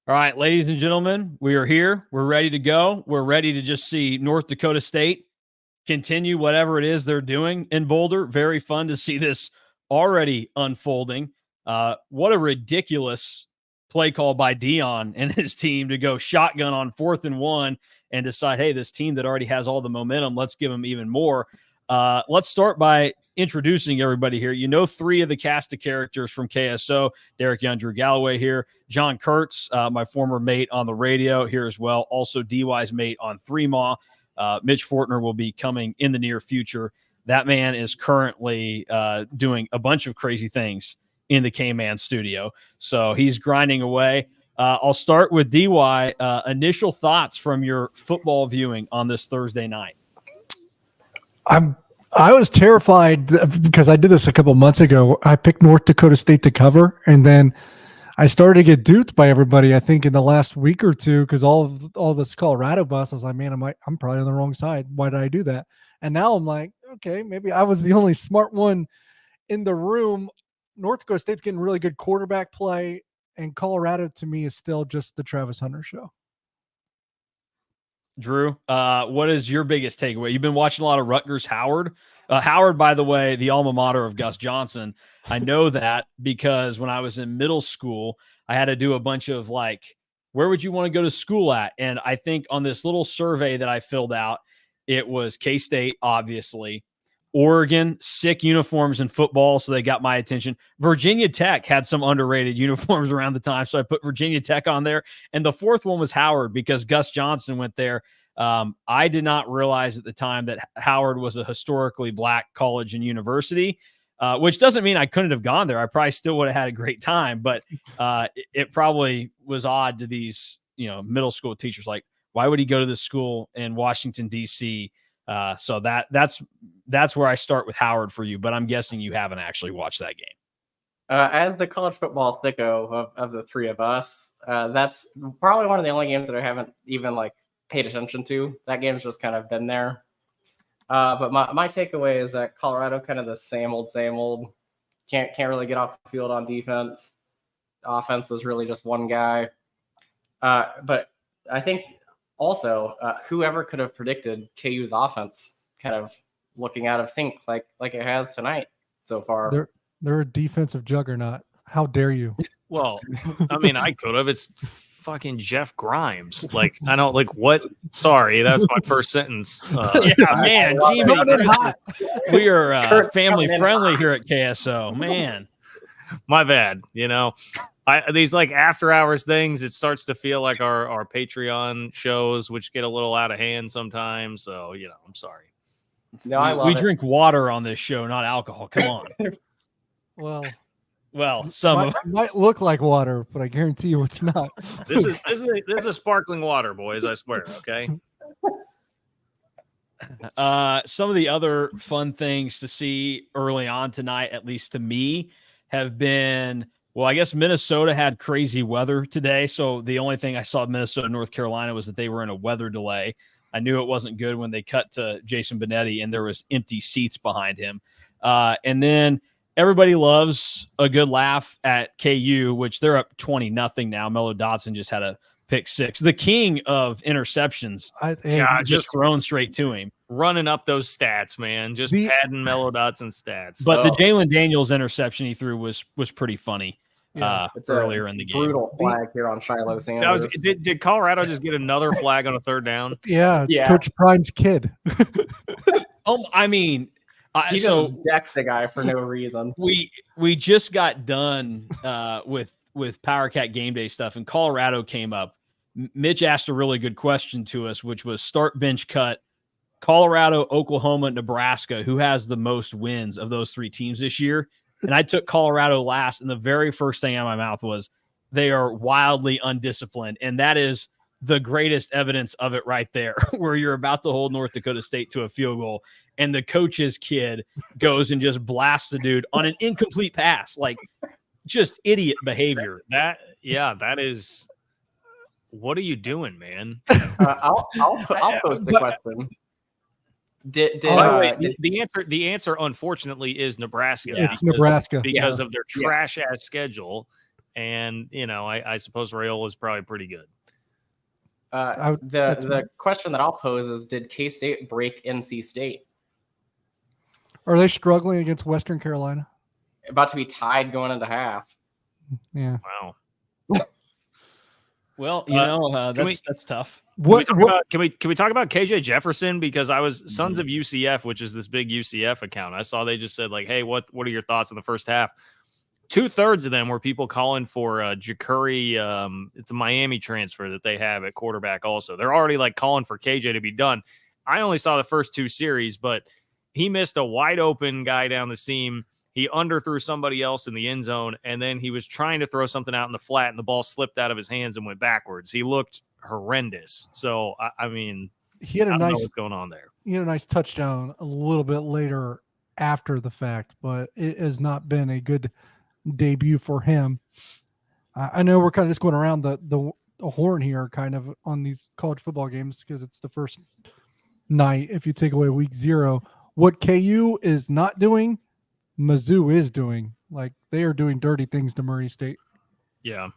All right, ladies and gentlemen, we are here. We're ready to go. We're ready to just see North Dakota State continue whatever it is they're doing in Boulder. Very fun to see this already unfolding. What a ridiculous play call by Dion and his team to go shotgun on 4th and 1 and decide, hey, this team that already has all the momentum, let's give them even more. Let's start by introducing everybody here. You know, 3 of the cast of characters from KSO, Derek Young, Drew Galloway here, John Kurtz, my former mate on the radio here as well. Also DY's mate on 3MAW. Mitch Fortner will be coming in the near future. That man is currently doing a bunch of crazy things in the K-Man studio. So he's grinding away. I'll start with DY. Initial thoughts from your football viewing on this Thursday night. I was terrified because I did this a couple months ago. I picked North Dakota State to cover, and then I started to get duped by everybody, I think, in the last week or two because all this Colorado bus. I was like, man, I'm probably on the wrong side. Why did I do that? And now I'm like, okay, maybe I was the only smart one in the room. North Dakota State's getting really good quarterback play, and Colorado, to me, is still just the Travis Hunter show. Drew, what is your biggest takeaway? You've been watching a lot of Rutgers Howard. Howard, by the way, the alma mater of Gus Johnson. I know that because when I was in middle school, I had to do a bunch of where would you want to go to school at? And I think on this little survey that I filled out, it was K-State, obviously. Oregon, sick uniforms in football, so they got my attention. Virginia Tech had some underrated uniforms around the time, so I put Virginia Tech on there. And the 4th one was Howard because Gus Johnson went there. I did not realize at the time that Howard was a historically black college and university, which doesn't mean I couldn't have gone there. I probably still would have had a great time, but it probably was odd to these middle school teachers. Like, why would he go to this school in Washington, D.C.? So that's where I start with Howard for you, but I'm guessing you haven't actually watched that game. As the college football sicko of the 3 of us, that's probably one of the only games that I haven't even paid attention to. That game's just kind of been there. But my takeaway is that Colorado kind of the same old. Can't really get off the field on defense. Offense is really just one guy. But I think also, whoever could have predicted KU's offense kind of looking out of sync like it has tonight so far? They're a defensive juggernaut. How dare you? Well, I mean, I could have. It's fucking Jeff Grimes. I don't what. Sorry, that's my first sentence. Man, we are family friendly here at KSO. Man, my bad. These after hours things, it starts to feel like our Patreon shows, which get a little out of hand sometimes. So, I'm sorry. No, I love we it. drink water on this show, not alcohol. Come on. Well, some might look like water, but I guarantee you it's not. This is sparkling water, boys. I swear. Okay. Some of the other fun things to see early on tonight, at least to me, have been. Well, I guess Minnesota had crazy weather today, so the only thing I saw of Minnesota, North Carolina was that they were in a weather delay. I knew it wasn't good when they cut to Jason Benetti and there was empty seats behind him. And then everybody loves a good laugh at KU, which they're up 20-0 now. Mello Dotson just had a pick 6. The king of interceptions, just thrown straight to him. Running up those stats, man. Just padding Mello Dotson's stats. But the Jalen Daniels interception he threw was pretty funny. Earlier in the game. Brutal flag here on Shiloh Sanders. Did Colorado just get another flag on a 3rd down? Yeah. Coach Prime's kid. I mean, he just decked the guy for no reason. We just got done with Power Cat game day stuff, and Colorado came up. Mitch asked a really good question to us, which was start, bench, cut. Colorado, Oklahoma, Nebraska, who has the most wins of those 3 teams this year? And I took Colorado last, and the very first thing out of my mouth was they are wildly undisciplined. And that is the greatest evidence of it right there, where you're about to hold North Dakota State to a field goal, and the coach's kid goes and just blasts the dude on an incomplete pass. Just idiot behavior. That is – what are you doing, man? I'll post the question. The answer, unfortunately, is Nebraska. Yeah. It's Nebraska because of their trash ass schedule, and I suppose Raiola is probably pretty good. The question that I'll pose is, did K-State break NC State? Are they struggling against Western Carolina? About to be tied going into half. Yeah. Wow. Well, that's tough. Can we talk about KJ Jefferson? Because I was Sons of UCF, which is this big UCF account. I saw they just said like, hey, what are your thoughts on the first half? 2/3 of them were people calling for Ja'Cory. It's a Miami transfer that they have at quarterback also. They're already like calling for KJ to be done. I only saw the first 2 series, but he missed a wide open guy down the seam. He underthrew somebody else in the end zone, and then he was trying to throw something out in the flat, and the ball slipped out of his hands and went backwards. He looked horrendous. So, I mean, he had I don't know what's going on there. He had a nice touchdown a little bit later after the fact, but it has not been a good debut for him. I know we're kind of just going around the horn here kind of on these college football games because it's the first night if you take away week 0. What KU is not doing, Mizzou is doing. Like, they are doing dirty things to Murray State. Yeah.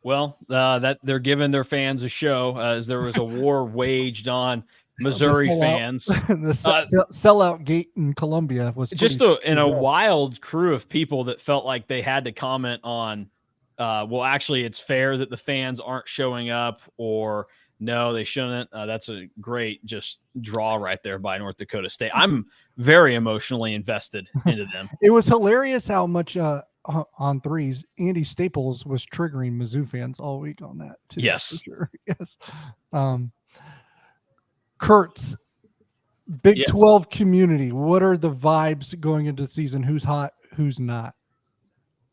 Well, that they're giving their fans a show as there was a war waged on Missouri fans. The sellout gate in Columbia was just a wild crew of people that felt like they had to comment on, well, actually, it's fair that the fans aren't showing up, or no, they shouldn't. That's a great just draw right there by North Dakota State. I'm very emotionally invested into them. It was hilarious how much on threes Andy Staples was triggering Mizzou fans all week on that too. Yes. Sure. Yes. Kurtz, Big 12 community. What are the vibes going into the season? Who's hot? Who's not?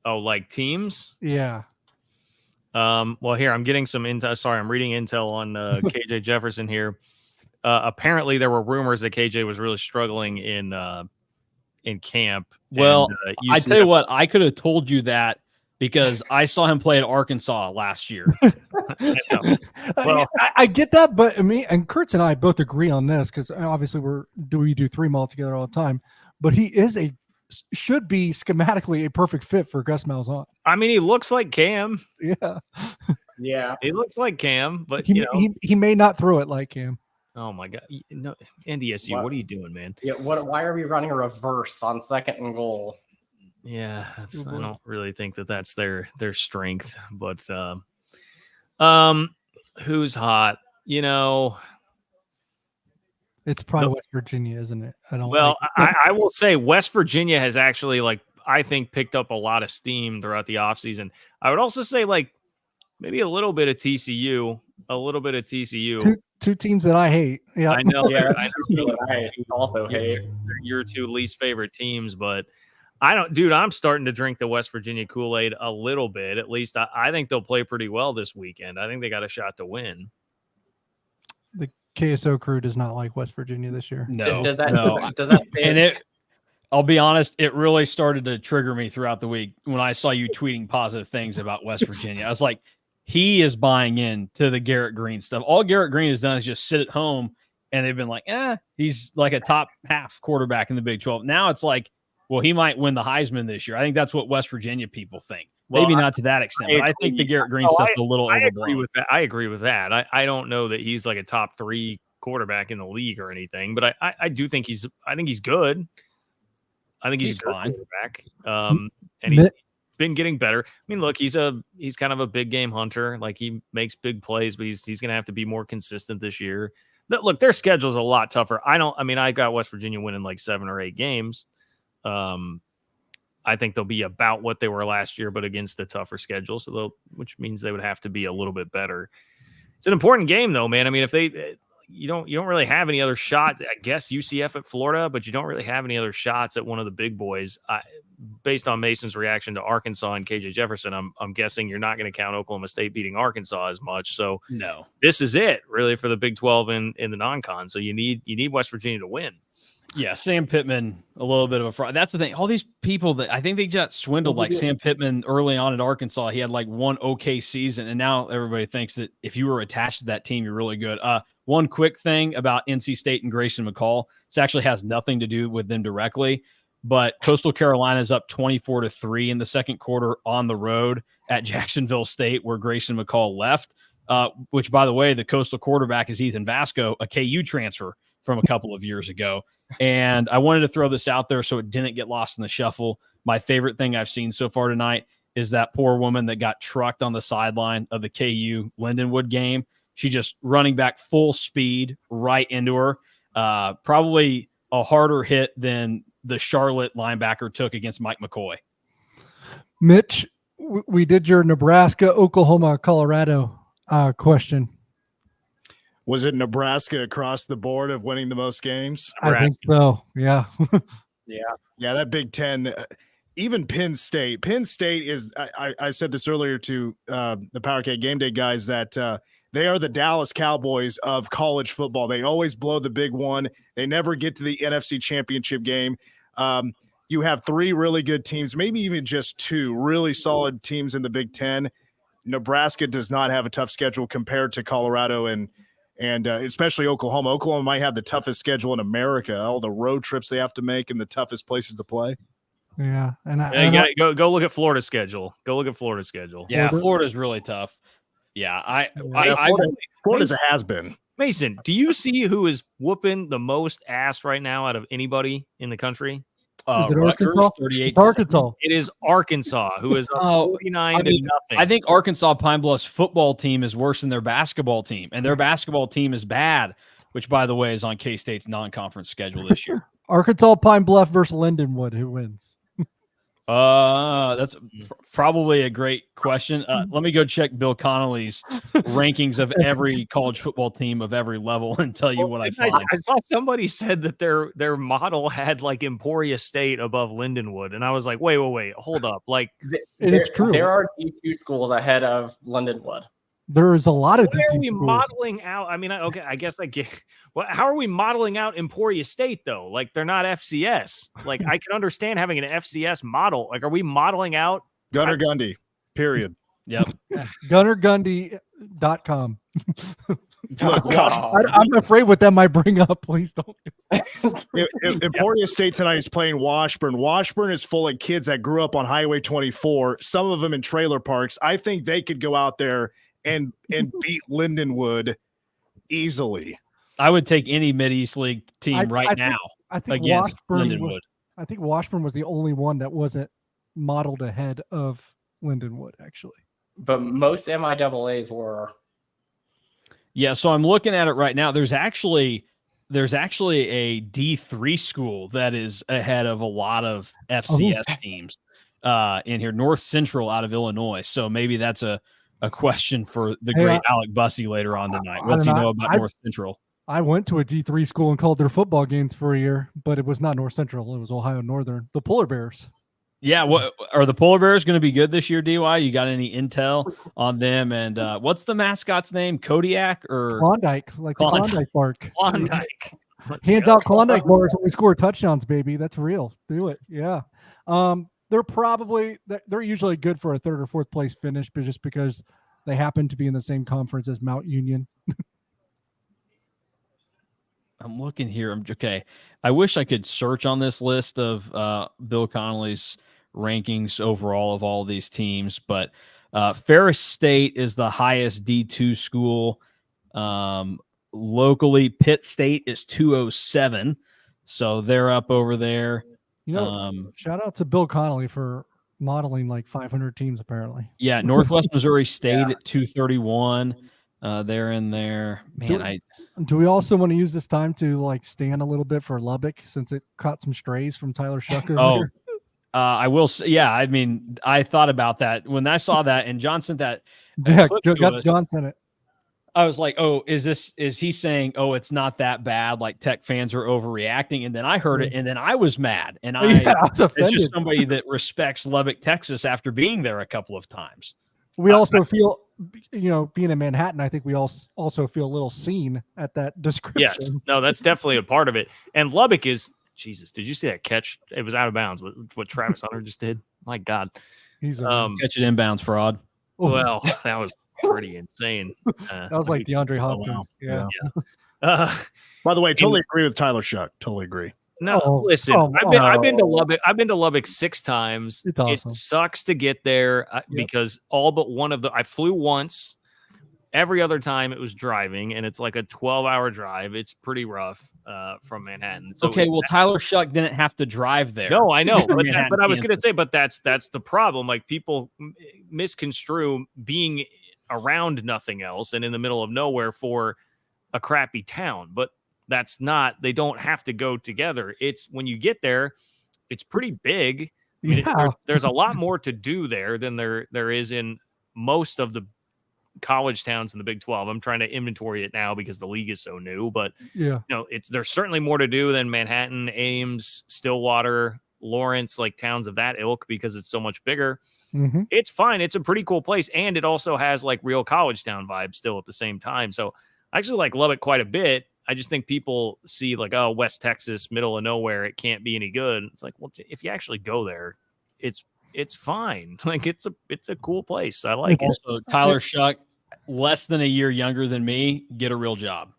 Oh, like teams? Yeah. Well, here I'm getting some intel. Sorry, I'm reading intel on KJ Jefferson here. Apparently, there were rumors that KJ was really struggling in camp. Well, and, I tell you what, I could have told you that because I saw him play at Arkansas last year. Well, I get that, but me and Kurtz and I both agree on this because obviously we do 3-mall together all the time. But he should be schematically a perfect fit for Gus Malzahn. I mean, he looks like Cam. Yeah. Yeah. He looks like Cam, but he may not throw it like Cam. Oh my God. No, NDSU, what are you doing, man? Yeah, why are we running a reverse on 2nd and goal? Yeah, I don't really think that's their strength, but who's hot? It's probably West Virginia, isn't it? I will say West Virginia has actually, I think, picked up a lot of steam throughout the offseason. I would also say, maybe a little bit of TCU. Two teams that I hate. Yeah, I know. Yeah, I know. I also hate your 2 least favorite teams, but I'm starting to drink the West Virginia Kool-Aid a little bit. At least I think they'll play pretty well this weekend. I think they got a shot to win. The KSO crew does not like West Virginia this year. No, does that say and I'll be honest, it really started to trigger me throughout the week when I saw you tweeting positive things about West Virginia. I was like, he is buying in to the Garrett Green stuff. All Garrett Green has done is just sit at home, and they've been like, he's like a top half quarterback in the Big 12. Now it's like, well, he might win the Heisman this year. I think that's what West Virginia people think. Well, maybe not to that extent, but I think the Garrett Green stuff's a little overblown. I agree with that. I don't know that he's like a top 3 quarterback in the league or anything, but I do think he's good. I think he's fine. Quarterback. And he's been getting better. I mean, look, he's kind of a big game hunter. Like, he makes big plays, but he's going to have to be more consistent this year. Look, their schedule's a lot tougher. I got West Virginia winning like 7 or 8 games. I think they'll be about what they were last year, but against a tougher schedule. So which means they would have to be a little bit better. It's an important game though, man. I mean, if you don't really have any other shots, I guess UCF at Florida, but you don't really have any other shots at one of the big boys. Based on Mason's reaction to Arkansas and KJ Jefferson, I'm guessing you're not going to count Oklahoma State beating Arkansas as much. So no, this is it really for the Big 12 in the non-con. So you need West Virginia to win. Yeah, Sam Pittman, a little bit of a fraud. That's the thing. All these people that I think they got swindled, like Sam Pittman early on at Arkansas, he had like one okay season, and now everybody thinks that if you were attached to that team, you're really good. One quick thing about NC State and Grayson McCall. This actually has nothing to do with them directly, but Coastal Carolina is up 24-3 in the second quarter on the road at Jacksonville State, where Grayson McCall left, which, by the way, the Coastal quarterback is Ethan Vasco, a KU transfer from a couple of years ago. And I wanted to throw this out there so it didn't get lost in the shuffle. My favorite thing I've seen so far tonight is that poor woman that got trucked on the sideline of the KU Lindenwood game. She just running back full speed right into her. Probably a harder hit than the Charlotte linebacker took against Mike McCoy. Mitch, we did your Nebraska, Oklahoma, Colorado question. Was it Nebraska across the board of winning the most games? I think so. Yeah. Yeah, that Big Ten, even Penn State. Penn State is, I said this earlier to the Power K Game Day guys, that they are the Dallas Cowboys of college football. They always blow the big one. They never get to the NFC Championship game. You have 3 really good teams, maybe even just 2 really solid teams in the Big Ten. Nebraska does not have a tough schedule compared to Colorado and especially Oklahoma. Oklahoma might have the toughest schedule in America, all the road trips they have to make and the toughest places to play. Yeah. And go look at Florida's schedule. Yeah, Florida's really tough. Yeah, Florida's a has-been. Mason, do you see who is whooping the most ass right now out of anybody in the country? Is it Rutgers, Arkansas? 38. Arkansas. It is Arkansas, who is up 49 to nothing. I think Arkansas Pine Bluff's football team is worse than their basketball team, and their basketball team is bad, which, by the way, is on K-State's non-conference schedule this year. Arkansas Pine Bluff versus Lindenwood. Who wins? That's probably a great question. Let me go check Bill Connolly's rankings of every college football team of every level and tell you what I find. I saw somebody said that their model had like Emporia State above Lindenwood, and I was like, wait, hold up. Like, It's true. There are D2 schools ahead of Lindenwood. There's a lot of why are we schools. modeling out? I mean, okay, I guess I get. Well, how are we modeling out Emporia State though? Like, they're not FCS. Like, I can understand having an FCS model. Like, are we modeling out Gunnar Gundy, period. Yep. GunnerGundy.com. Look, I'm afraid what that might bring up. Please don't. Emporia State tonight is playing Washburn. Washburn is full of kids that grew up on Highway 24, some of them in trailer parks. I think they could go out there and beat Lindenwood easily. I would take any Mid-East League team now I think against Washburn Lindenwood. I think Washburn was the only one that wasn't modeled ahead of Lindenwood, actually. But most MIAAs were. Yeah, so I'm looking at it right now. There's actually a D3 school that is ahead of a lot of FCS teams in here. North Central out of Illinois. So maybe that's a question for the great Alec Bussey later on tonight. What's he know about North Central? I went to a D3 school and called their football games for a year, but it was not North Central. It was Ohio Northern. The Polar Bears. Yeah, what are the Polar Bears going to be good this year, DY? You got any intel on them? And what's the mascot's name? Kodiak or Klondike, like the Klondike Bark. Klondike? Hands out Klondike bars when we score touchdowns, baby. That's real. Do it. Yeah. They're usually good for a 3rd or 4th place finish, but just because they happen to be in the same conference as Mount Union. I'm looking here. Okay. I wish I could search on this list of Bill Connolly's rankings overall of all these teams, but Ferris State is the highest D2 school. Locally, Pitt State is 207, so they're up over there. Shout out to Bill Connolly for modeling like 500 teams, apparently. Yeah, Northwest Missouri State at 231. They're in there. Man, do we also want to use this time to like stand a little bit for Lubbock since it caught some strays from Tyler Shucker? I will say, yeah, I mean, I thought about that when I saw that, and John sent that. Yeah, John sent it. I was like, oh, is he saying, oh, it's not that bad, like Tech fans are overreacting? And then I heard it, and then I was mad. And I was offended. It's just somebody that respects Lubbock, Texas after being there a couple of times. We also feel, being in Manhattan, I think we also feel a little seen at that description. Yes. No, that's definitely a part of it. And Lubbock is, Jesus, did you see that catch? It was out of bounds. What Travis Hunter just did. My God. He's catch it inbounds fraud. Well, that was pretty insane. That was like DeAndre Hopkins. By the way, totally agree with Tyler Shuck. Totally agree. No, listen. I've been to Lubbock. I've been to Lubbock 6 times. It's awesome. It sucks to get there because all but one of I flew once. Every other time it was driving, and it's like a 12-hour drive. It's pretty rough from Manhattan. So okay, well, Tyler Shuck didn't have to drive there. No, I know, but Manhattan, I was going to Kansas. say, but that's the problem. Like people misconstrue being around nothing else and in the middle of nowhere for a crappy town, but that's not. They don't have to go together. It's when you get there, it's pretty big. I mean, there's a lot more to do there than there is in most of the college towns in the Big 12. I'm trying to inventory it now because the league is so new, but there's certainly more to do than Manhattan, Ames, Stillwater, Lawrence, like towns of that ilk because it's so much bigger. Mm-hmm. It's fine. It's a pretty cool place. And it also has like real college town vibes still at the same time. So I actually like Lubbock quite a bit. I just think people see like, oh, West Texas, middle of nowhere, it can't be any good. It's like, well, if you actually go there, it's fine. Like it's a cool place. I like it. Also, Tyler Shuck, less than a year younger than me, get a real job.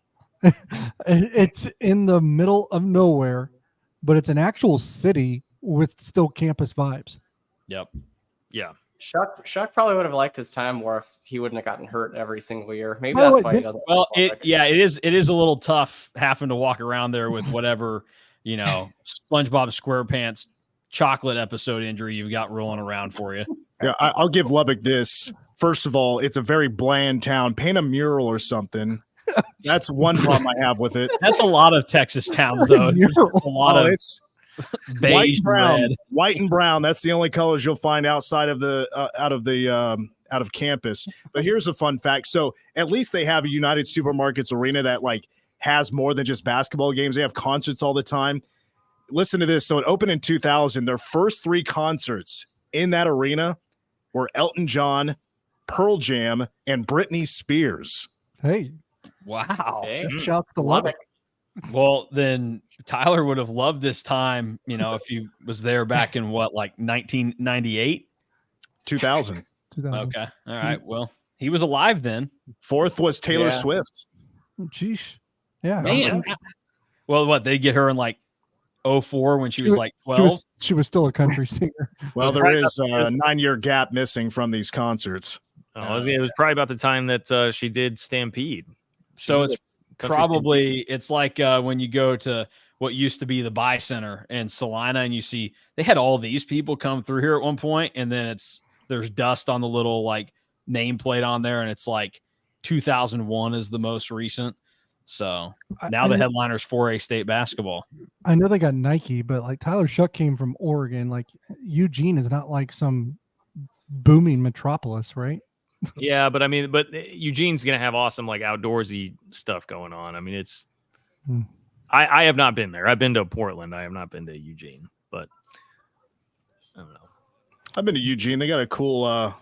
It's in the middle of nowhere, but it's an actual city with still campus vibes. Yep. Yeah. Shuck probably would have liked his time more if he wouldn't have gotten hurt every single year. Maybe that's why he doesn't. Well, it is a little tough having to walk around there with whatever, SpongeBob SquarePants chocolate episode injury you've got rolling around for you. Yeah, I'll give Lubbock this. First of all, it's a very bland town. Paint a mural or something. That's one problem I have with it. That's a lot of Texas towns, though. There's a lot of it's beige, white and brown. red. White and brown. That's the only colors you'll find outside of the out of campus. But here's a fun fact. So at least they have a United Supermarkets arena that like has more than just basketball games. They have concerts all the time. Listen to this. So it opened in 2000. Their first 3 concerts in that arena were Elton John, Pearl Jam, and Britney Spears. Hey, Wow. Okay. shout to Lubbock. Well, then Tyler would have loved this time, if he was there back in what, like 1998? 2000. 2000. Okay. All right. Well, he was alive then. 4th was Taylor Yeah. Swift. Jeez. Yeah. Man. Well, what, they get her in like 04 when she was like 12? She was still a country singer. Well, there is a 9-year gap missing from these concerts. It was probably about the time that she did Stampede. So it's probably, it's like when you go to what used to be the Buy Center in Salina and you see they had all these people come through here at one point, and then there's dust on the little like nameplate on there, and it's like 2001 is the most recent. So now the headliner's 4A state basketball. I know they got Nike, but like Tyler Shuck came from Oregon. Like Eugene is not like some booming metropolis, right? Yeah, but Eugene's gonna have awesome like outdoorsy stuff going on. I mean, it's I have not been there. I've been to Portland. I have not been to Eugene, but I don't know. I've been to Eugene. They got a cool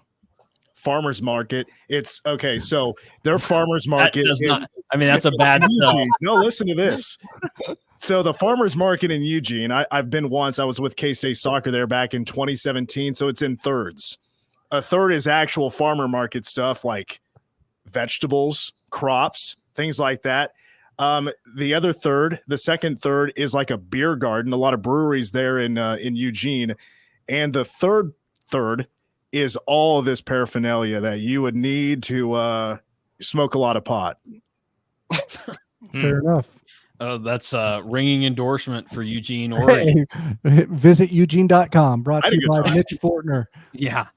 farmers market. It's okay. So their farmers market. That's a bad sell. No, listen to this. So the farmers market in Eugene, I've been once. I was with K-State Soccer there back in 2017. So it's in thirds. A third is actual farmer market stuff like vegetables, crops, things like that. The other third, the second third, is like a beer garden. A lot of breweries there in Eugene. And the third is all of this paraphernalia that you would need to smoke a lot of pot. Fair enough. Oh, that's a ringing endorsement for Eugene, Oregon. Hey, visit Eugene.com. Brought to you by Mitch Fortner. Yeah.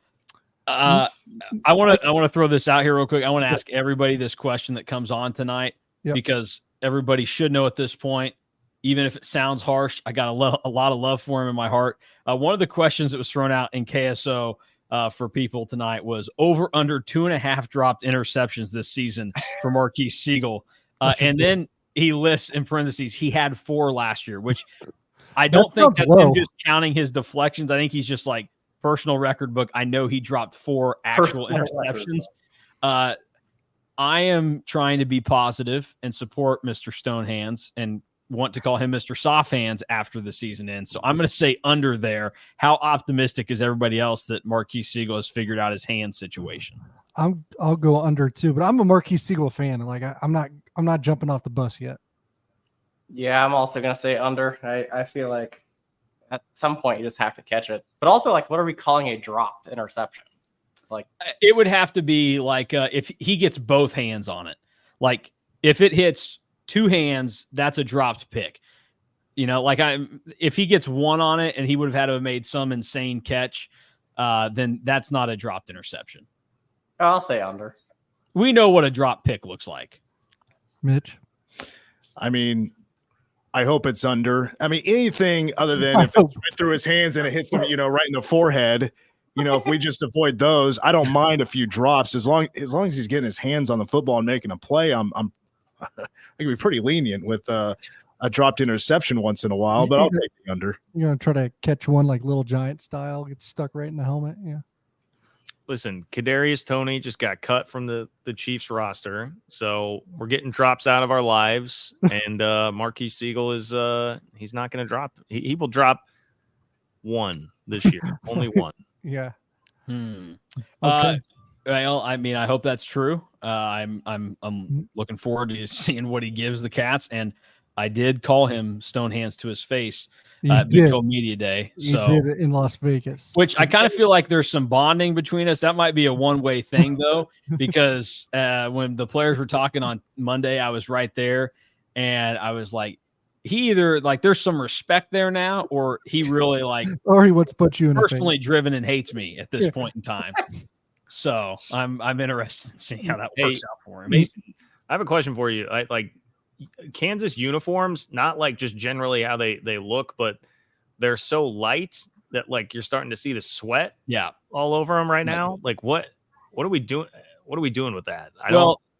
I want to throw this out here real quick. I want to ask everybody this question that comes on tonight because everybody should know at this point, even if it sounds harsh, I got a lot of love for him in my heart. One of the questions that was thrown out in KSO for people tonight was over under 2.5 dropped interceptions this season for Marquise Siegel. And then he lists in parentheses, he had 4 last year, which I don't think that's him just counting his deflections. I think he's just like, personal record book. I know he dropped 4 actual interceptions. I am trying to be positive and support Mr. Stonehands and want to call him Mr. Softhands after the season ends. So I'm going to say under there. How optimistic is everybody else that Marquise Siegel has figured out his hand situation? I'll go under too, but I'm a Marquise Siegel fan. Like I'm not jumping off the bus yet. Yeah, I'm also gonna say under. I feel like at some point you just have to catch it. But also, like, what are we calling a drop interception? Like, it would have to be like if he gets both hands on it. Like if it hits two hands, that's a dropped pick. You know, like if he gets one on it and he would have had to have made some insane catch, then that's not a dropped interception. I'll say under. We know what a drop pick looks like. Mitch? I mean, I hope it's under. I mean, anything other than if it's right through his hands and it hits him, right in the forehead. If we just avoid those, I don't mind a few drops as long as he's getting his hands on the football and making a play. I'm I can be pretty lenient with a dropped interception once in a while, but I'll take the under. You're gonna try to catch one like Little Giant style, get stuck right in the helmet. Yeah. Listen, Kadarius Toney just got cut from the Chiefs roster, so we're getting drops out of our lives. And Marquise Siegel is he's not going to drop. He will drop one this year, only one. Yeah. Okay. Well, I mean, I hope that's true. I'm looking forward to seeing what he gives the Cats, and I did call him stone hands to his face at Big 12 Media Day. So you did it in Las Vegas, which I kind of feel like there's some bonding between us. That might be a one-way thing though, because when the players were talking on Monday, I was right there, and I was like, he either like there's some respect there now, or he really like, or he wants to put you in personally driven and hates me at this point in time. So I'm interested in seeing how that works out for him. Mason, I have a question for you. Like Kansas uniforms, not like just generally how they look, but they're so light that like you're starting to see the sweat all over them right now. Like what are we doing? What are we doing with that?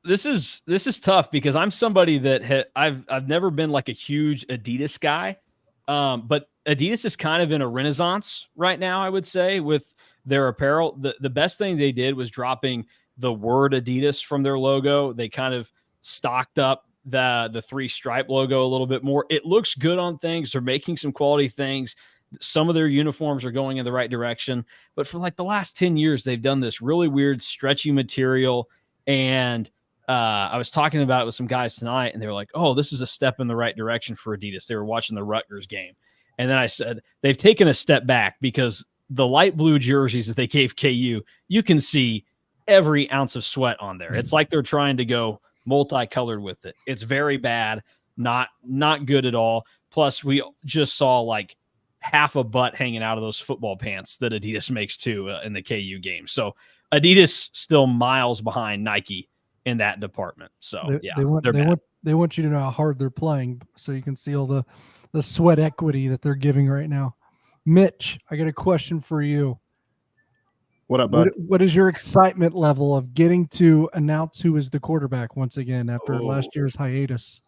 This is tough because I'm somebody that I've never been like a huge Adidas guy, but Adidas is kind of in a renaissance right now, I would say, with their apparel. The best thing they did was dropping the word Adidas from their logo. They kind of stocked up the 3-stripe logo a little bit more. It looks good on things. They're making some quality things. Some of their uniforms are going in the right direction, but for like the last 10 years, they've done this really weird stretchy material. And I was talking about it with some guys tonight, and they were like, oh, this is a step in the right direction for Adidas. They were watching the Rutgers game. And then I said, they've taken a step back because the light blue jerseys that they gave KU, you can see every ounce of sweat on there. It's like they're trying to go multicolored with it. It's very bad, not good at all. Plus, we just saw like half a butt hanging out of those football pants that Adidas makes too in the KU game. So Adidas still miles behind Nike in that department. So they want you to know how hard they're playing, so you can see all the sweat equity that they're giving right now. Mitch, I got a question for you. What up, bud? What is your excitement level of getting to announce who is the quarterback once again after last year's hiatus?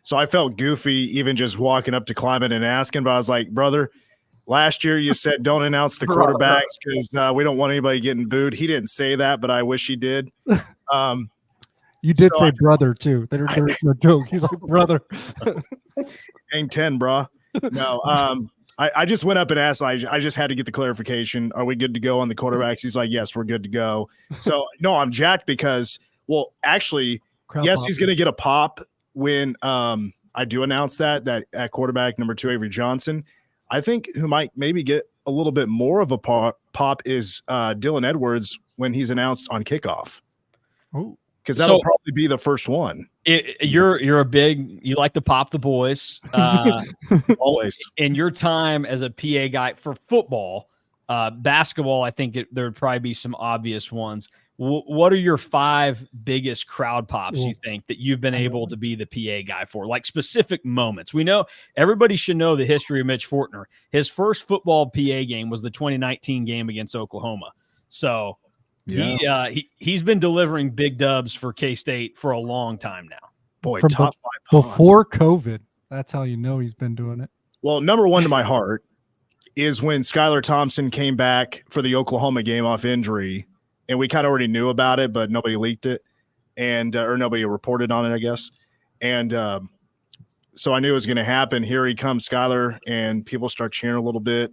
So I felt goofy even just walking up to Climate and asking, but I was like, brother, last year you said don't announce the quarterbacks because we don't want anybody getting booed. He didn't say that, but I wish he did. You did say brother too. There's no joke. He's like, brother. Hang 10, bro. No, I just went up and asked. I just had to get the clarification. Are we good to go on the quarterbacks? He's like, yes, we're good to go. So no, I'm jacked because, well, actually, he's going to get a pop when I do announce that at quarterback number 2, Avery Johnson. I think who might maybe get a little bit more of a pop is Dylan Edwards when he's announced on kickoff. Oh, because that'll probably be the first one. You're a big, you like to pop the boys. Always. In your time as a PA guy for football, basketball, I think there would probably be some obvious ones. What are your 5 biggest crowd pops you think that you've been able to be the PA guy for? Like specific moments. We know everybody should know the history of Mitch Fortner. His first football PA game was the 2019 game against Oklahoma. So he's been delivering big dubs for K-State for a long time now. Boy, from top 5 before COVID. That's how you know he's been doing it. Well, number one to my heart is when Skylar Thompson came back for the Oklahoma game off injury, and we kind of already knew about it, but nobody leaked it, and or nobody reported on it, I guess. And so I knew it was going to happen. Here he comes, Skylar, and people start cheering a little bit,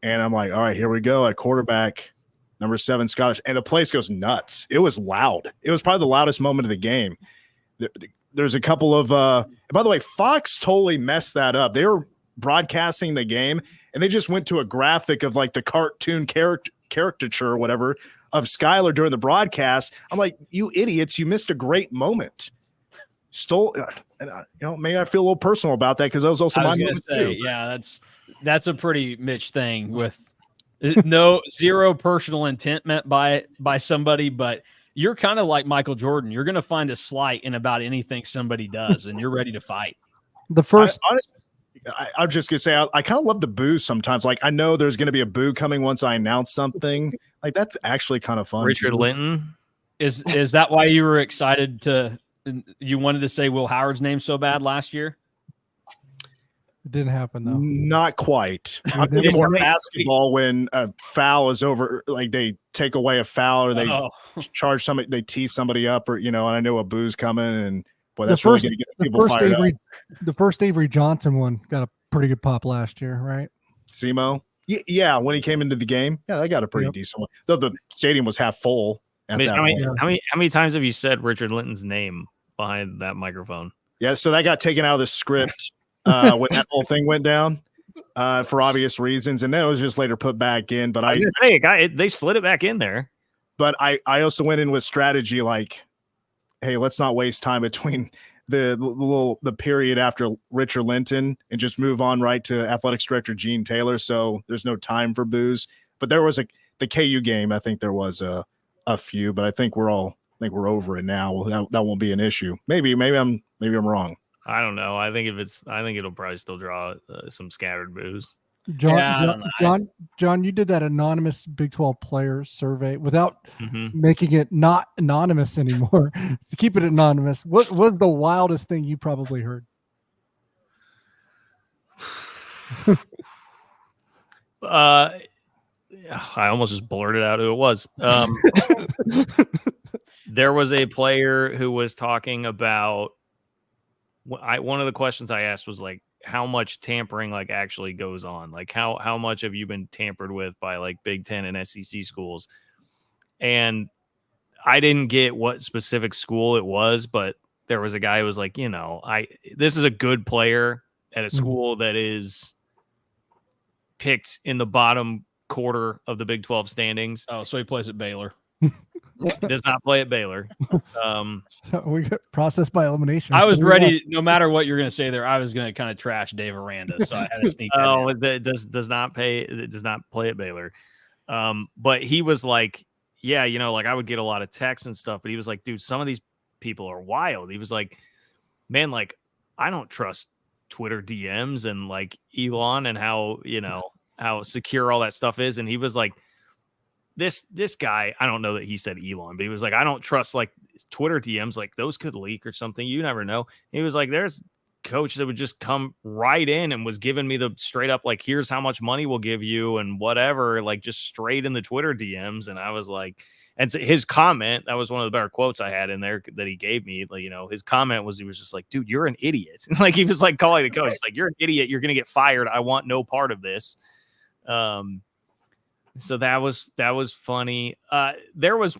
and I'm like, all right, here we go at quarterback. Number 7, Skylar, and the place goes nuts. It was loud. It was probably the loudest moment of the game. there's a couple of by the way, Fox totally messed that up. They were broadcasting the game and they just went to a graphic of like the cartoon caricature or whatever of Skylar during the broadcast. I'm like, you idiots, you missed a great moment. And maybe I feel a little personal about that because that was also my moment too. Yeah, that's a pretty Mitch thing with zero personal intent meant by somebody, but you're kind of like Michael Jordan. You're going to find a slight in about anything somebody does, and you're ready to fight. The first, I'm just gonna say I kind of love the boo sometimes. Like I know there's going to be a boo coming once I announce something. Like that's actually kind of fun. Richard Linton, is that why you were excited to? You wanted to say Will Howard's name so bad last year? it didn't happen though. Not quite. I'm thinking more basketball when a foul is over, like they take away a foul or they charge somebody, they tee somebody up, or and I know a boo's coming, and boy, that's really going to get people fired up. The first Avery Johnson one got a pretty good pop last year, right? Simo, yeah, when he came into the game, yeah, they got a pretty decent one. Though the stadium was half full. How many times have you said Richard Linton's name behind that microphone? Yeah, so that got taken out of the script when that whole thing went down for obvious reasons, and then it was just later put back in. But they slid it back in there. But I also went in with strategy like, hey, let's not waste time between the period after Richard Linton and just move on right to athletics director Gene Taylor. So there's no time for booze. But there was the KU game. I think there was a few, but I think we're over it now. That won't be an issue. Maybe I'm wrong. I don't know. I think it'll probably still draw some scattered boos. John, you did that anonymous Big 12 players survey without making it not anonymous anymore. To keep it anonymous, what was the wildest thing you probably heard? I almost just blurted out who it was. There was a player who was talking about. One of the questions I asked was like, how much tampering like actually goes on? Like how much have you been tampered with by like Big Ten and SEC schools? And I didn't get what specific school it was, but there was a guy who was like, this is a good player at a school that is picked in the bottom quarter of the Big 12 standings. Oh, so he plays at Baylor. Does not play at Baylor. We got processed by elimination. I was ready, no matter what you're going to say there, I was going to kind of trash Dave Aranda, so I had to sneak that in. It does not play at Baylor. But he was like, yeah, like I would get a lot of texts and stuff, but he was like, dude, some of these people are wild. He was like, man, like I don't trust Twitter DMs and like Elon and how secure all that stuff is. And he was like, this guy, I don't know that he said Elon, but he was like, I don't trust like Twitter DMs, like those could leak or something. You never know. He was like, there's a coach that would just come right in and was giving me the straight up, like, here's how much money we'll give you and whatever, like just straight in the Twitter DMs. And I was like, and so his comment, that was one of the better quotes I had in there that he gave me. Like, his comment was, he was just like, dude, you're an idiot. Like he was like calling the coach, like, you're an idiot. You're going to get fired. I want no part of this. So that was funny. There was,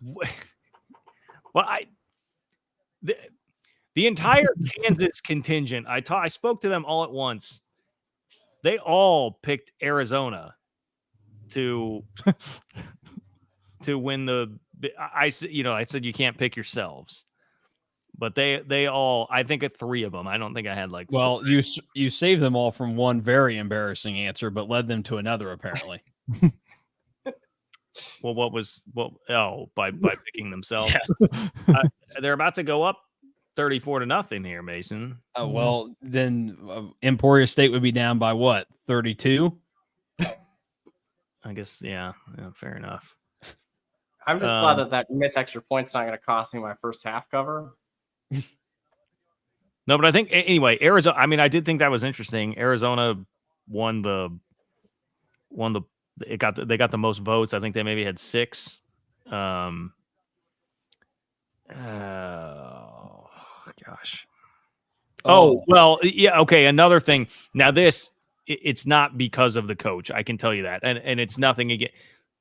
the entire Kansas contingent. I spoke to them all at once. They all picked Arizona to win the. I said you can't pick yourselves, but they all. I think at 3 of them. I don't think I had like. Well, 4. You saved them all from one very embarrassing answer, but led them to another apparently. Well, by picking themselves. Yeah. They're about to go up 34-0 here, Mason. Well, then Emporia State would be down by what, 32? I guess, yeah, fair enough. I'm just glad that missed extra point's not going to cost me my first half cover. No, but I think anyway, Arizona. I mean, I did think that was interesting. Arizona won the. They got the most votes. I think they maybe had 6. Oh gosh. Oh well, yeah. Okay, another thing. Now it's not because of the coach. I can tell you that, and it's nothing again.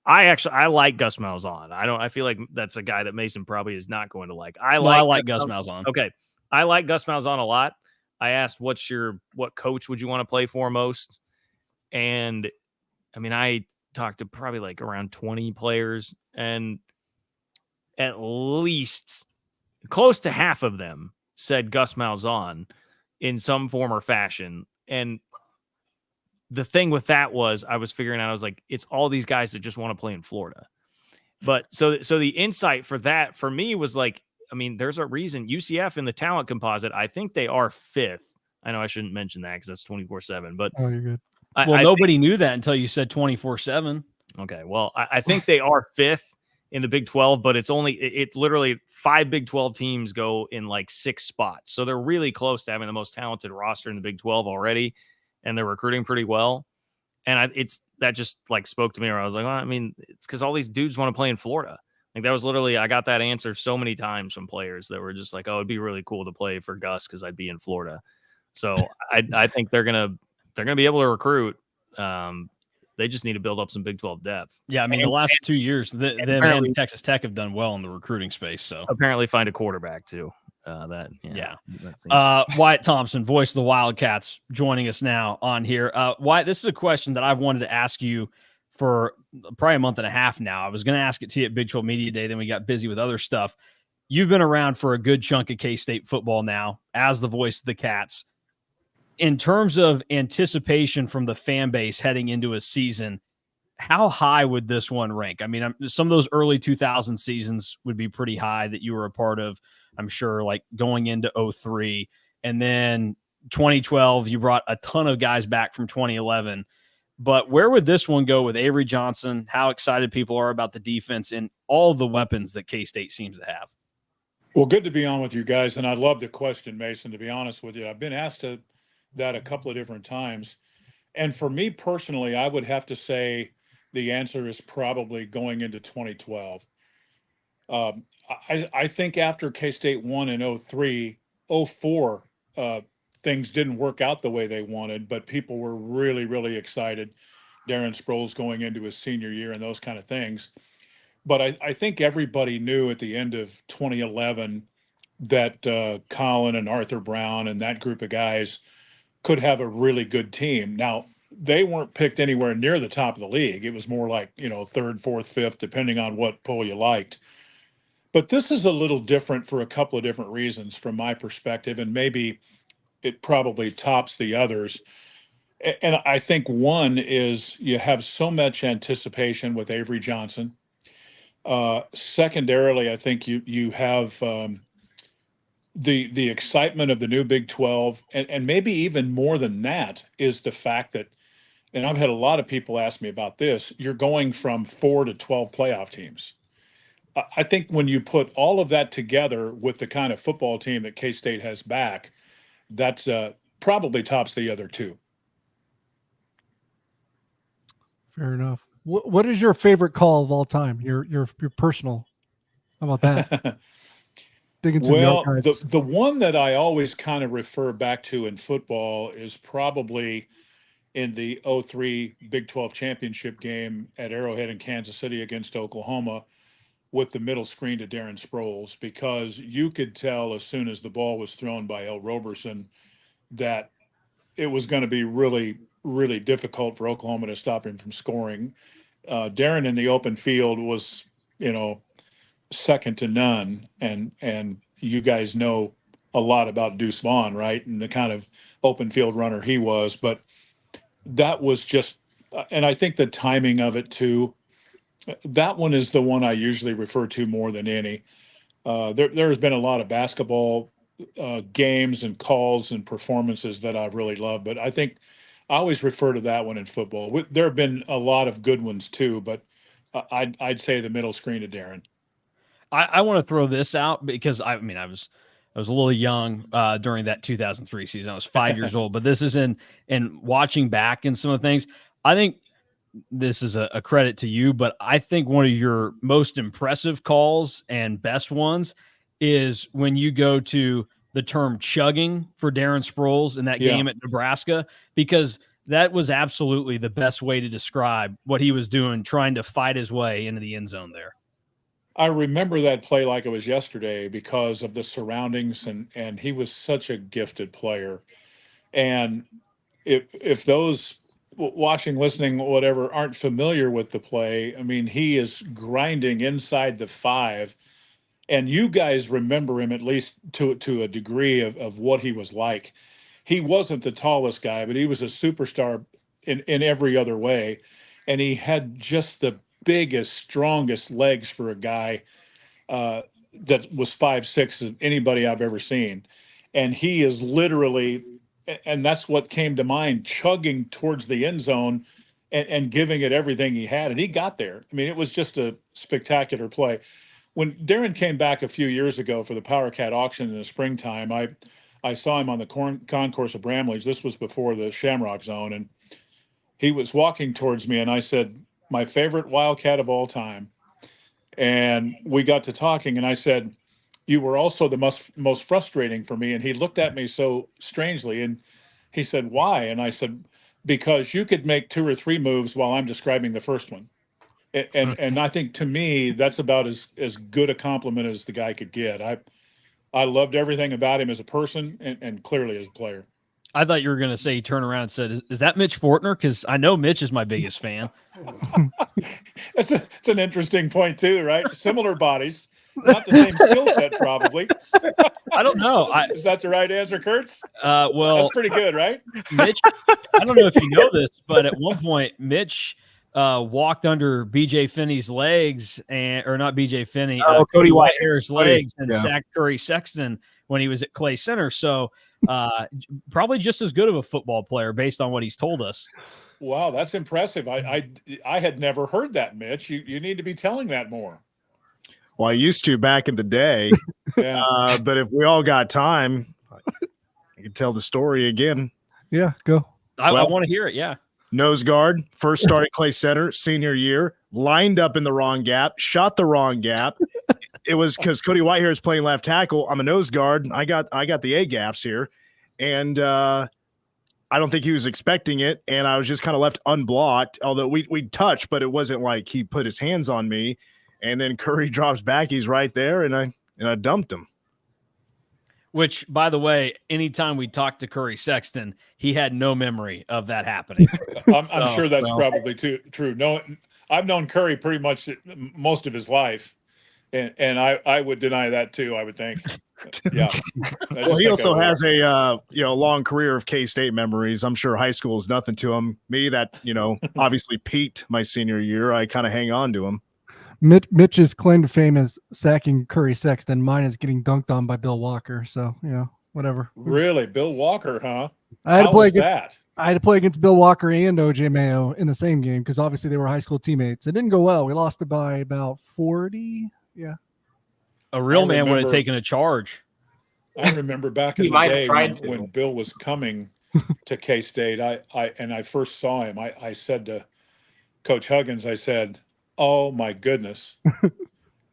I like Gus Malzahn. I feel like that's a guy that Mason probably is not going to like. I like Gus Malzahn. Okay, I like Gus Malzahn a lot. I asked, what coach would you want to play for most? And I mean, I talked to probably like around 20 players, and at least close to half of them said Gus Malzahn in some form or fashion. And the thing with that was I was figuring out, I was like, it's all these guys that just want to play in Florida. But so the insight for that for me was like, I mean, there's a reason UCF in the talent composite, I think they are 5th. I know I shouldn't mention that because that's 24/7, but Oh, you're good. Nobody knew that until you said 24/7. Okay. Well, I think they are 5th in the Big 12, but it's literally 5 Big 12 teams go in like 6 spots. So they're really close to having the most talented roster in the Big 12 already. And they're recruiting pretty well. And that just like spoke to me, where I was like, well, I mean, it's because all these dudes want to play in Florida. Like that was literally, I got that answer so many times from players that were just like, oh, it'd be really cool to play for Gus because I'd be in Florida. So I think they're gonna be able to recruit. They just need to build up some Big 12 depth. Yeah, I mean, the last 2 years, them and Texas Tech have done well in the recruiting space. So apparently find a quarterback too. Wyatt Thompson, voice of the Wildcats, joining us now on here. Wyatt, this is a question that I've wanted to ask you for probably a month and a half now. I was going to ask it to you at Big 12 Media Day, then we got busy with other stuff. You've been around for a good chunk of K-State football now as the voice of the Cats. In terms of anticipation from the fan base heading into a season, how high would this one rank? I mean, some of those early 2000 seasons would be pretty high that you were a part of, I'm sure, like going into 03. And then 2012, you brought a ton of guys back from 2011. But where would this one go with Avery Johnson, how excited people are about the defense and all the weapons that K-State seems to have? Well, good to be on with you guys. And I love the question, Mason, to be honest with you. I've been asked that a couple of different times. And for me personally, I would have to say the answer is probably going into 2012. I think after K-State won in 03, 04, things didn't work out the way they wanted, but people were really, really excited. Darren Sproles going into his senior year and those kind of things. But I think everybody knew at the end of 2011 that Colin and Arthur Brown and that group of guys could have a really good team. Now, they weren't picked anywhere near the top of the league. It was more like, 3rd, 4th, 5th, depending on what poll you liked. But this is a little different for a couple of different reasons from my perspective, and maybe it probably tops the others. And I think one is you have so much anticipation with Avery Johnson. Secondarily, I think you have the excitement of the new Big 12, and maybe even more than that is the fact that, and I've had a lot of people ask me about this, you're going from 4 to 12 playoff teams. I think when you put all of that together with the kind of football team that K-State has back, that's probably tops the other two. Fair enough. What is your favorite call of all time? Your personal. How about that? Well, the one that I always kind of refer back to in football is probably in the 03 Big 12 championship game at Arrowhead in Kansas City against Oklahoma with the middle screen to Darren Sproles, because you could tell as soon as the ball was thrown by El Roberson that it was going to be really, really difficult for Oklahoma to stop him from scoring. Darren in the open field was, second to none. And you guys know a lot about Deuce Vaughn, right? And the kind of open field runner he was. But that was just, and I think the timing of it too, that one is the one I usually refer to more than any. There has been a lot of basketball games and calls and performances that I've really loved, but I think I always refer to that one in football. There have been a lot of good ones too, but I'd say the middle screen to Darren. I want to throw this out because I was a little young during that 2003 season. I was 5 years old, but this is in watching back in some of the things. I think this is a credit to you, but I think one of your most impressive calls and best ones is when you go to the term chugging for Darren Sproles in that game at Nebraska, because that was absolutely the best way to describe what he was doing, trying to fight his way into the end zone there. I remember that play like it was yesterday because of the surroundings, and he was such a gifted player. And if those watching, listening, whatever, aren't familiar with the play, I mean, he is grinding inside the 5, and you guys remember him at least to a degree of what he was like. He wasn't the tallest guy, but he was a superstar in every other way, and he had just the biggest, strongest legs for a guy that was 5'6" of anybody I've ever seen. And he is literally, and that's what came to mind, chugging towards the end zone and giving it everything he had. And he got there. I mean, it was just a spectacular play. When Darren came back a few years ago for the Power Cat auction in the springtime, I saw him on the concourse of Bramlage. This was before the Shamrock Zone. And he was walking towards me, and I said, my favorite Wildcat of all time. And we got to talking, and I said, you were also the most frustrating for me. And he looked at me so strangely, and he said, why? And I said, because you could make 2 or 3 moves while I'm describing the first one. And I think, to me, that's about as good a compliment as the guy could get. I loved everything about him as a person and clearly as a player. I thought you were going to say, he turned around and said, is that Mitch Fortner? Because I know Mitch is my biggest fan. It's an interesting point too, right? Similar bodies, not the same skill set, probably. I don't know. Is that the right answer, Kurtz? Well, that's pretty good, right? Mitch, I don't know if you know this, but at one point, Mitch walked under BJ Finney's legs, or not BJ Finney, Cody Whitehair's legs, and sacked Curry Sexton when he was at Clay Center. So probably just as good of a football player based on what he's told us. Wow, that's impressive. I had never heard that, Mitch. You need to be telling that more. Well, I used to back in the day, yeah. But if we all got time, I could tell the story again. Yeah, go. I want to hear it, yeah. Nose guard, first started Clay Center, senior year, lined up in the wrong gap, shot the wrong gap. It was because Cody Whitehair is playing left tackle. I'm a nose guard. I got the A gaps here, and I don't think he was expecting it, and I was just kind of left unblocked. Although we touched, but it wasn't like he put his hands on me. And then Curry drops back. He's right there, and I dumped him. Which, by the way, anytime we talked to Curry Sexton, he had no memory of that happening. I'm sure that's probably true. No, I've known Curry pretty much most of his life, and I would deny that too. I would think. Yeah. Well, he also has a long career of K-State memories. I'm sure high school is nothing to him. Me, that obviously peaked my senior year. I kind of hang on to him. Mitch's claim to fame is sacking Curry Sexton. Mine is getting dunked on by Bill Walker. So, whatever. Really? Bill Walker, huh? I had to play against Bill Walker and OJ Mayo in the same game because obviously they were high school teammates. It didn't go well. We lost it by about 40. Yeah. A real man would have taken a charge. I remember back in the day when Bill was coming to K-State, I first saw him. I said to Coach Huggins, I said, oh my goodness.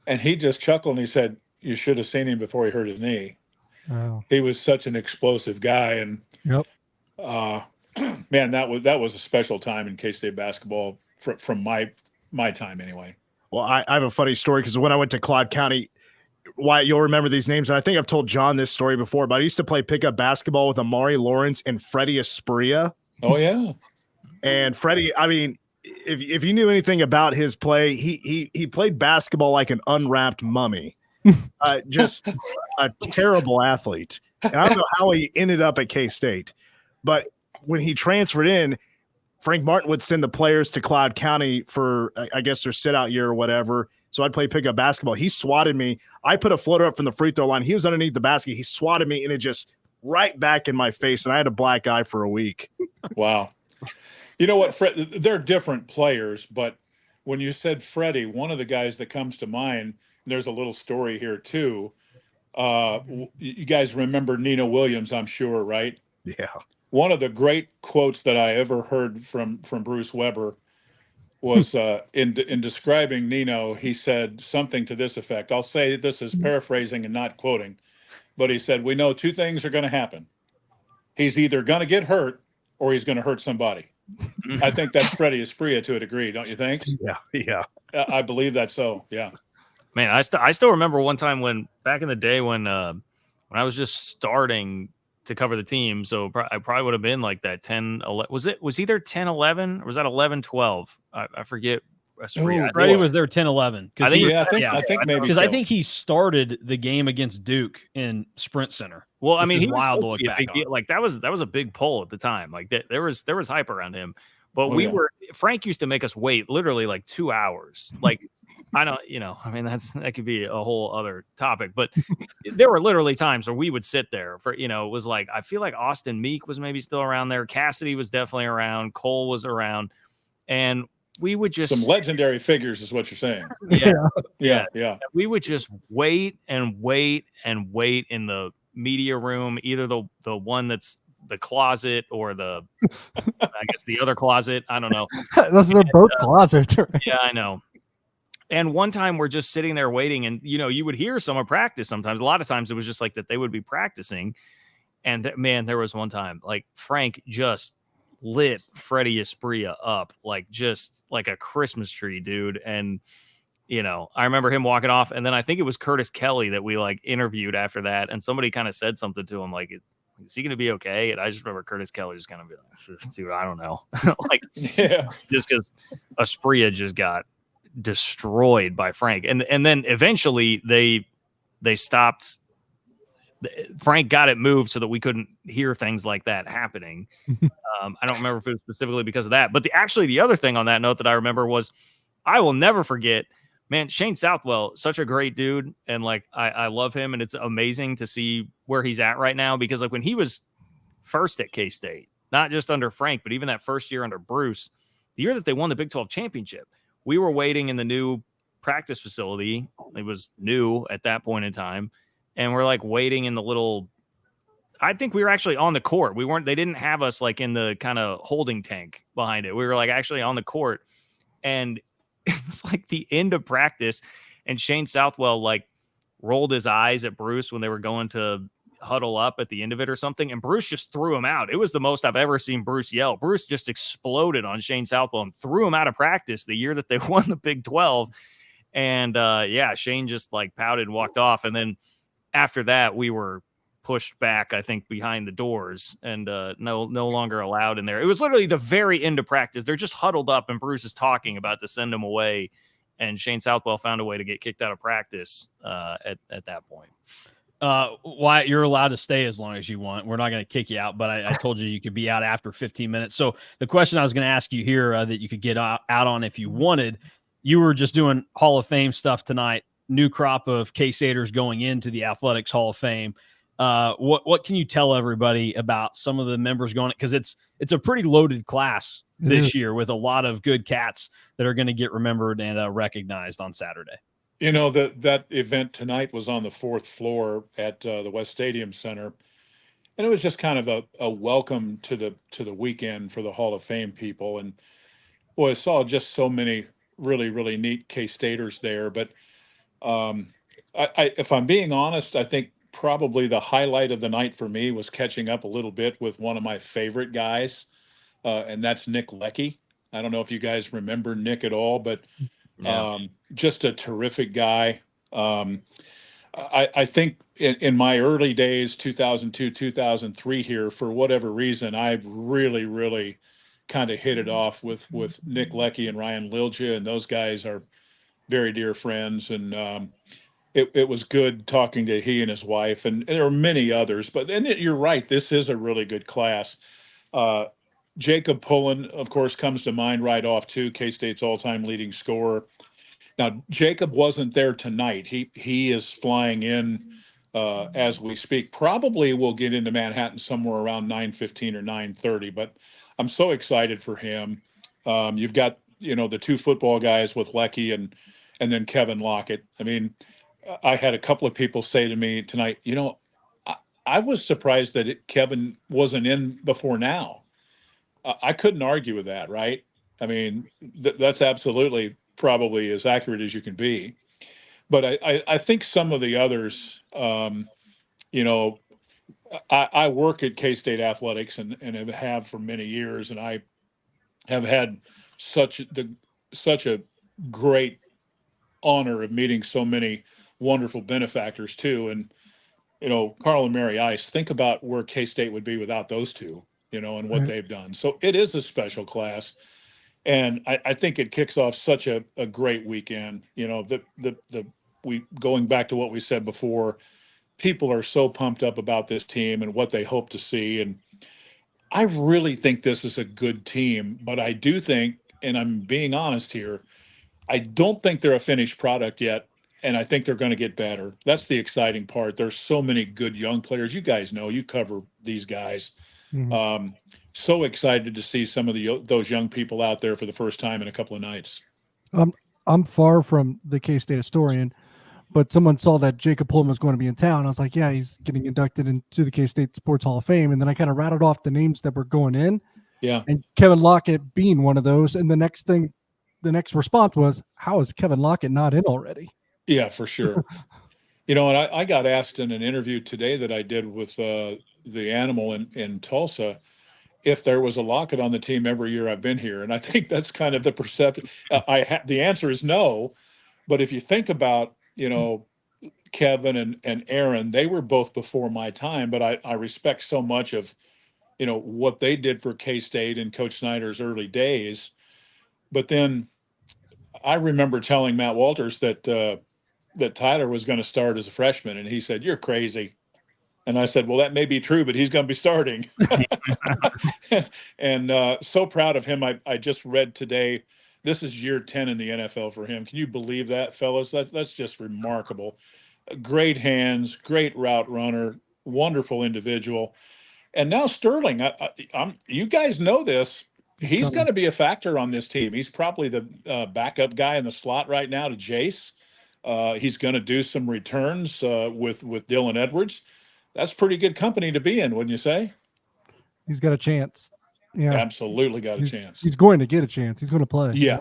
And he just chuckled and he said, you should have seen him before he hurt his knee. Wow. He was such an explosive guy. And man, that was a special time in K-State basketball from my time anyway. Well, I have a funny story because when I went to Claude County, Wyatt, you'll remember these names. And I think I've told John this story before, but I used to play pickup basketball with Amari Lawrence and Freddie Espria. Oh yeah. And Freddie, I mean, if you knew anything about his play, he played basketball like an unwrapped mummy, just a terrible athlete. And I don't know how he ended up at K-State, but when he transferred in, Frank Martin would send the players to Cloud County for, I guess, their sit-out year or whatever. So I'd play pickup basketball. He swatted me. I put a floater up from the free throw line. He was underneath the basket. He swatted me, and it just right back in my face, and I had a black eye for a week. Wow. You know what, Fred, they're different players, but when you said Freddie, one of the guys that comes to mind, there's a little story here too. You guys remember Nino Williams, I'm sure, right? Yeah. One of the great quotes that I ever heard from Bruce Weber was in describing Nino, he said something to this effect. I'll say this is paraphrasing and not quoting, but he said, we know 2 things are going to happen. He's either going to get hurt or he's going to hurt somebody. I think that's Freddie Espria to a degree, don't you think? Yeah. I believe that's so, yeah. Man, I still remember one time when back in the day when I was just starting to cover the team. So I probably would have been like that 10, 11. Was either 10, 11 or was that 11, 12? I forget. Freddie was there 10, 11. I think maybe because I think he started the game against Duke in Sprint Center. Well, I mean, he was wild to look back on. Like that was a big poll at the time. Like there was hype around him. But Frank used to make us wait literally like 2 hours. Like, I don't, I mean, that could be a whole other topic, but there were literally times where we would sit there for, it was like, I feel like Austin Meek was maybe still around there. Cassidy was definitely around. Cole was around, and we would just some legendary figures is what you're saying. Yeah. We would just wait and wait and wait in the media room, either the one that's the closet or the I guess the other closet. I don't know. Those are both closets. Right? Yeah, I know. And one time we're just sitting there waiting, and you would hear some of practice sometimes. A lot of times it was just like that they would be practicing. And man, there was one time like Frank just lit Freddie Espria up just like a Christmas tree, dude. And I remember him walking off, and then I think it was Curtis Kelly that we like interviewed after that, and somebody kind of said something to him like, is he going to be okay? And I just remember Curtis Kelly just kind of be like, dude, I don't know. Just because Espria just got destroyed by Frank. And then eventually they stopped. Frank got it moved so that we couldn't hear things like that happening. I don't remember if it was specifically because of that. But the other thing on that note that I remember was, I will never forget, man, Shane Southwell, such a great dude. And like, I love him. And it's amazing to see where he's at right now, because like when he was first at K-State, not just under Frank, but even that first year under Bruce, the year that they won the Big 12 championship, we were waiting in the new practice facility. It was new at that point in time. And we're like waiting in the little, I think we were actually on the court. They didn't have us like in the kind of holding tank behind it. We were like actually on the court, and it was like the end of practice, and Shane Southwell like rolled his eyes at Bruce when they were going to huddle up at the end of it or something, and Bruce just threw him out. It was the most I've ever seen Bruce yell. Bruce just exploded on Shane Southwell and threw him out of practice the year that they won the Big 12. And Shane just like pouted and walked off. And then after that, we were pushed back, I think, behind the doors, and no longer allowed in there. It was literally the very end of practice. They're just huddled up, and Bruce is talking about to send them away, and Shane Southwell found a way to get kicked out of practice at that point. Wyatt, you're allowed to stay as long as you want. We're not going to kick you out, but I told you could be out after 15 minutes. So the question I was going to ask you here that you could get out on if you wanted, you were just doing Hall of Fame stuff tonight, new crop of K-Staters going into the Athletics Hall of Fame. What can you tell everybody about some of the members going? Because it's a pretty loaded class this year with a lot of good cats that are going to get remembered and recognized on Saturday. That event tonight was on the 4th floor at the West Stadium Center, and it was just kind of a welcome to the weekend for the Hall of Fame people. And boy, I saw just so many really, really neat K-Staters there. But if I'm being honest, I think probably the highlight of the night for me was catching up a little bit with one of my favorite guys, and that's Nick Leckie. I don't know if you guys remember Nick at all, but just a terrific guy. I think in my early days, 2002, 2003 here, for whatever reason, I really, really kind of hit it off with Nick Leckie and Ryan Lilja, and those guys are very dear friends. And it was good talking to he and his wife, and there are many others. But then you're right, this is a really good class. Jacob Pullen, of course, comes to mind right off too, K-State's all-time leading scorer. Now, Jacob wasn't there tonight. He is flying in as we speak. Probably will get into Manhattan somewhere around 9:15 or 9:30, but I'm so excited for him. You've got, the two football guys with Leckie and then Kevin Locket. I mean, I had a couple of people say to me tonight, I was surprised that Kevin wasn't in before now. I couldn't argue with that, right? I mean, that's absolutely probably as accurate as you can be. But I think some of the others, I work at K-State Athletics and have for many years, and I have had such a great honor of meeting so many wonderful benefactors too. And, Carl and Mary Ice, think about where K-State would be without those two, and what they've done. So it is a special class. And I think it kicks off such a great weekend. We going back to what we said before, people are so pumped up about this team and what they hope to see. And I really think this is a good team, but I do think, and I'm being honest here, I don't think they're a finished product yet. And I think they're going to get better. That's the exciting part. There's so many good young players. You guys know, you cover these guys. Mm-hmm. So excited to see some of those young people out there for the first time in a couple of nights. I'm far from the K-State historian, but someone saw that Jacob Pullman was going to be in town. I was like, yeah, he's getting inducted into the K-State Sports Hall of Fame. And then I kind of rattled off the names that were going in. Yeah. And Kevin Locket being one of those. And the next response was, how is Kevin Locket not in already? Yeah, for sure. And I got asked in an interview today that I did with the Animal in Tulsa if there was a Locket on the team every year I've been here. And I think that's kind of the perception. The answer is no. But if you think about, Kevin and Aaron, they were both before my time, but I respect so much of, what they did for K-State in Coach Snyder's early days. But then I remember telling Matt Walters that Tyler was going to start as a freshman, and he said, "You're crazy." And I said, "Well, that may be true, but he's going to be starting." and so proud of him. I just read today, this is year 10 in the NFL for him. Can you believe that, fellas? That's just remarkable. Great hands, great route runner, wonderful individual. And now Sterling, you guys know this. He's going to be a factor on this team. He's probably the backup guy in the slot right now to Jace. He's going to do some returns with Dylan Edwards. That's pretty good company to be in, wouldn't you say? He's got a chance. Yeah, absolutely got a chance. He's going to get a chance. He's going to play. Yeah.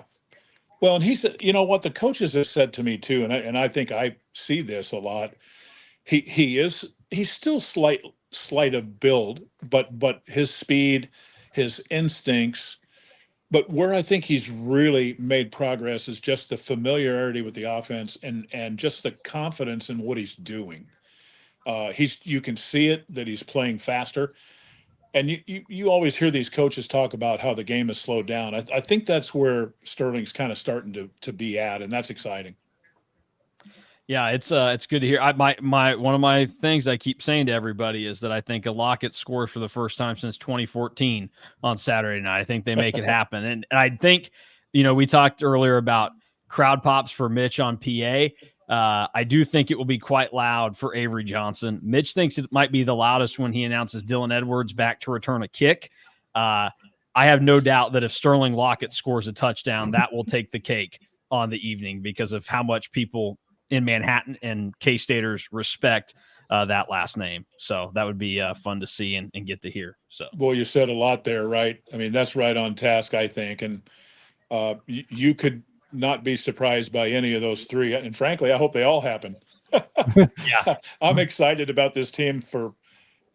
Well, and he's, what the coaches have said to me too, and I think I see this a lot. He's still slight of build, but his speed, his instincts. But where I think he's really made progress is just the familiarity with the offense and just the confidence in what he's doing. You can see it that he's playing faster. And you always hear these coaches talk about how the game has slowed down. I think that's where Sterling's kind of starting to be at, and that's exciting. Yeah, it's good to hear. One of my things I keep saying to everybody is that I think a Locket scores for the first time since 2014 on Saturday night. I think they make it happen, and I think we talked earlier about crowd pops for Mitch on PA. I do think it will be quite loud for Avery Johnson. Mitch thinks it might be the loudest when he announces Dylan Edwards back to return a kick. I have no doubt that if Sterling Locket scores a touchdown, that will take the cake on the evening because of how much people in Manhattan and K-Staters respect that last name. So that would be fun to see and get to hear. So, well, you said a lot there, right? I mean, that's right on task, I think. And you could not be surprised by any of those three. And frankly, I hope they all happen. Yeah, I'm excited about this team for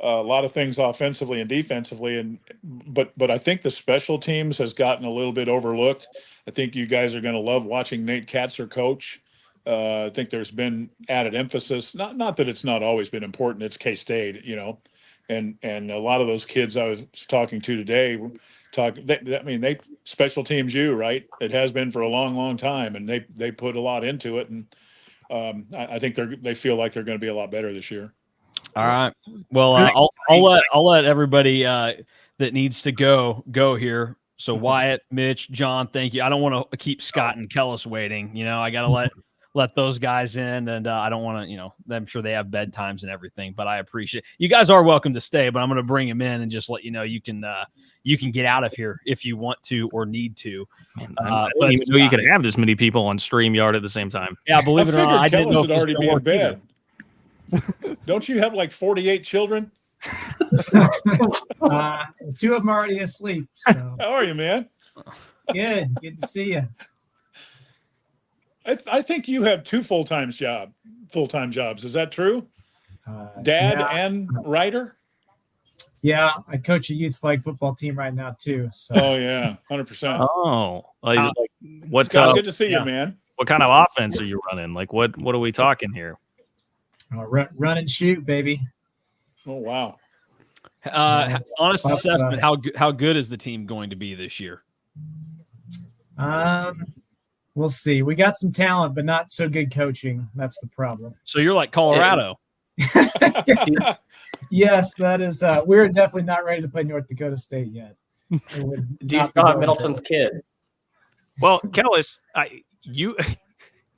a lot of things offensively and defensively. But I think the special teams has gotten a little bit overlooked. I think you guys are going to love watching Nate Katzer coach. I think there's been added emphasis, not that it's not always been important. It's K-State, and a lot of those kids I was talking to today they special teams right? It has been for a long, long time, and they put a lot into it, and I think they feel like they're going to be a lot better this year. All right. Well, I'll let everybody that needs to go here. So Wyatt, Mitch, John, thank you. I don't want to keep Scott and Kellis waiting. I got to let those guys in, and I don't want to, I'm sure they have bedtimes and everything, but I appreciate you guys are welcome to stay, but I'm going to bring them in and just let you know you can get out of here if you want to or need to. I didn't even know you could have this many people on StreamYard at the same time. Yeah, believe it or not, I didn't know it was already be in bed. Don't you have like 48 children? 2 of them are already asleep. So. How are you, man? Good to see you. I think you have 2 full-time jobs. Is that true? Dad and writer? Yeah, I coach a youth flag football team right now too. So. Oh yeah, 100%. Oh, what? Scott, good to see you, man. What kind of offense are you running? Like, what are we talking here? Run and shoot, baby. Oh, wow. Honest That's, assessment, how good is the team going to be this year? We'll see. We got some talent, but not so good coaching. That's the problem. So you're like Colorado. Yes, that is. We're definitely not ready to play North Dakota State yet. Do you still have Middleton's kids? Well, Kellis, you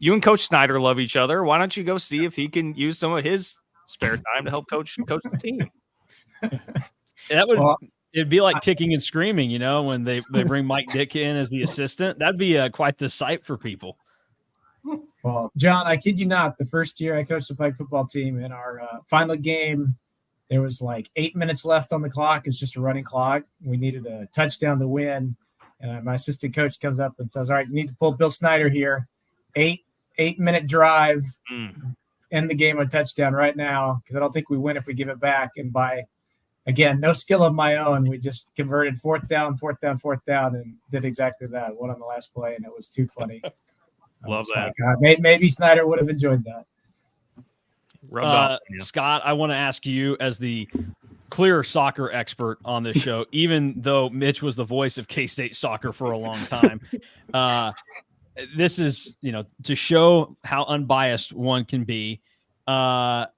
and Coach Snyder love each other. Why don't you go see if he can use some of his spare time to help coach the team? It'd be like kicking and screaming, when they bring Mike Dick in as the assistant. That'd be quite the sight for people. Well, John, I kid you not. The first year I coached the flag football team, in our final game, there was like 8 minutes left on the clock. It's just a running clock. We needed a touchdown to win. And my assistant coach comes up and says, all right, you need to pull Bill Snyder here. 8-minute drive. End the game with a touchdown right now, because I don't think we win if we give it back. And by, again, no skill of my own, we just converted fourth down, and did exactly that. Won on the last play, and it was too funny. Love that. Maybe Snyder would have enjoyed that. Scott, I want to ask you, as the clear soccer expert on this show, even though Mitch was the voice of K-State soccer for a long time, this is, to show how unbiased one can be. What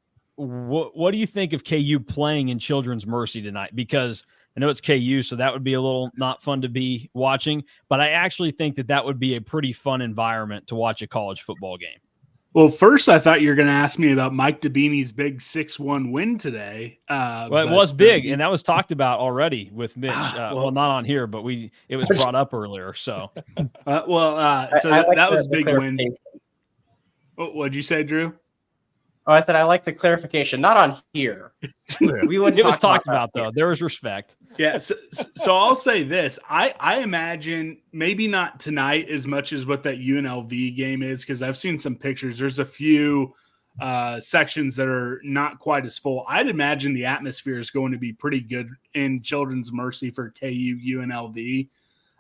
do you think of KU playing in Children's Mercy tonight? Because I know it's KU, so that would be a little not fun to be watching, but I actually think that would be a pretty fun environment to watch a college football game. Well, first I thought you were going to ask me about Mike DeBeanie's big 6-1 win today. Well, it was big, and that was talked about already with Mitch. Well, not on here, but it was brought up earlier. So, so that was a big win. What'd you say, Drew? Oh, I said I like the clarification. Not on here. We wouldn't. It was talked about though. There was respect. Yeah. So I'll say this. I imagine maybe not tonight as much as what that UNLV game is, because I've seen some pictures. There's a few sections that are not quite as full. I'd imagine the atmosphere is going to be pretty good in Children's Mercy for KU UNLV.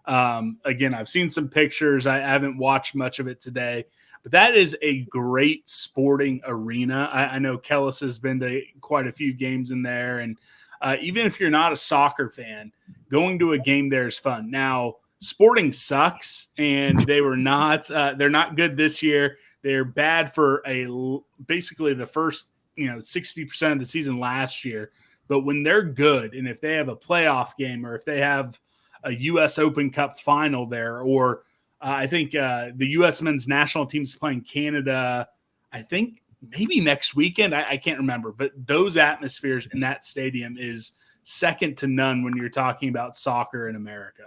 Again, I've seen some pictures. I haven't watched much of it today. But that is a great sporting arena. I know Kellis has been to quite a few games in there. And even if you're not a soccer fan, going to a game there is fun. Now, Sporting sucks, and they're not good this year. They're bad for basically the first 60% of the season last year. But when they're good, and if they have a playoff game, or if they have a U.S. Open Cup final there, or I think the U.S. men's national team is playing Canada, I think maybe next weekend. I can't remember. But those atmospheres in that stadium is second to none when you're talking about soccer in America.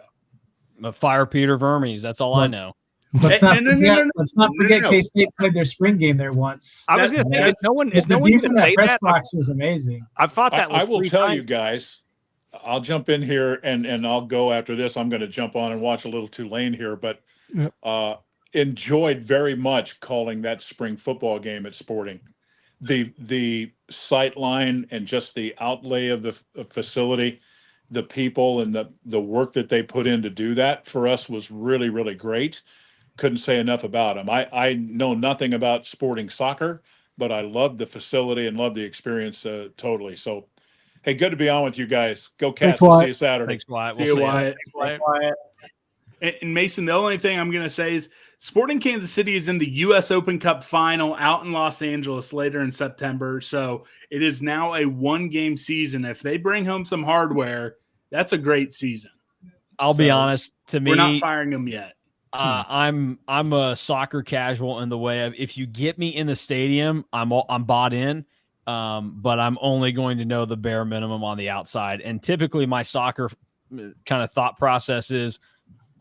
Fire Peter Vermes. That's all I know. Let's not forget K-State played their spring game there once. I was going to say, is no one even that press box is amazing. I've thought that. I will tell you guys. I'll jump in here and I'll go after this. I'm going to jump on and watch a little Tulane here, but enjoyed very much calling that spring football game at Sporting. The sight line and just the outlay of the facility, the people and the work that they put in to do that for us was really, really great. Couldn't say enough about them. I know nothing about Sporting soccer, but I love the facility and love the experience totally. So, hey, good to be on with you guys. Go Cats. We'll see you Saturday. Thanks, Wyatt. See you, Wyatt. And Mason, the only thing I'm going to say is Sporting Kansas City is in the U.S. Open Cup final out in Los Angeles later in September. So it is now a one-game season. If they bring home some hardware, that's a great season. I'll be honest. To me, we're not firing them yet. I'm a soccer casual in the way of, if you get me in the stadium, I'm bought in. But I'm only going to know the bare minimum on the outside. And typically my soccer kind of thought process is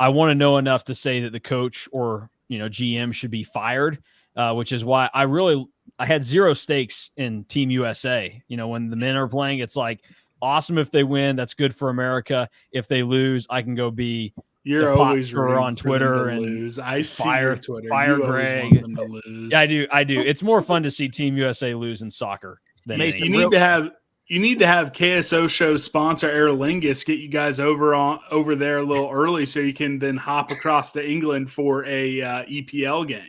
I want to know enough to say that the coach or, GM should be fired, which is why I had zero stakes in Team USA. When the men are playing, it's like awesome if they win. That's good for America. If they lose, I can go be You're always on Twitter and lose. I see fire Twitter. Fire you Greg. Want them to lose. Yeah, I do. It's more fun to see Team USA lose in soccer than you need to have KSO show sponsor Aer Lingus, get you guys over there a little early so you can then hop across to England for a EPL game.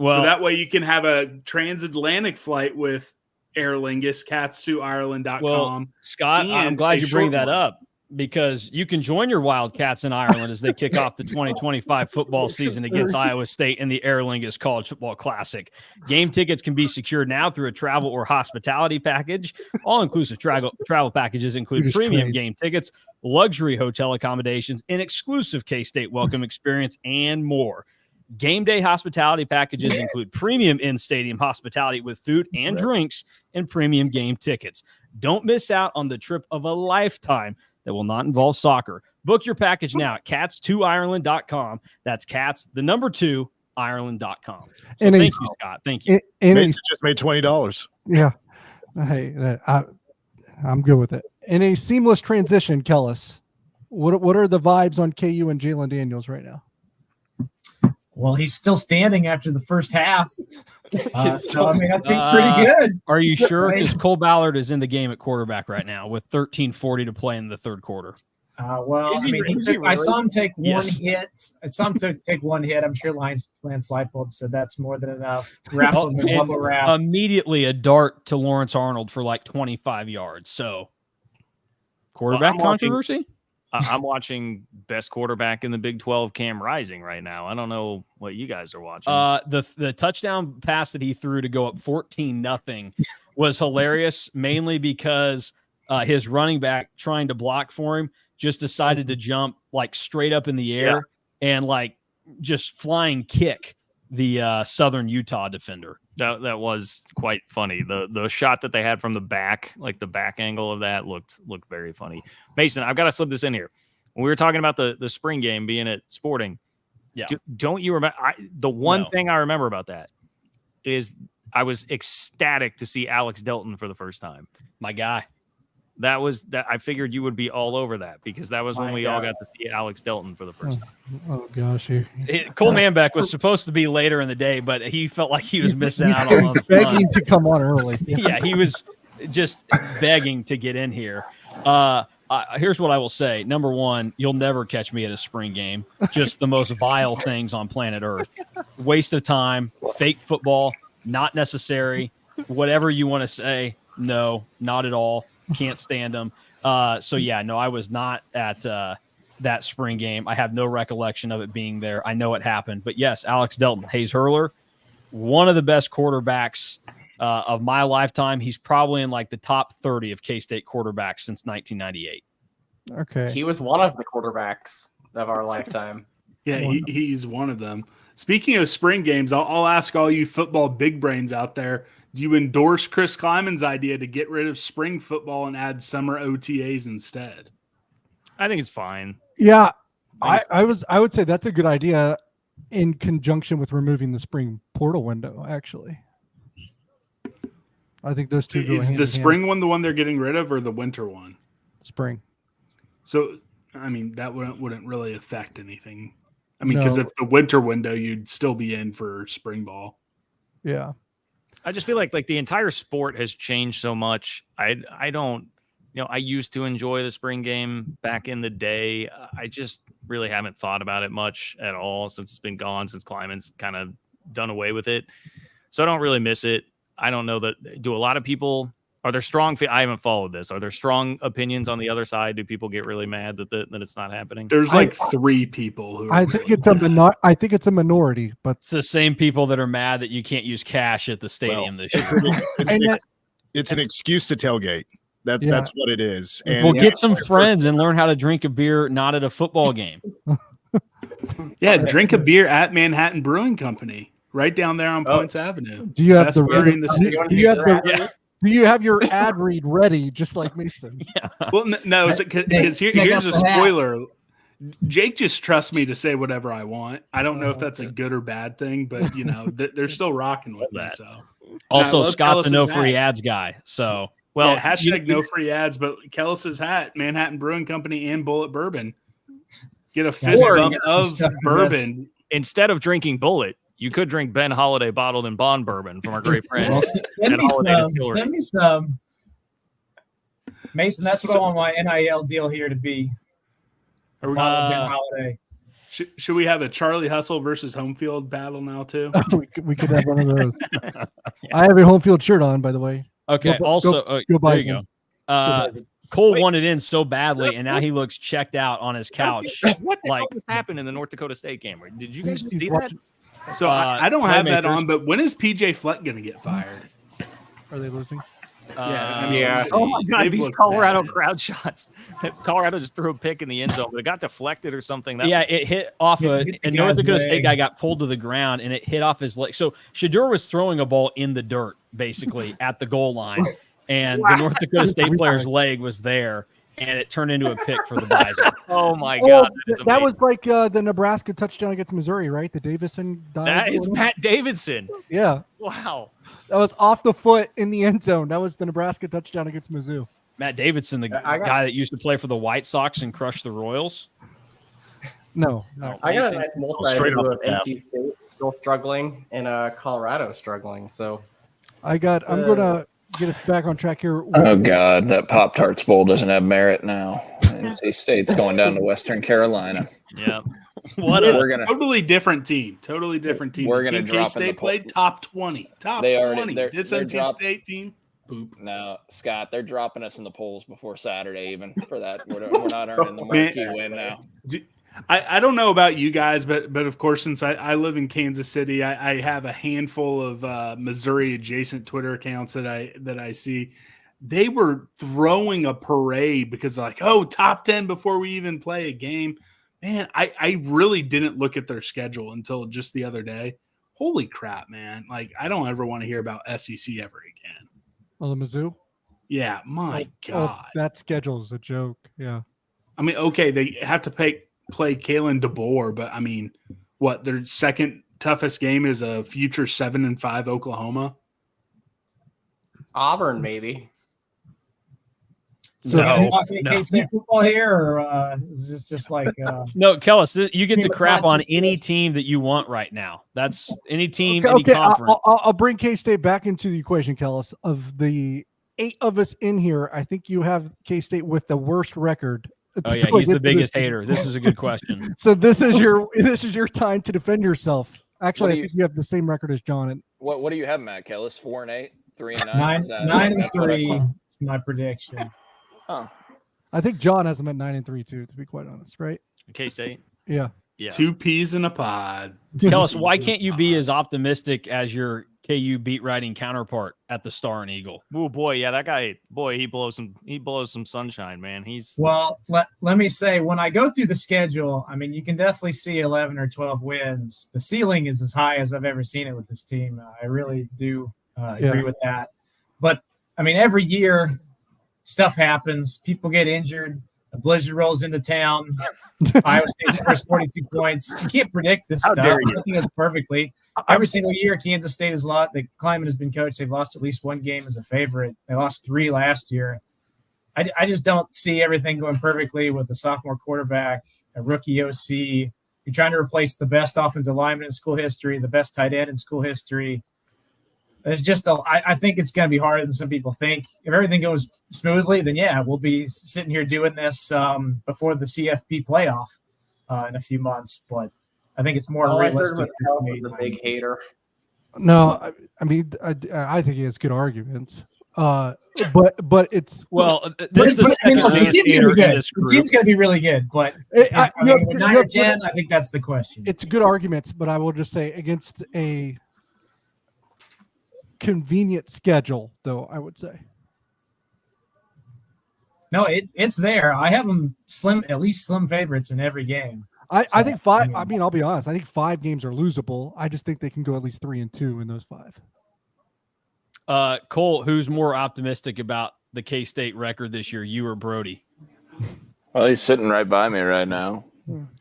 Well, so that way you can have a transatlantic flight with Aer Lingus, cats2ireland.com. Well, Scott, I'm glad you bring that up, because you can join your Wildcats in Ireland as they kick off the 2025 football season against Iowa State in the Aer Lingus College Football Classic. Game tickets can be secured now through a travel or hospitality package. All-inclusive travel packages include premium game tickets, luxury hotel accommodations, an exclusive K-State welcome experience, and more. Game day hospitality packages include premium in-stadium hospitality with food and drinks and premium game tickets. Don't miss out on the trip of a lifetime that will not involve soccer. Book your package now at cats2ireland.com. That's cats2ireland.com. So thank you, Scott. Thank you. Mason just made $20. Yeah. Hey, I'm good with it. In a seamless transition, Kellis, what are the vibes on KU and Jalen Daniels right now? Well, he's still standing after the first half. So, I mean, I think pretty good. Are you sure? Because Cole Ballard is in the game at quarterback right now with 13:40 to play in the third quarter. Well, I mean, I saw him take one hit. I saw him take one hit. I'm sure Lance Leipold said that's more than enough. Wrap him in bubble wrap. Immediately a dart to Lawrence Arnold for like 25 yards. So, quarterback controversy? I'm watching best quarterback in the Big 12, Cam Rising, right now. I don't know what you guys are watching. The touchdown pass that he threw to go up 14-0 was hilarious, mainly because his running back trying to block for him just decided to jump like straight up in the air and like just flying kick the Southern Utah defender. That was quite funny. The shot that they had from the back, like the back angle of that, looked very funny. Mason, I've got to slip this in here. When we were talking about the spring game being at Sporting, don't you remember? The one thing I remember about that is I was ecstatic to see Alex Delton for the first time. My guy. That I figured you would be all over that, because that was when we all got to see Alex Delton for the first time. Oh gosh, Cole Manbeck was supposed to be later in the day, but he felt like he was missing out on the fun. Begging to come on early. Yeah, he was just begging to get in here. Here's what I will say. Number one, you'll never catch me at a spring game. Just the most vile things on planet Earth. Waste of time, fake football, not necessary. Whatever you want to say, no, not at all. Can't stand them. So yeah, no, I was not at that spring game. I have no recollection of it being there. I know it happened, but yes, Alex Delton, Hayes Hurler, one of the best quarterbacks of my lifetime. He's probably in like the top 30 of K-State quarterbacks since 1998. Okay. He was one of the quarterbacks of our lifetime. Yeah, he's one of them. Speaking of spring games, I'll ask all you football big brains out there, do you endorse Chris Kleiman's idea to get rid of spring football and add summer OTAs instead? I think it's fine. Yeah, I would say that's a good idea in conjunction with removing the spring portal window, actually. I think those two go Is hand the in spring hand. one the one they're getting rid of, or the winter one? Spring. So, I mean, that wouldn't really affect anything. I mean, because if the winter window, you'd still be in for spring ball. Yeah. I just feel like the entire sport has changed so much. I don't, I used to enjoy the spring game back in the day. I just really haven't thought about it much at all since it's been gone, since Kleiman's kind of done away with it. So I don't really miss it. I don't know do a lot of people, are there strong, I haven't followed this. Are there strong opinions on the other side? Do people get really mad that it's not happening? There's like three people who I think it's a minority, but it's the same people that are mad that you can't use cash at the stadium this year. It's an excuse to tailgate. That's what it is. And we'll get some friends and learn how to drink a beer not at a football game. Yeah, drink a beer at Manhattan Brewing Company, right down there on Points Avenue. do you have Best brewery in the city. do you have your ad read ready, just like Mason? Yeah. Well, no, because here's a spoiler. Jake just trusts me to say whatever I want. I don't know if that's a good or bad thing, but they're still rocking with me. So also, Scott's a no free ads guy. So hashtag no free ads, but Kellis's hat, Manhattan Brewing Company and Bullet Bourbon. Get a fist bump of bourbon. Instead of drinking Bullet, you could drink Ben Holiday bottled in bond bourbon from our great friends. Send me some. Mason, that's what I want my NIL deal here to be. Are we Ben Holiday. Should we have a Charlie Hustle versus home field battle now too? we could have one of those. I have a home field shirt on, by the way. Okay. Go There Bison. you go. Cole wanted in so badly, and now he looks checked out on his couch. What the hell just happened in the North Dakota State game? Did you guys He's see watching- that? So I don't have that playmakers. on, but when is PJ Fleck going to get fired? Are they losing? Yeah. Oh my God, They've these looked Colorado bad. crowd shots. Colorado just threw a pick in the end zone, but it got deflected or something. Yeah, it hit off Hit the a North guy's Dakota State leg. guy got pulled to the ground, and it hit off his leg. So Shadur was throwing a ball in the dirt, basically, at the goal line, and the North Dakota State player's leg was there, and it turned into a pick for the Bison. Oh my God, That was like the Nebraska touchdown against Missouri, right? The Davison dive. that is Matt Davidson. Yeah, Wow. that was off the foot in the end zone. That was the Nebraska touchdown against Mizzou. Matt Davidson, the I got- guy that used to play for the White Sox and crush the Royals. No, I got a nice multi Straight off of the cap. NC State still struggling and Colorado struggling. So I'm gonna get us back on track here. Oh God, that Pop-Tarts Bowl doesn't have merit now. NC State's going down to Western Carolina. Yeah. We're gonna Totally different team. Totally different team. We're The gonna team drop in the K-State poll. played top 20. Top They already- 20. they're- This they're NC drop- State team. Poop. No, Scott, they're dropping us in the polls before Saturday, even for that. We're not earning the marquee win now. I don't know about you guys, but of course, since I live in Kansas City, I have a handful of Missouri adjacent Twitter accounts that I see. They were throwing a parade because like, oh, top 10 before we even play a game. Man, I really didn't look at their schedule until just the other day. Holy crap, man. Like, I don't ever want to hear about SEC ever again. Oh, the Mizzou. Yeah, my Oh, God. that schedule's a joke. Yeah. I mean, okay, they have to play Kalen DeBoer, but I mean, what, their second toughest game is a future 7-5 Oklahoma? Auburn, maybe. So No. Talking K-State football here, or is this just like No, Kellis, you get to But crap not on just any this. team that you want right now. That's any team, Okay, any okay, conference. I'll bring K-State back into the equation, Kellis. Of the 8 of us in here, I think you have K-State with the worst record. Oh yeah, he's the biggest hater. This is a good question. So this is your time to defend yourself. Actually, What do I you- think you have the same record as John. And What do you have, Matt Kellis? 4-8, 3-9. 9-3 is my prediction. Huh. I think John has them at 9-3 too, to be quite honest, right? K-State. Yeah. Yeah. 2 peas in a pod. Tell us, why can't you be as optimistic as your KU beat writing counterpart at the Star and Eagle? Oh boy, yeah, that guy, boy, he blows some sunshine, man. He's Well, let me say, when I go through the schedule, I mean, you can definitely see 11 or 12 wins. The ceiling is as high as I've ever seen it with this team. I really do agree with that. But, I mean, every year stuff happens. People get injured. A blizzard rolls into town. Iowa State scores 42 points. You can't predict this stuff. Nothing goes perfectly. Every single year, Kansas State has lost. The Kleiman has been coached. They've lost at least one game as a favorite. They lost 3 last year. I just don't see everything going perfectly with a sophomore quarterback, a rookie OC. You're trying to replace the best offensive lineman in school history, the best tight end in school history. It's just I think it's going to be harder than some people think. If everything goes smoothly, then yeah, we'll be sitting here doing this before the CFP playoff in a few months. But I think it's more All I heard realistic was to Hell say. was a big hater. No, I mean, I think he has good arguments. But it's Well, But this is the I mean, second look, the biggest team's hater gonna be in good. this The group. team's going to be really good, but I with 9 or 10, I think that's the question. it's good arguments, but I will just say against a convenient schedule, though, I would say. No, it's there. I have them at least slim favorites in every game. I think 5. I I mean, I'll be honest. I think 5 games are losable. I just think they can go at least 3-2 in those 5. Cole, who's more optimistic about the K-State record this year, you or Brody? Well, he's sitting right by me right now.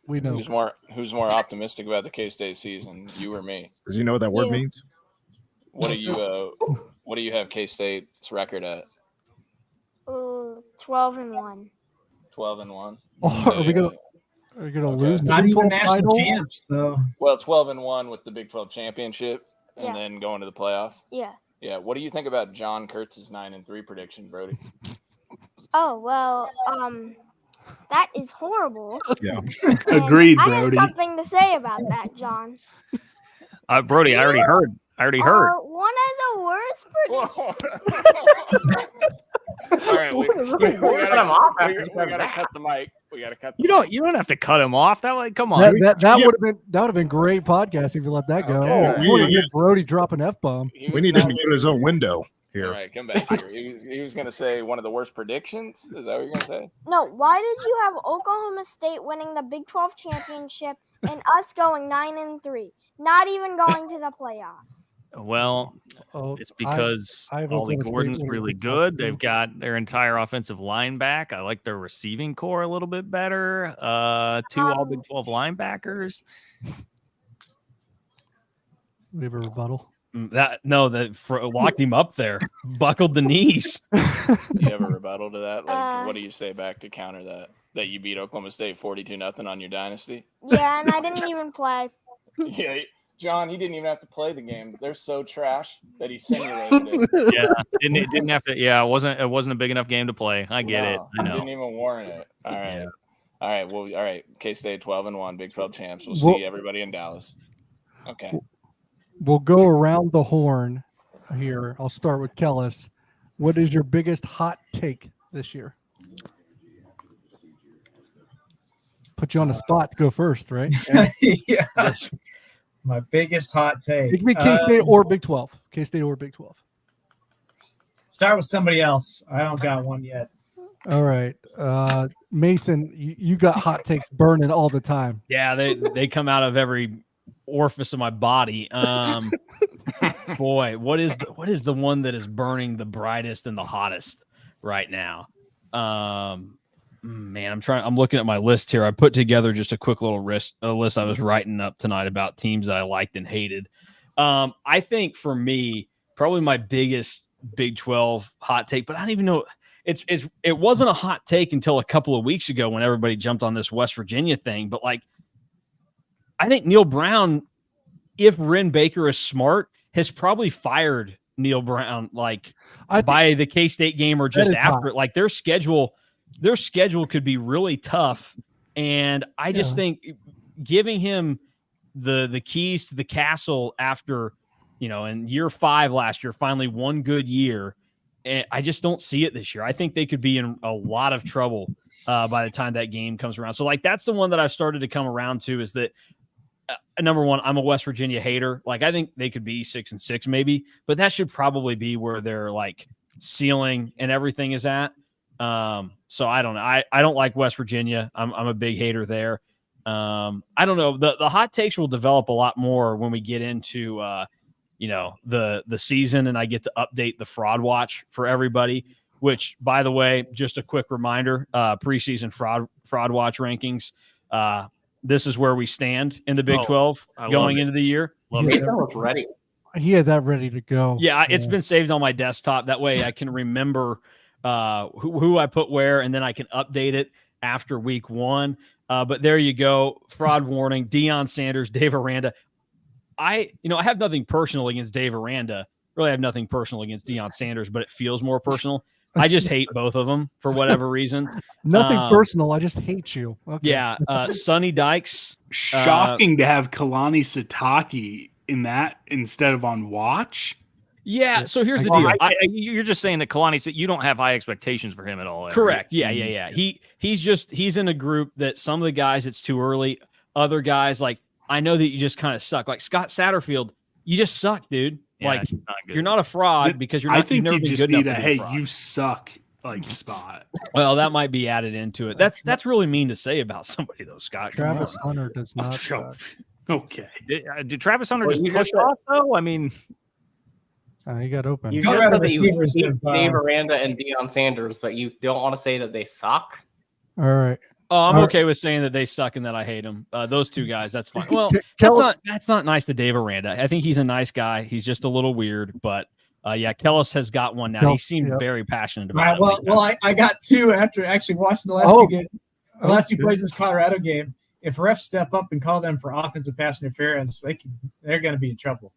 We know. Who's more optimistic about the K-State season, you or me? Does he know what that word means? What do you have K-State's record at? 12-1. 12-1. Oh, are we gonna lose? Not the Big even 12 national title? champs, though. Well, 12-1 with the Big 12 championship, and Yeah. then going to the playoff. Yeah. Yeah. What do you think about John Kurtz's 9-3 prediction, Brody? Oh, well, That is horrible. Yeah. And Agreed, I have Brody. something to say about that, John. Brody, I already heard. One of the worst predictions. All right, we Cut him off after he gotta said that. cut the mic. We gotta cut. The You don't have to cut him off. That way, come on. That would have been great podcast if you let that go. Okay. Oh, Yeah. Brody dropping F-bomb. He We was need him not- to get his own window here. All right, come back here. He was going to say one of the worst predictions. Is that what you're going to say? No, why did you have Oklahoma State winning the Big 12 championship and us going 9-3, not even going to the playoffs? Well, Oh, it's because I have Ollie Oklahoma State Gordon's winning really the Big 12 good. They've got their entire offensive line back. I like their receiving core a little bit better. 2 all Big 12 linebackers. We have a rebuttal. That locked him up there, buckled the knees. Do you have a rebuttal to that? Like, what do you say back to counter that? That you beat Oklahoma State 42-0 on your dynasty? Yeah, and I didn't even play. Yeah, John, he didn't even have to play the game. They're so trash that he simulated it. Yeah, didn't have to. Yeah, it wasn't a big enough game to play. I get it. I know. Didn't even warrant it. All right. Yeah. All right. Well, all right. K-State 12-1, Big 12 champs. We'll Well- see everybody in Dallas. Okay. We'll go around the horn here. I'll start with Kellis. What is your biggest hot take this year? Put you on the spot to go first, right? Yeah. My biggest hot take. It can be K-State or Big 12. K-State or Big 12. Start with somebody else. I don't got one yet. All right. Mason, you got hot takes burning all the time. Yeah, they come out of every orifice of my body. Boy, what is the one that is burning the brightest and the hottest right now? Man, I'm looking at my list here. I put together just a quick little list I was writing up tonight about teams that I liked and hated. I think for me, probably my biggest Big 12 hot take, but I don't even know it wasn't a hot take until a couple of weeks ago when everybody jumped on this West Virginia thing. But like, I think Neil Brown, if Ren Baker is smart, has probably fired Neil Brown by the K-State game or just after it. Like their schedule could be really tough. And I just think giving him the keys to the castle after, in year 5 last year, finally one good year. And I just don't see it this year. I think they could be in a lot of trouble by the time that game comes around. So that's the one that I've started to come around to is that number one, I'm a West Virginia hater. Like I think they could be 6-6 maybe, but that should probably be where their ceiling and everything is at. So I don't know. I don't like West Virginia. I'm a big hater there. I don't know. The hot takes will develop a lot more when we get into the season and I get to update the fraud watch for everybody, which by the way, just a quick reminder, preseason fraud watch rankings. This is where we stand in the Big 12 going into the year. Mason was ready. He had that ready to go. Yeah, it's been saved on my desktop. That way I can remember who I put where, and then I can update it after week 1. But there you go. Fraud warning, Deion Sanders, Dave Aranda. I have nothing personal against Dave Aranda. Really have nothing personal against Deion Sanders, but it feels more personal. I just hate both of them for whatever reason. Nothing personal. I just hate you. Okay. Yeah. Sonny Dykes. Shocking to have Kalani Sitake in that instead of on watch. Yeah. So here's the deal. You're just saying that Kalani said you don't have high expectations for him at all. Correct. Yeah. He's in a group that some of the guys, it's too early. Other guys, I know that you just kind of suck. Like Scott Satterfield, you just suck, dude. Yeah, You're not a fraud because you're not. I think you've never you been just good need enough a to be hey, fraud. you suck spot. Well, that might be added into it. That's really mean to say about somebody though, Scott. Travis Hunter does not. Okay. Did Travis Hunter Well, just you push just- off though? I mean, He got open. You Colorado just said that you receivers beat have, Dave Aranda and Deion Sanders, but you don't want to say that they suck. All right. Oh, I'm All okay with saying that they suck and that I hate them. Those two guys, that's fine. Well, Kel- that's not nice to Dave Aranda. I think he's a nice guy. He's just a little weird, but Kellis has got one now. He seemed very passionate about All right, it. well, I got 2 after actually watching the last few games. The last few plays of this Colorado game. If refs step up and call them for offensive pass interference, they're going to be in trouble.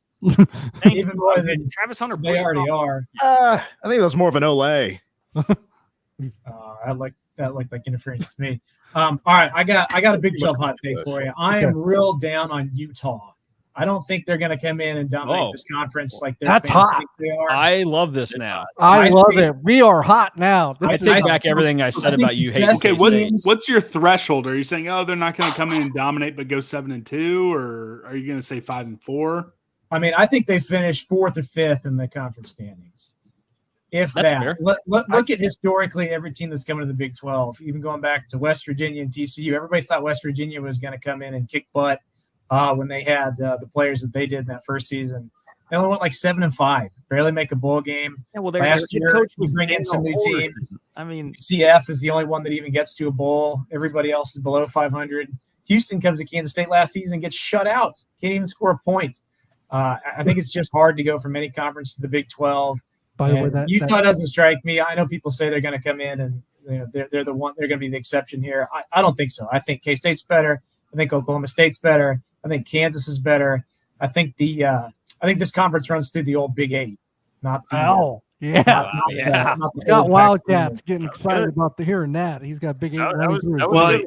Even more than Travis Hunter. They already are. I think that's more of an Olay. I like that looked like interference to me. All right, I got a Big 12 hot take for you. I am real down on Utah. I don't think they're going to come in and dominate this conference like their That's fans hot. think they are. I love this now. I love it. We are hot now. I take back everything I said about you. Okay, what's your threshold? Are you saying, oh, they're not going to come in and dominate but go 7-2, or are you going to say 5-4? I mean, I think they finished 4th or 5th in the conference standings. If That's that, fair. look at historically every team that's coming to the Big 12, even going back to West Virginia and TCU. Everybody thought West Virginia was going to come in and kick butt when they had the players that they did in that first season. They only went like 7-5, barely make a bowl game. Yeah, well, last year, coach we bring in some new teams. I mean, CF is the only one that even gets to a bowl. Everybody else is below 500. Houston comes to Kansas State last season and gets shut out. Can't even score a point. I think it's just hard to go from any conference to the Big 12. By the way, Utah doesn't strike me. I know people say they're going to come in and they're the one. They're going to be the exception here. I don't think so. I think K-State's better. I think Oklahoma State's better. I think Kansas is better. I think this conference runs through the old Big 8. Not the He's got Wildcats getting excited about hearing that. He's got Big 8 running through. Well,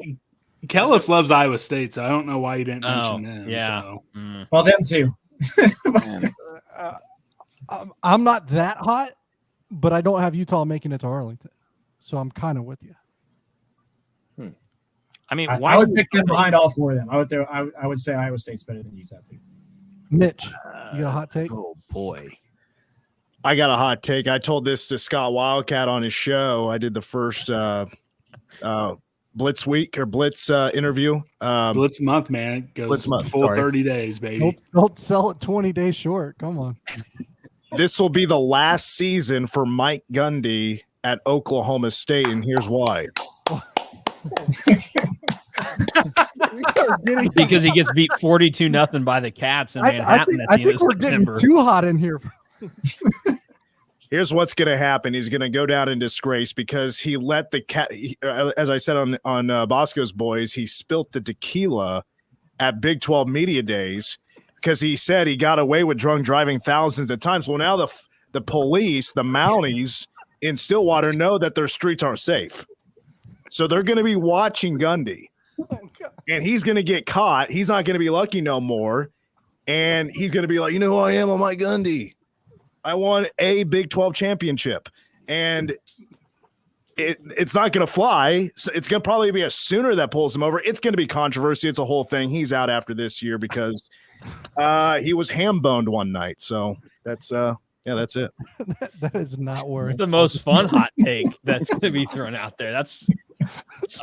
Kellis loves Iowa State, so I don't know why you didn't mention them. Yeah. So. Well, them too. I'm not that hot, but I don't have Utah making it to Arlington, so I'm kind of with you. I mean, I would pick them behind all four of them. I would say Iowa State's better than Utah too. Mitch, you got a hot take? Oh boy, I got a hot take. I told this to Scott Wildcat on his show. I did the first Blitz week or Blitz interview. Blitz month, man. It goes Blitz month, full 30 days, baby. Don't sell it 20 days short. Come on. This will be the last season for Mike Gundy at Oklahoma State, and here's why. Because he gets beat 42-0 by the Cats in Manhattan at the end of September. Too hot in here. Here's what's going to happen. He's going to go down in disgrace because he let the cat, as I said on Bosco's Boys, he spilt the tequila at Big 12 Media Days because he said he got away with drunk driving thousands of times. Well, now the police, the Mounties in Stillwater know that their streets aren't safe. So they're going to be watching Gundy. And he's going to get caught. He's not going to be lucky no more. And he's going to be like, you know who I am? I'm Mike Gundy. I won a Big 12 championship. And it's not going to fly. It's going to probably be a Sooner that pulls him over. It's going to be controversy. It's a whole thing. He's out after this year because he was ham-boned one night. So that's that's it. That is not worth. It's the most fun hot take that's going to be thrown out there. I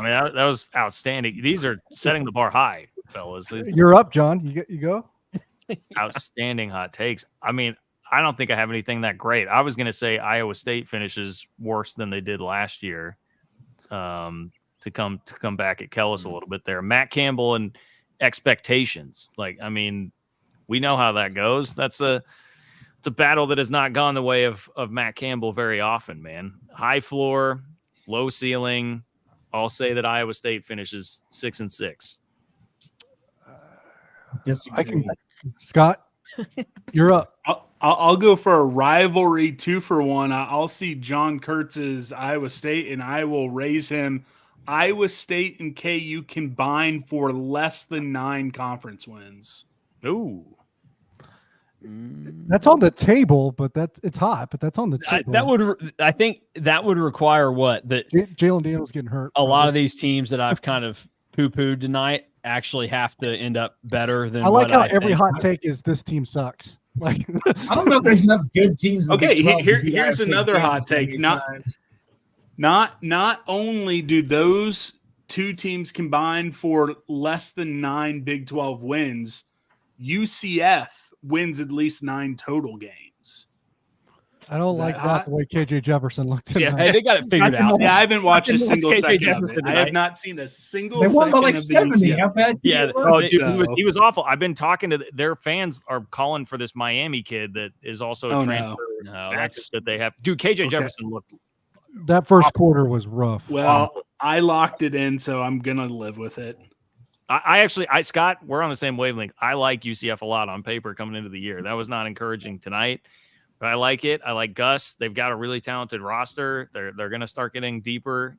mean, that was outstanding. These are setting the bar high, fellas. You're up, John. You go. Outstanding hot takes. I mean, I don't think I have anything that great. I was going to say Iowa State finishes worse than they did last year. To come back at Kellis a little bit there. Matt Campbell and expectations. Like, I mean, we know how that goes. It's a battle that has not gone the way of Matt Campbell very often, man. High floor, low ceiling. I'll say that Iowa State finishes 6-6. Scott, you're up. I'll go for a rivalry 2-for-1. I'll see John Kurtz's Iowa State, and I will raise him. Iowa State and KU combined for less than 9 conference wins. Ooh. That's on the table, but it's hot. But that's on the table. I think that would require what that Jalen Daniels getting hurt. A lot of these teams that I've kind of poo-pooed tonight actually have to end up better than. I like how every hot take is this team sucks. Like I don't know if there's enough good teams. Okay, here's another hot take. Not only do those two teams combine for less than 9 Big 12 wins, UCF wins at least 9 total games. I don't like that the way KJ Jefferson looked tonight. Yeah, hey, they got it figured out. Yeah, I haven't watched a single second of it. I have not seen a single second. They won by like 70. How bad? Yeah, he was awful. I've been talking to their fans are calling for this Miami kid that is also a transfer. No, that's that they have. Dude, KJ Jefferson looked. That first quarter was rough. Well, I locked it in, so I'm gonna live with it. I Scott, we're on the same wavelength. I like UCF a lot on paper coming into the year. That was not encouraging tonight, but I like it. I like Gus. They've got a really talented roster. They're going to start getting deeper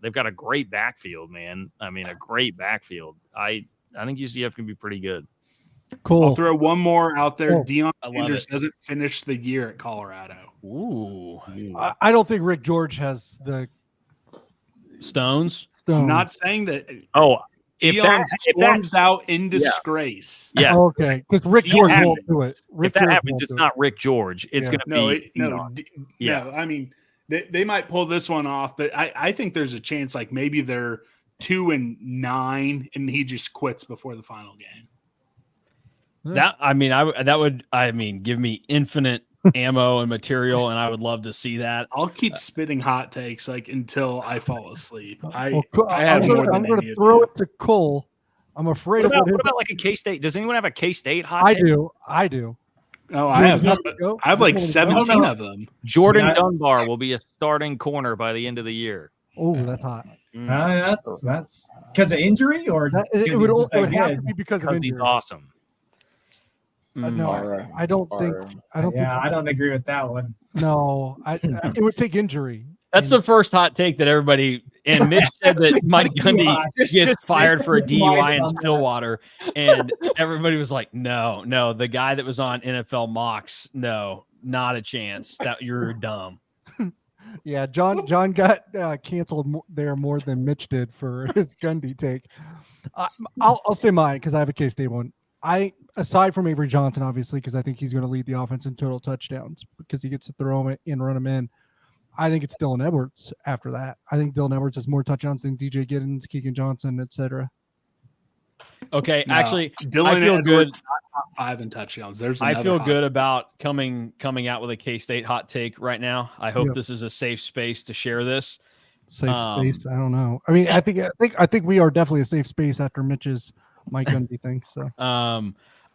They've got a great backfield, man. I mean, a great backfield. I think UCF can be pretty good. Cool. I'll throw one more out there. Cool. Deion Sanders doesn't finish the year at Colorado. Ooh. I don't think Rick George has the Stones. I'm not saying that. Oh, Deion storms out in disgrace. Yeah. Oh, okay. Because Rick George won't do it. If that happens, it's not Rick George. It's going to be no. I mean, they might pull this one off, but I think there's a chance like maybe they're 2-9 and he just quits before the final game. That would give me infinite ammo and material, and I would love to see that. I'll keep spitting hot takes like until I fall asleep. I'm going to throw it to Cole. I'm afraid what of about like a K-State? Does anyone have a K-State hot take? I do. Oh, I have like 17 of them. Jordan Dunbar will be a starting corner by the end of the year. Oh, that's hot. That's because of injury, or it would have to be because of injury. He's awesome. No, I don't think. I don't agree with that one. No, it would take injury. That's the first hot take that everybody. And Mitch said that Mike Gundy gets fired for a DUI in Stillwater, and everybody was like, "No, the guy that was on NFL Mocks, no, not a chance. That you're dumb." Yeah, John got canceled there more than Mitch did for his Gundy take. I'll say mine because I have a K-State one. Aside from Avery Johnson, obviously, because I think he's going to lead the offense in total touchdowns because he gets to throw him and run him in. I think it's Dylan Edwards after that. I think Dylan Edwards has more touchdowns than DJ Giddens, Keegan Johnson, etc. Okay, actually, Dylan I feel good. Top 5 in touchdowns. I feel good about coming out with a K-State hot take right now. I hope this is a safe space to share this. Safe space? I don't know. I mean, I think we are definitely a safe space after Mitch's Mike Gundy thing. So,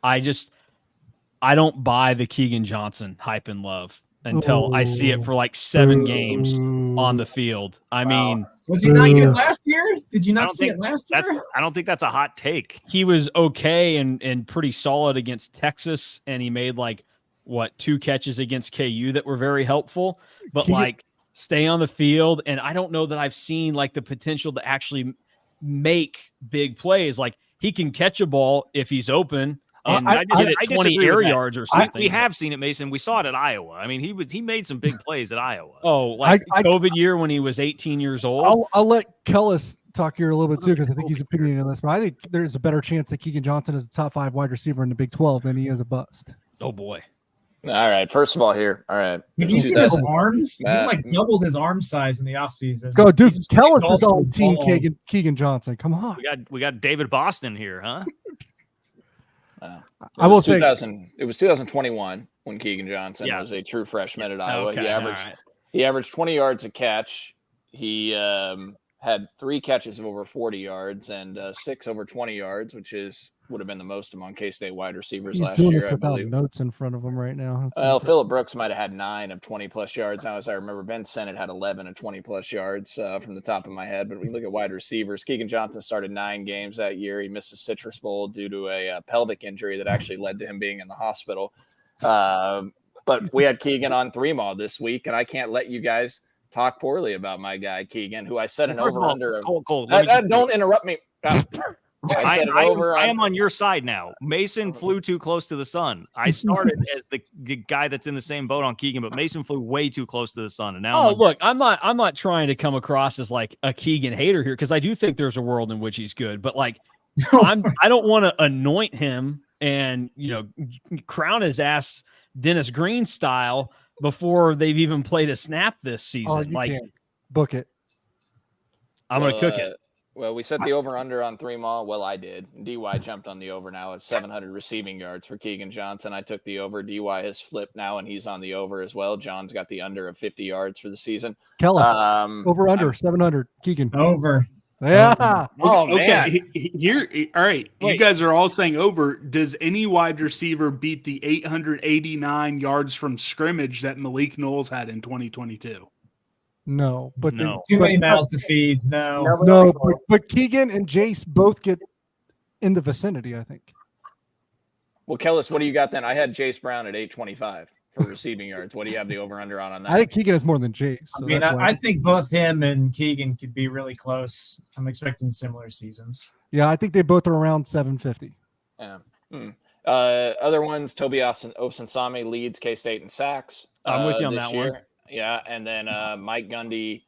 I don't buy the Keegan Johnson hype and love until I see it for like 7 games on the field. I mean, was he not good last year? Did you not see it last year? I don't think that's a hot take. He was okay and pretty solid against Texas, and he made 2 catches against KU that were very helpful. But stay on the field, and I don't know that I've seen the potential to actually make big plays. He can catch a ball if he's open. And I just hit 20 air yards or something. We have seen it, Mason. We saw it at Iowa. I mean, he made some big plays at Iowa. Oh, COVID year when he was 18 years old. I'll let Kellis talk here a little bit too because I think he's opinionated on this. But I think there's a better chance that Keegan Johnson is a top 5 wide receiver in the Big 12 than he is a bust. Oh boy. All right. First of all, here. All right. Have you seen his arms? He doubled his arm size in the offseason. Go, dude. Kellis was on team Keegan Johnson. Come on. We got David Boston here, huh? I will say it was 2021 when Keegan Johnson was a true freshman at Iowa. Okay, he averaged 20 yards a catch. He had 3 catches of over 40 yards and 6 over 20 yards, which would have been the most among K-State wide receivers last year. He's doing this without notes in front of him right now. Well, Phillip Brooks might have had 9 of 20-plus yards. Now, as I remember, Ben Sennett had 11 of 20-plus yards from the top of my head. But when we look at wide receivers, Keegan Johnson started 9 games that year. He missed a Citrus Bowl due to a pelvic injury that actually led to him being in the hospital. But we had Keegan on 3-Maw this week, and I can't let you guys talk poorly about my guy, Keegan, who I set an over-under of. Cole, don't interrupt me. I am on your side now. Mason flew too close to the sun. I started as the guy that's in the same boat on Keegan, but Mason flew way too close to the sun. And now, I'm not trying to come across as a Keegan hater here because I do think there's a world in which he's good, but I don't want to anoint him and crown his ass Dennis Green style before they've even played a snap this season. Can't. Book it. I'm gonna cook it. Well, we set the over-under on 3-Maw. Well, I did. DY jumped on the over now at 700 receiving yards for Keegan Johnson. I took the over. DY has flipped now, and he's on the over as well. John's got the under of 50 yards for the season. Kellis, over-under, 700. Keegan. Over. Yeah. Oh, man. Okay. Here, all right. Wait. You guys are all saying over. Does any wide receiver beat the 889 yards from scrimmage that Malik Knowles had in 2022? No, but too many mouths to feed. No, but Keegan and Jace both get in the vicinity, I think. Well, Kellis, what do you got then? I had Jace Brown at 825. for receiving yards. What do you have the over/under on that? I think Keegan has more than Chase. So I mean, I think both him and Keegan could be really close. I'm expecting similar seasons. Yeah, I think they both are around 750. Yeah. Other ones, Tobias and Osunsame leads K-State in sacks. I'm with you on that year. one. Yeah, and then Mike Gundy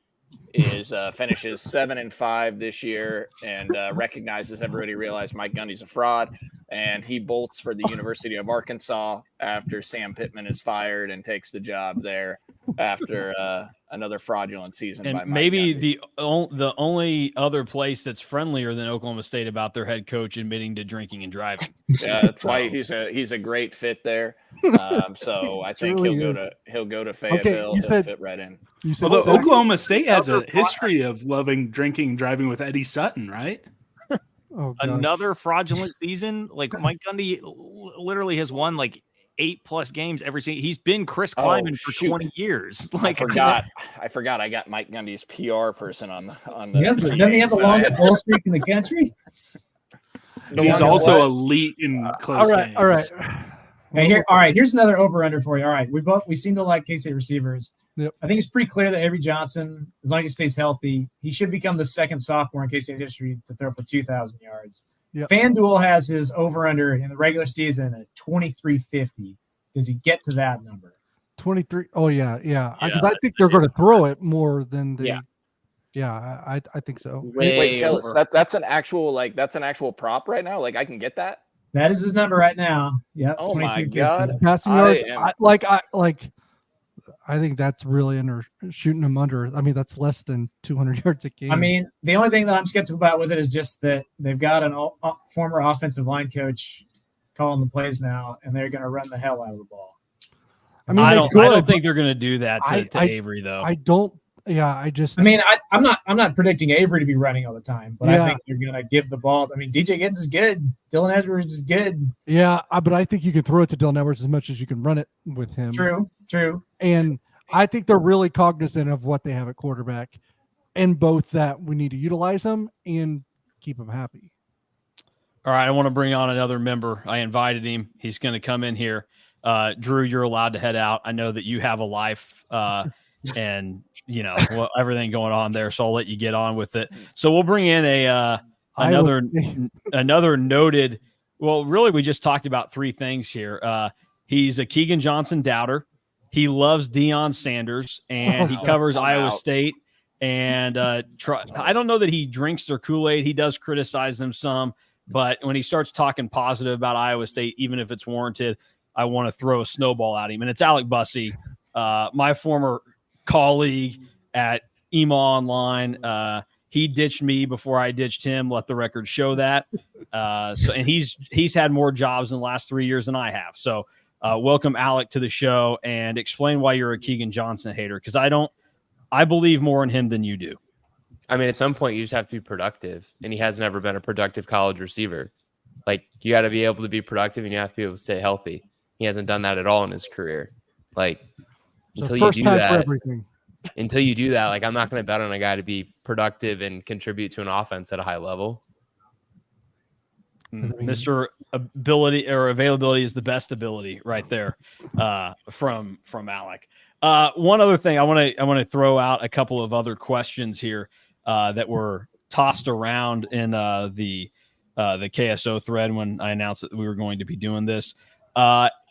is finishes 7-5 this year, and recognizes everybody realized Mike Gundy's a fraud, and he bolts for the University of Arkansas after Sam Pittman is fired and takes the job there after another fraudulent season. And by Mike maybe Gundy. the only other place that's friendlier than Oklahoma State about their head coach admitting to drinking and driving. Yeah, that's why he's a great fit there. So I think he'll go to Fayetteville. He'll fit right in. Although Oklahoma State has a history of loving drinking and driving with Eddie Sutton, right? Another fraudulent season. Like Mike Gundy literally has won like 8+ games every season. He's been Chris Kleiman for 20 years. Like I forgot. I got Mike Gundy's PR person on the. Yes, doesn't he have the longest bowl streak in the country? He's also elite in close games. All right. Hey, here's another over/under for you. All right, we seem to like K-State receivers. Yep. I think it's pretty clear that Avery Johnson, as long as he stays healthy, he should become the second sophomore in K-State history to throw for 2,000 yards. Yep. FanDuel has his over/under in the regular season at 2350. Does he get to that number? 23. Oh yeah. Because I think they're going to throw it more than they. Yeah, I think so. Wait, Kellis, that's an actual prop right now. Like I can get that. That is his number right now. Yeah. Oh my God. Passing yards. I think that's really shooting him under. I mean, that's less than 200 yards a game. I mean, the only thing that I'm skeptical about with it is just that they've got an former offensive line coach calling the plays now, and they're going to run the hell out of the ball. I mean, I don't think they're going to do that to Avery though. I don't. Yeah, I'm not predicting Avery to be running all the time, but I think they're going to give the ball. I mean, DJ Giddens is good. Dylan Edwards is good. Yeah, but I think you can throw it to Dylan Edwards as much as you can run it with him. True. And I think they're really cognizant of what they have at quarterback, and both that we need to utilize them and keep them happy. All right, I want to bring on another member. I invited him. He's going to come in here. Drew, you're allowed to head out. I know that you have a life. And everything going on there, so I'll let you get on with it. So we'll bring in another noted. Well, really, we just talked about three things here. He's a Keegan Johnson doubter. He loves Deion Sanders, and he covers Iowa State. And I don't know that he drinks their Kool-Aid. He does criticize them some, but when he starts talking positive about Iowa State, even if it's warranted, I want to throw a snowball at him. And it's Alec Bussey, my former colleague at EMA Online. He ditched me before I ditched him. Let the record show that. And he's had more jobs in the last 3 years than I have. So welcome Alec to the show and explain why you're a Keegan Johnson hater. Because I believe more in him than you do. I mean, at some point you just have to be productive, and he has never been a productive college receiver. Like, you got to be able to be productive, and you have to be able to stay healthy. He hasn't done that at all in his career. Like, until you do that, like, I'm not going to bet on a guy to be productive and contribute to an offense at a high level. Mr. Ability or availability is the best ability right there from Alec. One other thing, I want to throw out a couple of other questions here that were tossed around in the KSO thread when I announced that we were going to be doing this.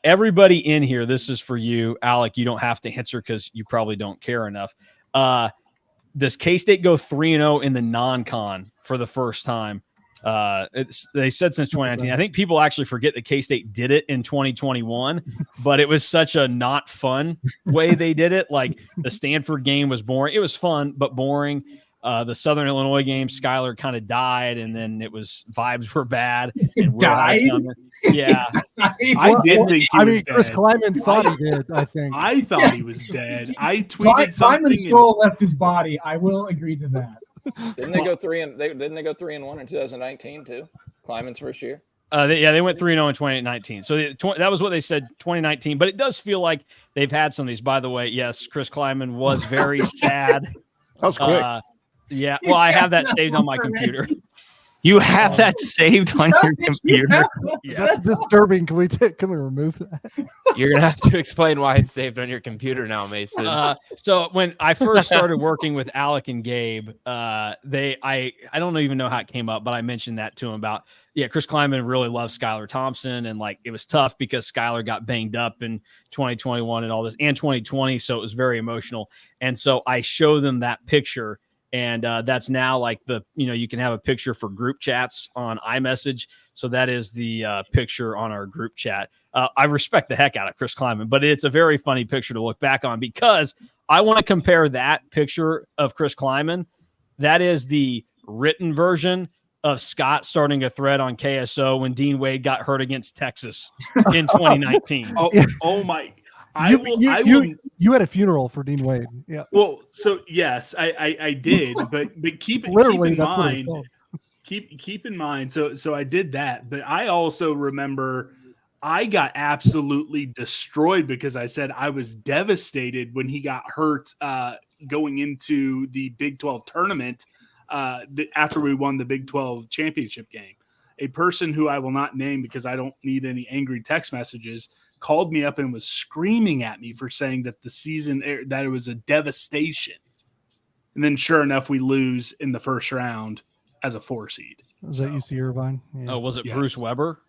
Everybody in here, this is for you, Alec. You don't have to answer because you probably don't care enough. Does K-State go 3-0 in the non-con for the first time? They said since 2019. I think people actually forget that K-State did it in 2021, but it was such a not fun way they did it. Like, the Stanford game was boring. It was fun, but boring. The Southern Illinois game, Skyler kind of died, and then vibes were bad. And died? Yeah. I did think he was dead. Chris Kleiman thought he did, I think. I thought he was dead. I tweeted something. Kleiman's soul left his body. I will agree to that. Didn't they go 3-1 in 2019 too? Kleiman's first year. They went 3-0 in 2019. So that was what they said, 2019. But it does feel like they've had some of these. By the way, yes, Chris Kleiman was very sad. That was quick. Yeah, well, I have that saved on my computer. You have that saved on your computer? That's disturbing. Can we remove that? You're gonna have to explain why it's saved on your computer now, Mason. So when I first started working with Alec and Gabe, I don't even know how it came up, but I mentioned that to him about Chris Kleiman really loves Skylar Thompson, and like it was tough because Skylar got banged up in 2021 and all this, and 2020, so it was very emotional. And so I show them that picture. And that's now like you can have a picture for group chats on iMessage. So that is the picture on our group chat. I respect the heck out of Chris Kleiman, but it's a very funny picture to look back on because I want to compare that picture of Chris Kleiman. That is the written version of Scott starting a thread on KSO when Dean Wade got hurt against Texas in 2019. Oh my. You had a funeral for Dean Wade. Yeah. Well, so yes, I did, but keep in mind. Keep in mind. So I did that, but I also remember I got absolutely destroyed because I said I was devastated when he got hurt going into the Big 12 tournament after we won the Big 12 championship game. A person who I will not name because I don't need any angry text messages called me up and was screaming at me for saying that the season, that it was a devastation. And then sure enough, we lose in the first round as a 4 seed. Was that UC Irvine? Yeah. Oh, was it Bruce Weber?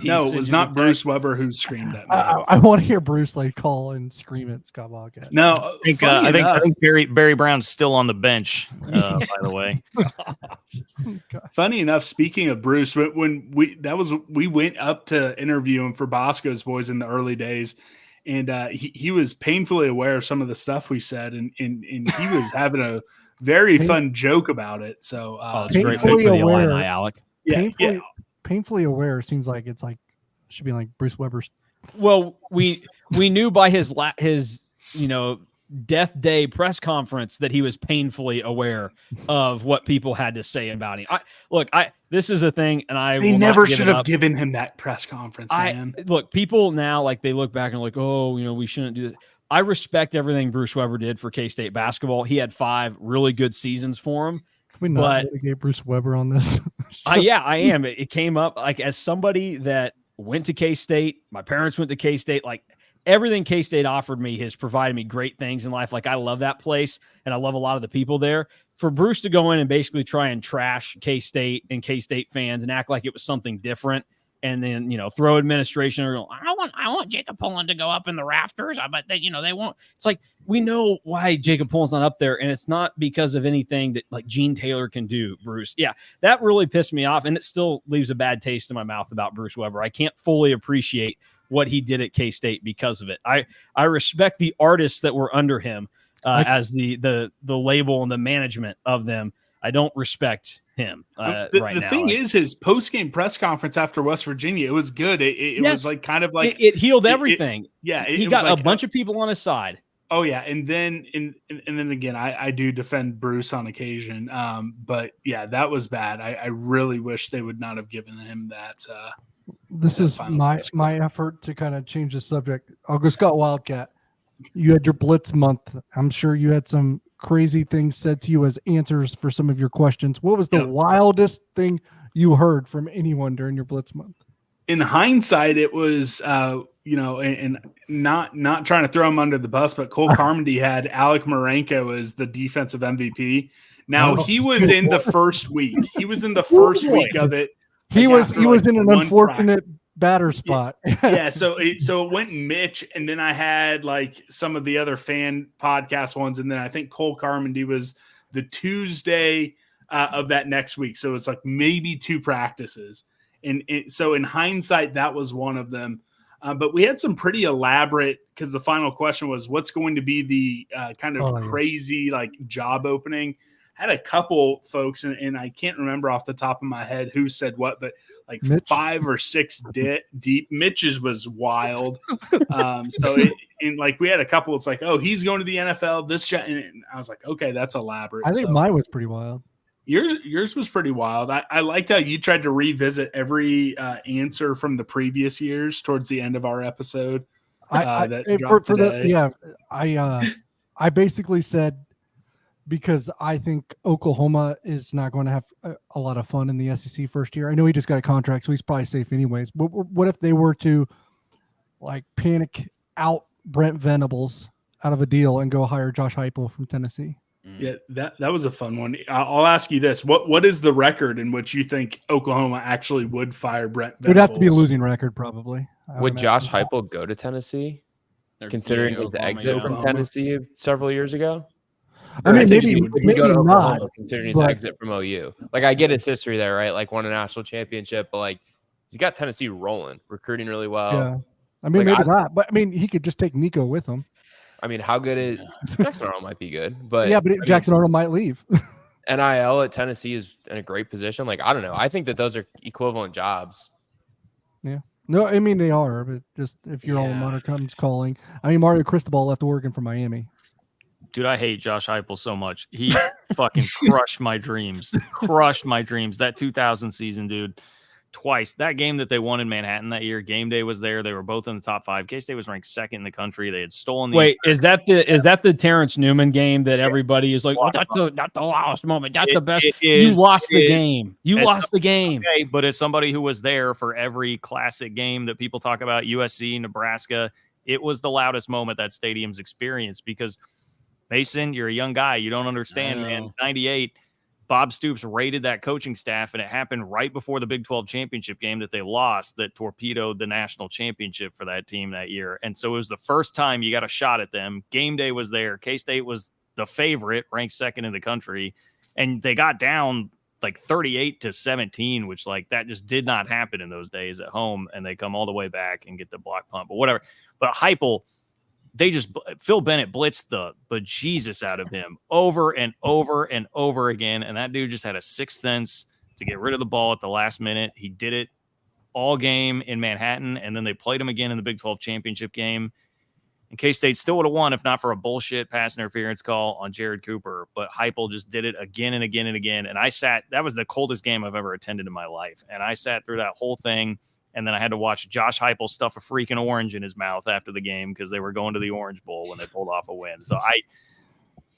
No, it was not Bruce Weber who screamed at me. I want to hear Bruce call and scream at Scott Wildcat. No, I think Barry Brown's still on the bench, by the way. Funny enough, speaking of Bruce, when we went up to interview him for Bosco's Boys in the early days, and he was painfully aware of some of the stuff we said, and he was having a very fun joke about it. So it's great for the Illini, Alec. Painfully aware seems like should be like Bruce Weber's. Well, we knew by his death day press conference that he was painfully aware of what people had to say about him. This is a thing, and they never should have given him that press conference. Man, look, people now they look back and like, we shouldn't do this. I respect everything Bruce Weber did for K-State basketball. He had 5 really good seasons for him. We not get Bruce Weber on this. I am. It came up as somebody that went to K-State. My parents went to K-State. Like everything K-State offered me has provided me great things in life. Like I love that place and I love a lot of the people there. For Bruce to go in and basically try and trash K-State and K-State fans and act like it was something different, and then throw administration or I want Jacob Pullen to go up in the rafters. I bet that they won't. It's like we know why Jacob Pullen's not up there, and it's not because of anything that like Gene Taylor can do. Bruce, that really pissed me off, and it still leaves a bad taste in my mouth about Bruce Weber. I can't fully appreciate what he did at K-State because of it. I respect the artists that were under him as the label and the management of them. I don't respect him right now. The thing is, his post-game press conference after West Virginia, it was good. It was like kind of like it healed everything. He got like a bunch of people on his side. Oh yeah, and then again, I do defend Bruce on occasion. But yeah, that was bad. I really wish they would not have given him that. This is my effort to kind of change the subject. I'll go Scott Wildcat. You had your Blitz month. I'm sure you had some crazy things said to you as answers for some of your questions. What was the wildest thing you heard from anyone during your Blitz month? In hindsight, it was, and not trying to throw him under the bus, but Cole Carmody had Alec Marenko as the defensive MVP. Now he was in the first week. He was in the first week of it. He was in an unfortunate batter spot. So it went Mitch, and then I had like some of the other fan podcast ones, and then I think Cole Carmody was the Tuesday of that next week. So it's like maybe 2 practices, and so in hindsight, that was one of them. But we had some pretty elaborate, because the final question was, what's going to be the kind of crazy like job opening? Had a couple folks, and I can't remember off the top of my head who said what, but like Mitch. 5 or 6 deep. Mitch's was wild. We had a couple. It's like, he's going to the NFL. And I was like, okay, that's elaborate. I think mine was pretty wild. Yours was pretty wild. I liked how you tried to revisit every answer from the previous years towards the end of our episode. I basically said because I think Oklahoma is not going to have a lot of fun in the SEC first year. I know he just got a contract, so he's probably safe anyways. But what if they were to like panic out Brent Venables out of a deal and go hire Josh Heupel from Tennessee? Yeah, that was a fun one. I'll ask you this: what is the record in which you think Oklahoma actually would fire Brent Venables? It would have to be a losing record, probably. Would Josh Heupel go to Tennessee, considering his exit from Tennessee several years ago? I mean, maybe go to Oklahoma, not, considering his exit from OU. Like, I get his history there, right? Like, won a national championship, but like, he's got Tennessee rolling, recruiting really well. Yeah, I mean, maybe not, but I mean, he could just take Nico with him. I mean, how good is Jackson Arnold might be good, but yeah, but Jackson Arnold might leave. NIL at Tennessee is in a great position. Like, I don't know. I think that those are equivalent jobs. Yeah. No, I mean, they are, but just if your alma mater comes calling. I mean, Mario Cristobal left Oregon for Miami. Dude, I hate Josh Heupel so much. He fucking crushed my dreams. Crushed my dreams. That 2000 season, dude. Twice. That game that they won in Manhattan that year, Game Day was there. They were both in the top 5. K-State was ranked 2nd in the country. They had stolen. Wait, is that the Terrence Newman game that everybody is like, oh, that's the last moment. That's the best. You lost the game. You lost the game. Okay, but as somebody who was there for every classic game that people talk about, USC, Nebraska, it was the loudest moment that stadium's experienced because Mason, you're a young guy. You don't understand, man. 98. Bob Stoops raided that coaching staff, and it happened right before the Big 12 championship game that they lost that torpedoed the national championship for that team that year. And so it was the first time you got a shot at them. Game Day was there. K-State was the favorite, ranked 2nd in the country, and they got down like 38-17, which like that just did not happen in those days at home, and they come all the way back and get the block punt. But whatever. But Heupel, Phil Bennett blitzed the bejesus out of him over and over and over again. And that dude just had a sixth sense to get rid of the ball at the last minute. He did it all game in Manhattan. And then they played him again in the Big 12 championship game. And K-State still would have won if not for a bullshit pass interference call on Jared Cooper. But Heupel just did it again and again and again. And that was the coldest game I've ever attended in my life. And I sat through that whole thing. And then I had to watch Josh Heupel stuff a freaking orange in his mouth after the game because they were going to the Orange Bowl when they pulled off a win. So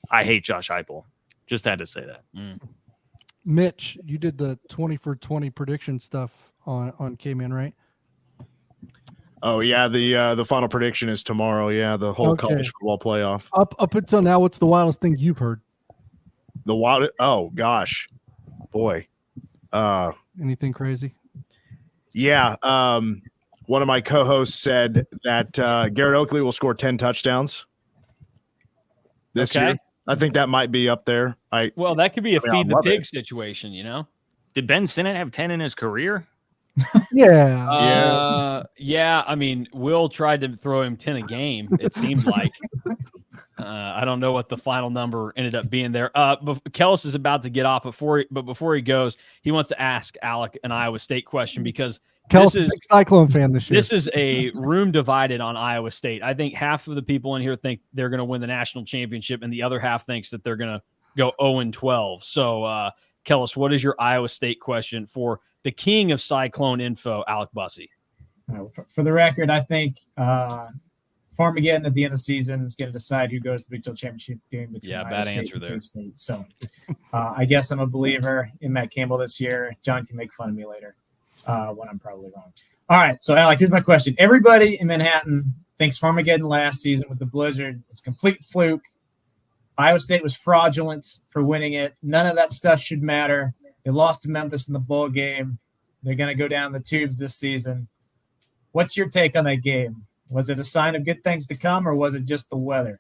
I hate Josh Heupel. Just had to say that. Mitch, you did the 20 for 20 prediction stuff on K-Man, right? Oh yeah, the final prediction is tomorrow. Yeah, the whole college football playoff. Up until now, what's the wildest thing you've heard? Oh gosh, boy. Anything crazy? Yeah, one of my co-hosts said that Garrett Oakley will score 10 touchdowns this year. I think that might be up there. Well, that could be a feed the pig situation, you know? Did Ben Sinnott have 10 in his career? Yeah. Yeah. I mean, Will tried to throw him 10 a game, it seems like. I don't know what the final number ended up being there. Kellis is about to get off but before he goes, he wants to ask Alec an Iowa State question because Kellis is a Cyclone fan this year. This is a room divided on Iowa State. I think half of the people in here think they're going to win the national championship, and the other half thinks that they're going to go 0-12. So, Kellis, what is your Iowa State question for the king of Cyclone info, Alec Bussey? For the record, I think Farmageddon at the end of the season is going to decide who goes to the Big 12 championship game between Iowa State and K-State. So I guess I'm a believer in Matt Campbell this year. John can make fun of me later when I'm probably wrong. All right, so Alec, here's my question. Everybody in Manhattan thinks Farmageddon last season with the blizzard. It's a complete fluke. Iowa State was fraudulent for winning it. None of that stuff should matter. They lost to Memphis in the bowl game. They're going to go down the tubes this season. What's your take on that game? Was it a sign of good things to come, or was it just the weather?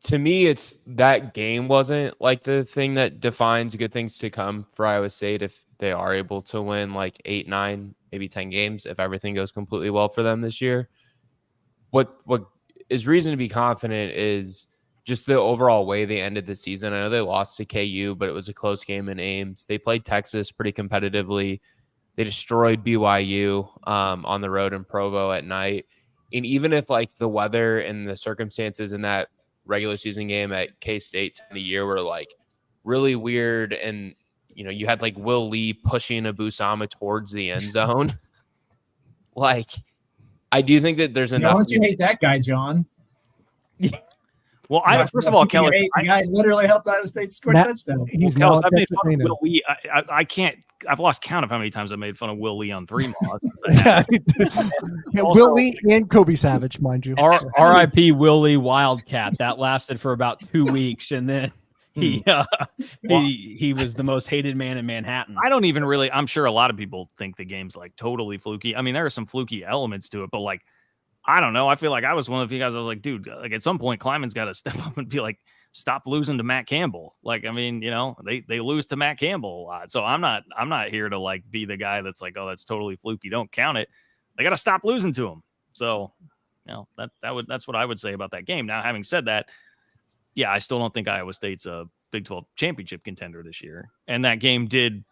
To me, it's that game wasn't like the thing that defines good things to come for Iowa State if they are able to win like 8, 9, maybe 10 games, if everything goes completely well for them this year. What is reason to be confident is just the overall way they ended the season. I know they lost to KU, but it was a close game in Ames. They played Texas pretty competitively. They destroyed BYU on the road in Provo at night. And even if like the weather and the circumstances in that regular season game at K-State in the year were like really weird, and you know, you had like Will Lee pushing a Busama towards the end zone. Like, I do think that there's enough. Why don't you hate that guy, John? Well, first of all, Kelly, the guy literally helped Iowa State score a touchdown. He's Kelly, now I've made Texas fun of A&M. Will Lee. I can't. I've lost count of how many times I made fun of Will Lee on 3 Miles. Yeah, Also- Will Lee and Kobe Savage, mind you. R.I.P. Willie Wildcat. That lasted for about 2 weeks, and then he was the most hated man in Manhattan. I don't even really. I'm sure a lot of people think the game's like totally fluky. I mean, there are some fluky elements to it, but like, I don't know. I feel like I was one of you guys. I was like, dude, like at some point, Kleiman's got to step up and be like, stop losing to Matt Campbell. Like, I mean, you know, they lose to Matt Campbell a lot. So I'm not here to like be the guy that's like, oh, that's totally fluky. Don't count it. They got to stop losing to him. So, you know, that's what I would say about that game. Now, having said that, yeah, I still don't think Iowa State's a Big 12 championship contender this year. And that game did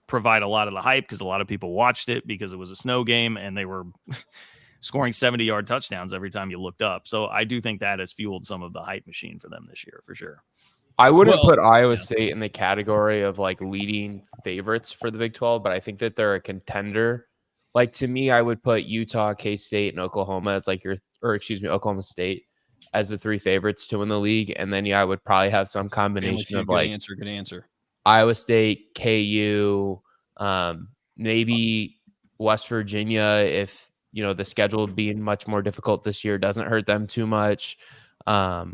provide a lot of the hype because a lot of people watched it because it was a snow game and they were scoring 70-yard touchdowns every time you looked up. So I do think that has fueled some of the hype machine for them this year, for sure. I wouldn't put Iowa State in the category of like leading favorites for the Big 12, but I think that they're a contender. Like to me, I would put Utah, K-State, and Oklahoma as like Oklahoma State as the 3 favorites to win the league. And then, I would probably have some combination of like good answer. Iowa State, KU, maybe West Virginia if, the schedule being much more difficult this year doesn't hurt them too much. I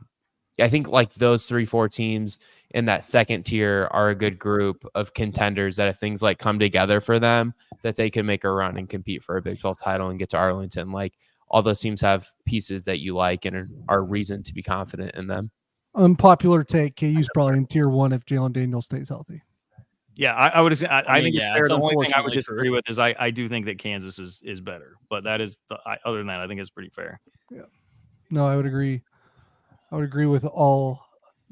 think like those 3-4 teams in that second tier are a good group of contenders that if things like come together for them, that they can make a run and compete for a Big 12 title and get to Arlington. Like all those teams have pieces that you like and are reason to be confident in them. Unpopular take, KU's probably in tier 1 if Jalen Daniels stays healthy. Yeah, I would say I think yeah, it's fair. it's The only thing I would unfortunately disagree with is I do think that Kansas is better, but that is other than that, I think it's pretty fair. Yeah, no, I would agree. I would agree with all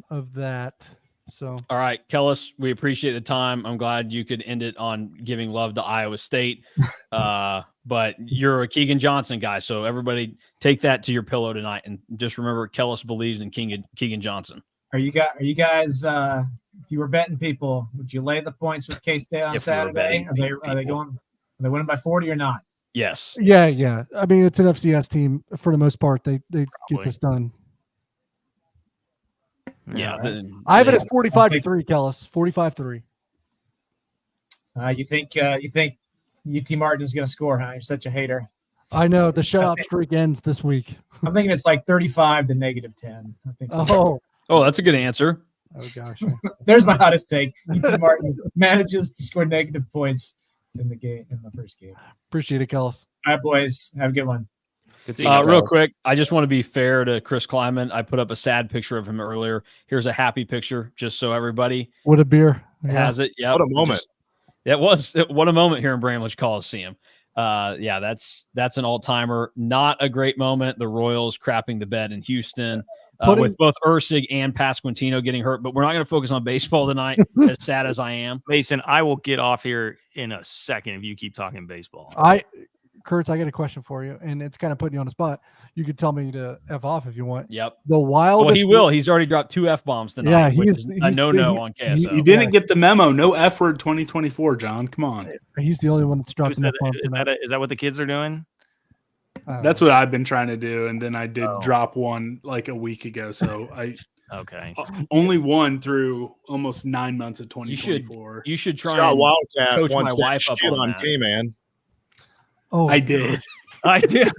of that. So, all right, Kellis, we appreciate the time. I'm glad you could end it on giving love to Iowa State. But you're a Keegan Johnson guy, so everybody take that to your pillow tonight, and just remember, Kellis believes in Keegan Johnson. Are you guys? If you were betting people, would you lay the points with K-State on Saturday? Are they winning by 40 or not? Yes. Yeah. I mean, it's an FCS team for the most part. They get this done. Yeah. Right. I have it as 45-3, Kellis. 45-3. You think UT Martin is going to score, huh? You're such a hater. I know. The shutout streak ends this week. I'm thinking it's like 35 to -10. I think so. Oh, that's a good answer. Oh, gosh. There's my hottest take. UT Martin manages to score negative points in the first game. Appreciate it, Kellis. All right, boys. Have a good one. Real quick, I just want to be fair to Chris Kleiman. I put up a sad picture of him earlier. Here's a happy picture, just so everybody what a beer has it. Yeah, what a moment! What a moment here in Bramlage Coliseum. Yeah, that's an all-timer. Not a great moment. The Royals crapping the bed in Houston. With both Ursig and Pasquantino getting hurt, but we're not going to focus on baseball tonight, as sad as I am. Mason, I will get off here in a second if you keep talking baseball. Kurtz, I got a question for you, and it's kind of putting you on the spot. You could tell me to F off if you want. Yep. The Wildest. Well, he will. He's already dropped 2 F-bombs tonight. Yeah, he's a no-no on KSO. You didn't get the memo. No F word 2024, John. Come on. He's the only one that's dropped an F-bomb. Is that what the kids are doing? That's what I've been trying to do, and then I did drop one like a week ago. So I only one through almost 9 months of 2024. You should try Scott and Wildcat coach my wife shit up on K-Man. Oh, I did. I did.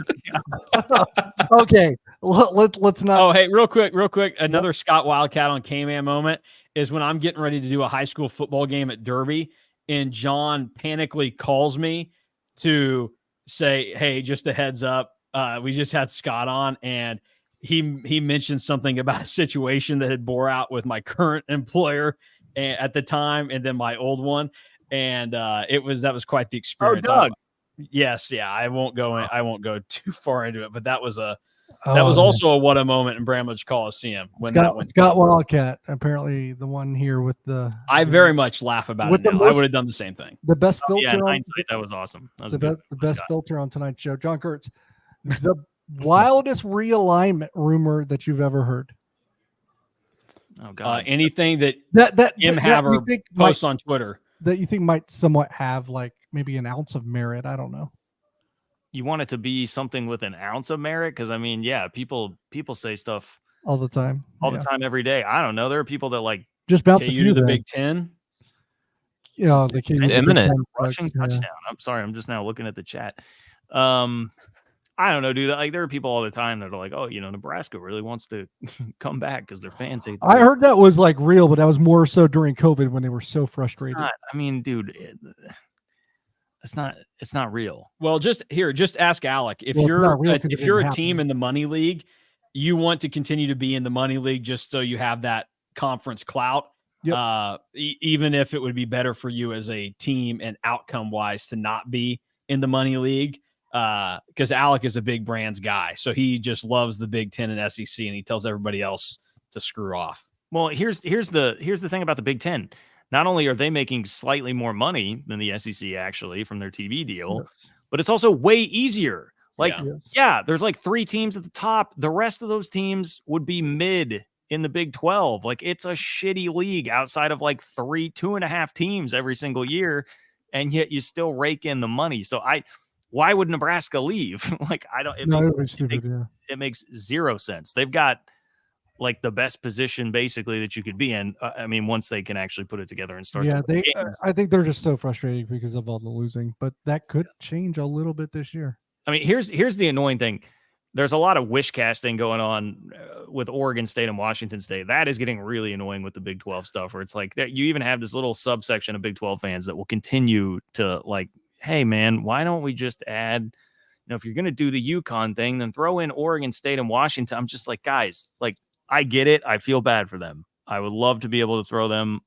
Okay, let's not. Oh, hey, real quick. Another Scott Wildcat on K-Man moment is when I'm getting ready to do a high school football game at Derby, and John panically calls me to say, hey, just a heads up, we just had Scott on, and he mentioned something about a situation that had bore out with my current employer at the time, and then my old one, and that was quite the experience. Oh, Doug. Yes, yeah, I won't go too far into it, but that was also a what a moment in Bramlage Coliseum when Scott Wildcat, apparently the one here with the. I very much laugh about it now. I would have done the same thing. The best filter. Yeah, in hindsight, that was awesome. That was the best filter on tonight's show. John Kurtz, the wildest realignment rumor that you've ever heard. Oh God! Anything that Jim Haver posts on Twitter that you think might somewhat have like maybe an ounce of merit. I don't know. You want it to be something with an ounce of merit? Because I mean, yeah, people say stuff all the time. all the time, every day. I don't know. There are people that like just bounce a KU few to the then. Big Ten. You know, the It's imminent. Rushing touchdown. I'm sorry. I'm just now looking at the chat. I don't know, dude. Like, there are people all the time that are like, oh, Nebraska really wants to come back because their fans hate. I heard that was like real, but that was more so during COVID when they were so frustrated. I mean, dude, it's not real. Well, just ask Alec. If you're a team in the money league, you want to continue to be in the money league just so you have that conference clout. Yep. Even if it would be better for you as a team and outcome wise to not be in the money league. Because Alec is a big brands guy, so he just loves the Big Ten and SEC, and he tells everybody else to screw off. Well, here's the thing about the Big Ten. Not only are they making slightly more money than the SEC actually from their TV deal, but it's also way easier. Like, there's like 3 teams at the top. The rest of those teams would be mid in the Big 12. Like, it's a shitty league outside of like 2.5 teams every single year, and yet you still rake in the money. So why would Nebraska leave? Like, I don't. It makes zero sense. They've got like the best position basically that you could be in. I mean, once they can actually put it together and start. Yeah, I think they're just so frustrated because of all the losing, but that could change a little bit this year. I mean, here's the annoying thing. There's a lot of wish casting going on with Oregon State and Washington State. That is getting really annoying with the Big 12 stuff, where it's like that you even have this little subsection of Big 12 fans that will continue to like, hey, man, why don't we just add, if you're going to do the UConn thing, then throw in Oregon State and Washington. I'm just like, guys, like, I get it. I feel bad for them. I would love to be able to throw them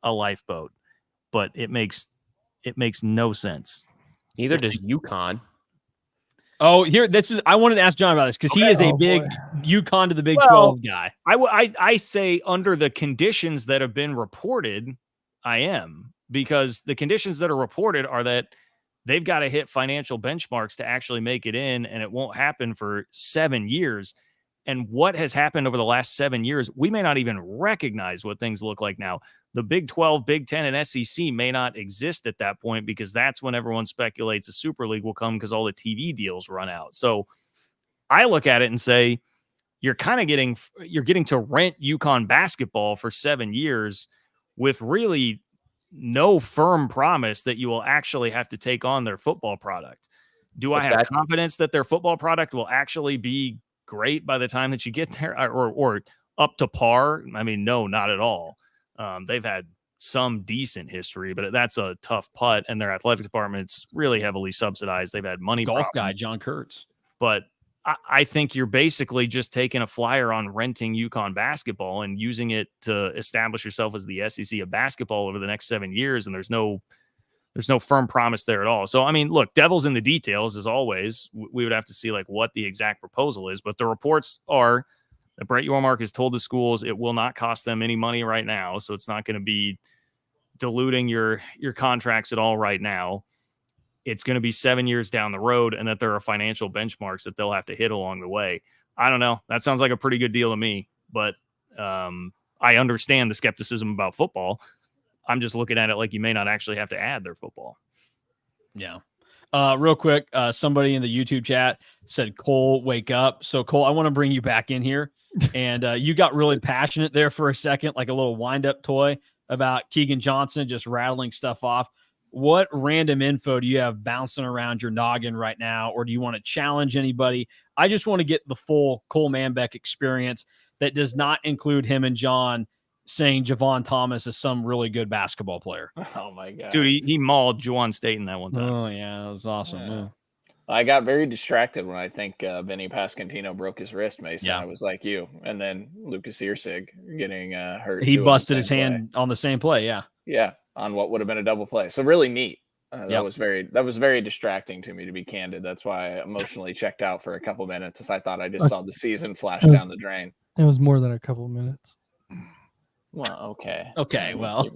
a lifeboat, but it makes no sense. Neither does UConn. Oh, I wanted to ask John about this because he is a big UConn to the Big 12 guy. I say under the conditions that have been reported, I am. Because the conditions that are reported are that they've got to hit financial benchmarks to actually make it in, and it won't happen for 7 years. And what has happened over the last 7 years, we may not even recognize what things look like now. The Big 12, Big 10, and SEC may not exist at that point because that's when everyone speculates a Super League will come because all the TV deals run out. So I look at it and say, you're getting to rent UConn basketball for 7 years with really no firm promise that you will actually have to take on their football product. Do I have confidence that their football product will actually be great by the time that you get there or up to par? I mean, no, not at all. They've had some decent history, but that's a tough putt, and their athletic department's really heavily subsidized. They've had money golf problems. Guy John Kurtz. But I think you're basically just taking a flyer on renting UConn basketball and using it to establish yourself as the SEC of basketball over the next 7 years. And there's no firm promise there at all. So, I mean, look, devil's in the details as always. We would have to see like what the exact proposal is, but the reports are that Brett Yormark has told the schools it will not cost them any money right now. So it's not going to be diluting your contracts at all right now. It's going to be 7 years down the road, and that there are financial benchmarks that they'll have to hit along the way. I don't know. That sounds like a pretty good deal to me, but I understand the skepticism about football. I'm just looking at it like you may not actually have to add their football. Yeah. Real quick, somebody in the YouTube chat said, Cole, wake up. So, Cole, I want to bring you back in here. And you got really passionate there for a second, like a little wind-up toy about Keegan Johnson just rattling stuff off. What random info do you have bouncing around your noggin right now, or do you want to challenge anybody? I just want to get the full Cole Manbeck experience that does not include him and John saying Javon Thomas is some really good basketball player. Oh, my God. Dude, he mauled Juwan State in that one time. Oh, yeah, that was awesome. Yeah. I got very distracted when I think Vinny Pasquantino broke his wrist, Mason. Yeah. I was like you. And then Lucas Irsig getting hurt. He busted his hand on the same play, yeah. Yeah, on what would have been a double play. So really neat. That was very distracting to me, to be candid. That's why I emotionally checked out for a couple minutes, as I thought I just saw the season flash down the drain. It was more than a couple minutes. Well, okay. Okay, well.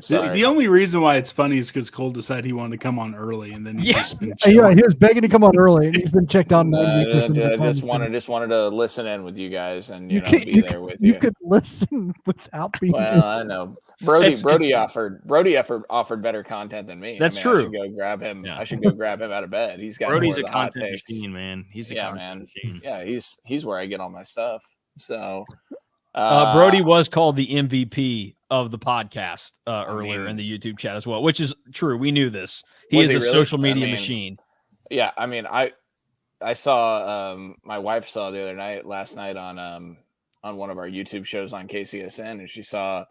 The only reason why it's funny is because Cole decided he wanted to come on early, and then he's just been he was begging to come on early, and he's been checked out. I just wanted to listen in with you guys and be there with you. You could listen without being. Well, I know Brody offered better content than me. That's true. I should go grab him. Yeah. I should go grab him out of bed. He's got Brody's a content machine, man. He's a content machine. Yeah, he's where I get all my stuff. So Brody was called the MVP of the podcast earlier in the YouTube chat as well, which is true. We knew this. He is a really? social media machine. Yeah, I mean, I saw my wife saw the other night, last night on one of our YouTube shows on KCSN, and she saw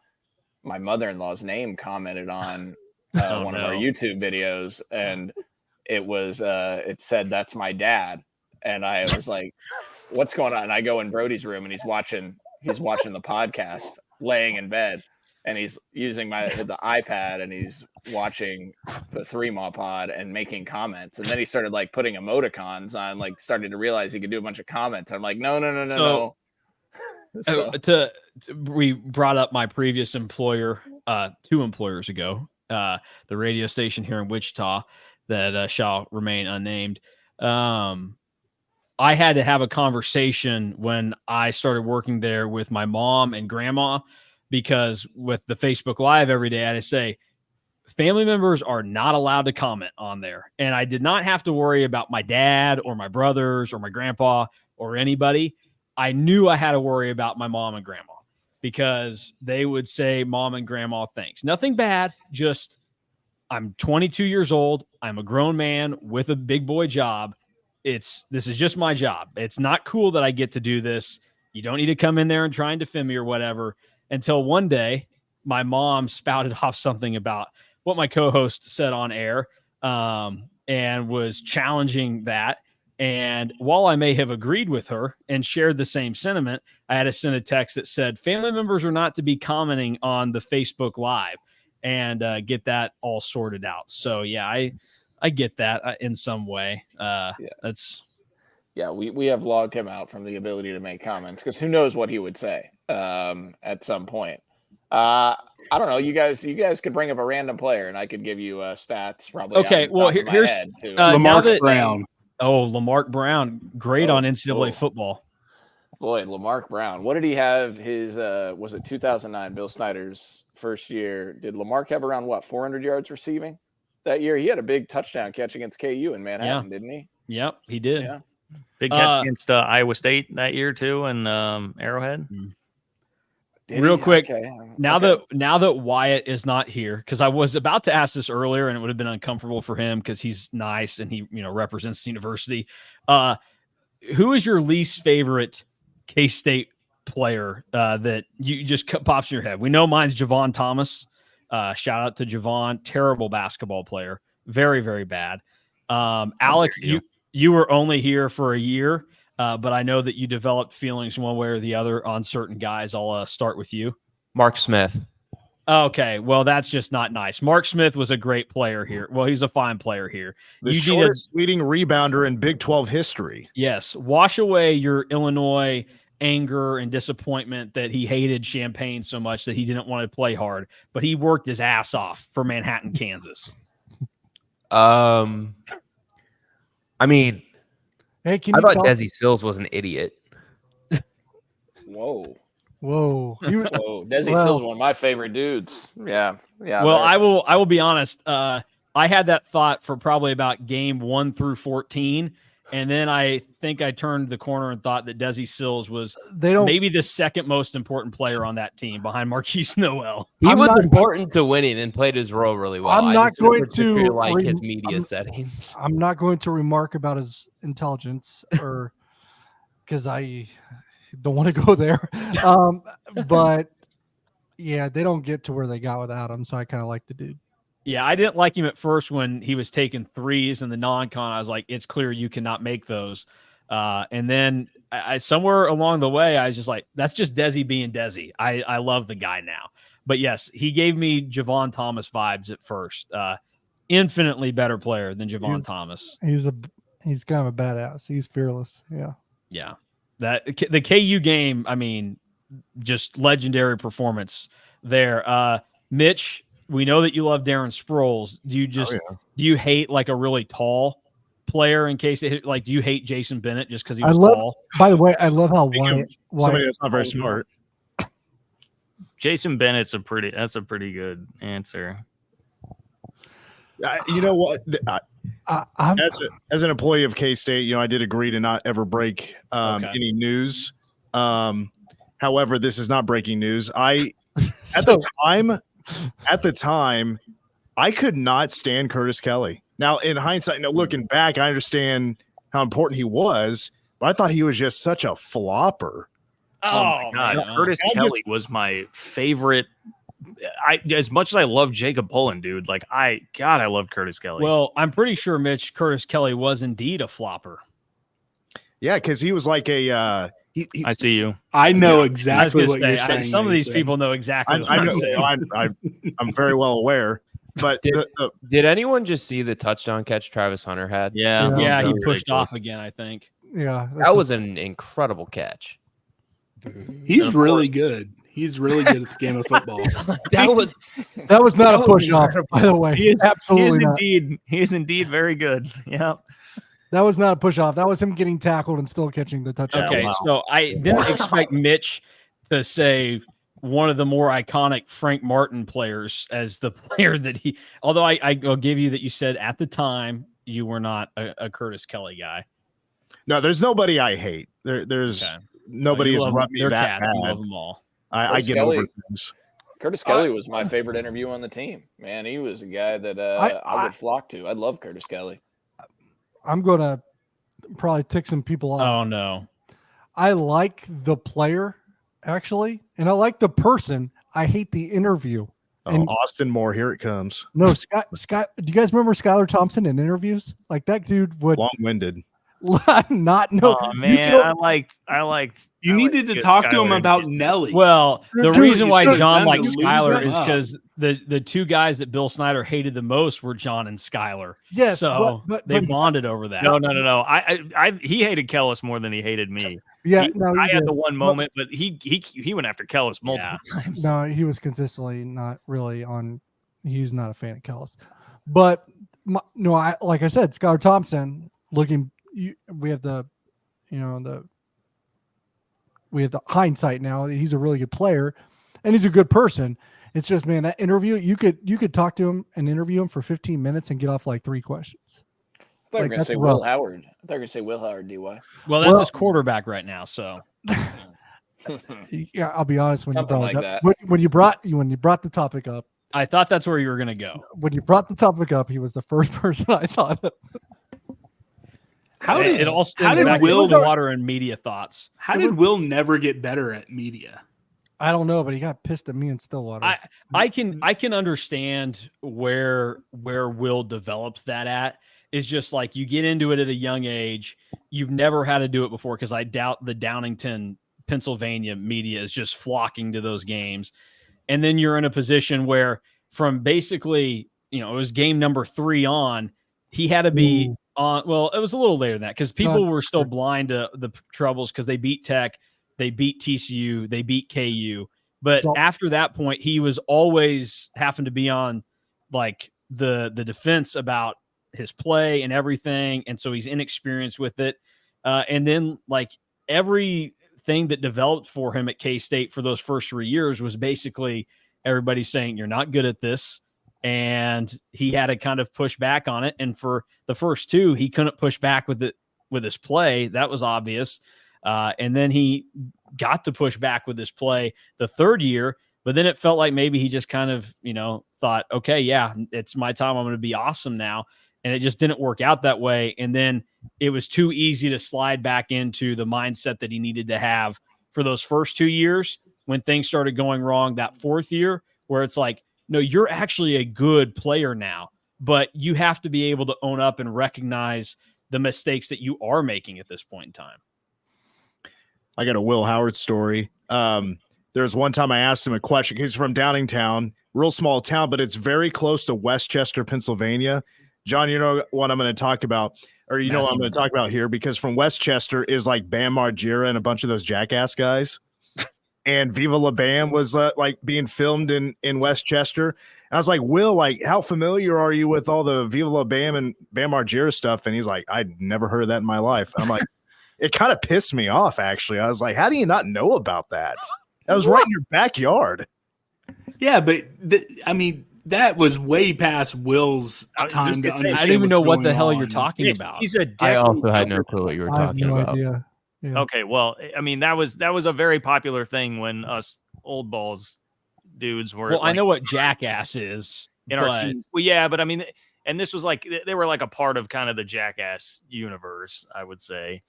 my mother-in-law's name commented on one of our YouTube videos, and it said, "That's my dad," and I was like, "What's going on?" And I go in Brody's room, and he's watching the podcast, laying in bed, and he's using the iPad, and he's watching the 3-Maw Pod and making comments. And then he started like putting emoticons on, like starting to realize he could do a bunch of comments. I'm like, no. So, we brought up my previous employer 2 employers ago, the radio station here in Wichita that shall remain unnamed. I had to have a conversation when I started working there with my mom and grandma, because with the Facebook Live every day, I had to say, family members are not allowed to comment on there. And I did not have to worry about my dad or my brothers or my grandpa or anybody. I knew I had to worry about my mom and grandma, because they would say mom and grandma things. Nothing bad, just I'm 22 years old. I'm a grown man with a big boy job. This is just my job. It's not cool that I get to do this. You don't need to come in there and try and defend me or whatever. Until one day, my mom spouted off something about what my co-host said on air, and was challenging that. And while I may have agreed with her and shared the same sentiment, I had to send a text that said family members are not to be commenting on the Facebook Live, and get that all sorted out. So yeah, I get that in some way. We have logged him out from the ability to make comments, because who knows what he would say at some point. I don't know. You guys could bring up a random player, and I could give you stats. Probably. Okay. Well, here's Lamarck Brown. Oh, Lamarck Brown, great on NCAA football. Boy, Lamarck Brown. What did he have? His was it 2009? Bill Snyder's first year. Did Lamarck have around 400 yards receiving that year? He had a big touchdown catch against KU in Manhattan, didn't he? Yep, he did. Yeah. Big catch against Iowa State that year too, and Arrowhead. Real quick, now that Wyatt is not here, because I was about to ask this earlier, and it would have been uncomfortable for him because he's nice and he represents the university. Who is your least favorite K-State player that you just pops in your head? We know mine's Javon Thomas. Shout out to Javon, terrible basketball player, very, very bad. Alec, you were only here for a year, but I know that you developed feelings one way or the other on certain guys. I'll start with you. Mark Smith. Okay, well, that's just not nice. Mark Smith was a great player here. Well, he's a fine player here. The shortest leading rebounder in Big 12 history. Yes, wash away your Illinois anger and disappointment that he hated Champaign so much that he didn't want to play hard, but he worked his ass off for Manhattan, Kansas. I mean, hey, I thought Desi Sills was an idiot. Whoa. Desi Sills, one of my favorite dudes. Yeah. Well, I will be honest. I had that thought for probably about game 1 through 14. And then I think I turned the corner and thought that Desi Sills was maybe the second most important player on that team behind Marquise Noel. He was important to winning and played his role really well. I'm not going to like his media settings. I'm not going to remark about his intelligence, or because I don't want to go there. But yeah, they don't get to where they got without him. So I kind of like the dude. Yeah, I didn't like him at first when he was taking threes in the non-con. I was like, it's clear you cannot make those. And then I somewhere along the way, I was just like, that's just Desi being Desi. I love the guy now. But yes, he gave me Javon Thomas vibes at first. Infinitely better player than Javon Thomas. He's kind of a badass. He's fearless. Yeah. Yeah. The KU game, I mean, just legendary performance there. Mitch, we know that you love Darren Sproles. Do you hate like a really tall player in case do you hate Jason Bennett just because he was tall? By the way, I love how somebody that's not very smart. Jason Bennett's a pretty good answer. You know what? As an employee of K-State, I did agree to not ever break any news. However, this is not breaking news. At the time, I could not stand Curtis Kelly. Now, in hindsight, looking back, I understand how important he was, but I thought he was just such a flopper. Oh my God. Curtis Kelly was my favorite. As much as I love Jacob Pullen, dude, I love Curtis Kelly. Well, I'm pretty sure, Mitch, Curtis Kelly was indeed a flopper. Yeah, because he was like a I see you. I know exactly what you're saying. Some of these people know exactly what I'm saying. I'm very well aware. But did anyone just see the touchdown catch Travis Hunter had? Yeah, he pushed off again, I think. Yeah, that was an incredible catch. He's really good. He's really good at the game of football. that was not a push off, by the way. He is absolutely not. He is indeed very good. Yeah. That was not a push off. That was him getting tackled and still catching the touchdown. Okay, so I didn't expect Mitch to say one of the more iconic Frank Martin players as the player that he. Although I'll give you that you said at the time you were not a Curtis Kelly guy. No, there's nobody I hate. There's nobody has rubbed me that bad. You love them all. I get over things. Curtis Kelly was my favorite interview on the team. Man, he was a guy that I would flock to. I love Curtis Kelly. I'm going to probably tick some people off. Oh, no. I like the player, actually, and I like the person. I hate the interview. And Austin Moore, here it comes. No, Scott. Do you guys remember Skylar Thompson in interviews? Like that dude would long-winded. Not know. Oh man, I liked. You needed to talk to him about Nelly. Well, the reason why John liked Skylar is because the two guys that Bill Snyder hated the most were John and Skylar. Yes, so they bonded over that. No. He hated Kellis more than he hated me. Yeah, I had the one moment, but he went after Kellis multiple times. No, he was consistently not really on. He's not a fan of Kellis, but like I said, Skylar Thompson looking. We have the hindsight now. He's a really good player, and he's a good person. It's just, man, that interview, you could talk to him and interview him for 15 minutes and get off like 3 questions. I thought you were going to say Will Howard. I thought you were going to say Will Howard, DY. Well, that's his quarterback right now, so. Yeah, I'll be honest. When Something you brought like it up, when you brought the topic up, I thought that's where you were going to go. When you brought the topic up, he was the first person I thought of. How did Will Water and media thoughts? How did Will never get better at media? I don't know, but he got pissed at me in Stillwater. I can understand where Will develops that at. Is just like you get into it at a young age. You've never had to do it before because I doubt the Downingtown, Pennsylvania media is just flocking to those games. And then you're in a position where from basically, it was game number 3 on, he had to be well, it was a little later than that because people were still blind to the troubles because they beat Tech, they beat TCU, they beat KU. But after that point, he was always having to be on like the defense about his play and everything. And so he's inexperienced with it. And then like everything that developed for him at K-State for those first 3 years was basically everybody saying, you're not good at this. And he had to kind of push back on it. And for the first 2, he couldn't push back with his play. That was obvious. And then he got to push back with his play the 3rd year. But then it felt like maybe he just kind of, thought, okay, yeah, it's my time. I'm going to be awesome now. And it just didn't work out that way. And then it was too easy to slide back into the mindset that he needed to have for those first 2 years when things started going wrong that 4th year, where it's like, no, you're actually a good player now, but you have to be able to own up and recognize the mistakes that you are making at this point in time. I got a Will Howard story. There was one time I asked him a question. He's from Downingtown, real small town, but it's very close to Westchester, Pennsylvania. John, you know what I'm going to talk about, or you know what I'm going to talk about here, because from Westchester is like Bam Margera and a bunch of those jackass guys. And Viva La Bam was like being filmed in Westchester. And I was like, Will, like, how familiar are you with all the Viva La Bam and Bam Margera stuff? And he's like, I'd never heard of that in my life. I'm like, it kind of pissed me off, actually. I was like, how do you not know about that? That was right in your backyard. Yeah, but that was way past Will's time to understand. I didn't even know what the hell you're talking about. I also had no clue what you were talking about. Idea. Yeah. Okay, well, I mean that was a very popular thing when us old balls dudes were. Well, I know what Jackass is in our teams. Well, yeah, but I mean, and this was like they were like a part of kind of the Jackass universe, I would say.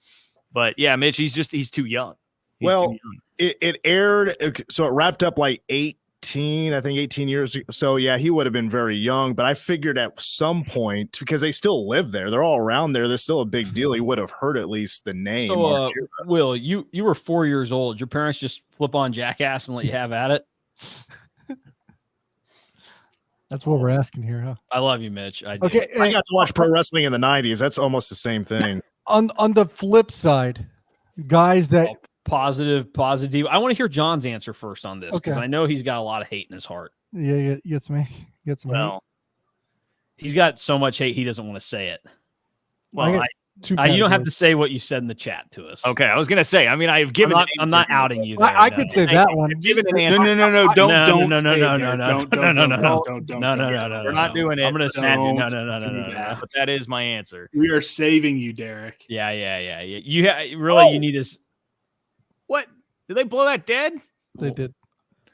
But yeah, Mitch, he's too young. He's too young. It aired, so it wrapped up like 18 years ago. So yeah, he would have been very young, but I figured at some point, because they still live there, they're all around there, there's still a big deal, he would have heard at least the name. So Will, you were 4 years old. Your parents just flip on Jackass and let you have at it? That's what we're asking here, huh? I love you, Mitch. I do. Okay, I got to watch pro wrestling in the 90s. That's almost the same thing. On the flip side, guys that positive. I want to hear John's answer first on this, because I know he's got a lot of hate in his heart. Yeah, gets me. Gets me. Well, he's got so much hate he doesn't want to say it. Well, you don't have to say what you said in the chat to us. Okay, I was gonna say. I mean, I have given. I'm not outing you. There, I could say that one. Given an answer. No, don't. We're not doing it. I'm gonna snap you. No. But that is my answer. We are saving you, Derek. Yeah. You really you need to. What? Did they blow that dead? They did.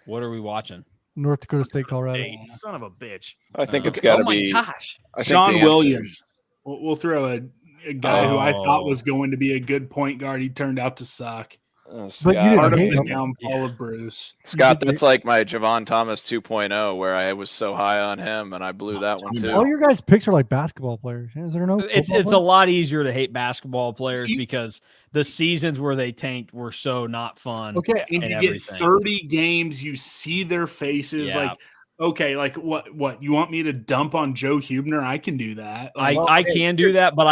What are we watching? North Dakota State, Colorado. Hey, son of a bitch. I think it's got to be. Gosh. Sean Williams. We'll throw a guy who I thought was going to be a good point guard. He turned out to suck. But Part of the downfall of Bruce. Scott, that's like my Javon Thomas 2.0, where I was so high on him and I blew that one too. All your guys' picks are like basketball players. Is there no? It's a lot easier to hate basketball players because the seasons where they tanked were so not fun. Okay, and you get 30 games, you see their faces. Like, okay, like what? You want me to dump on Joe Huebner? I can do that. Like, I can do that, but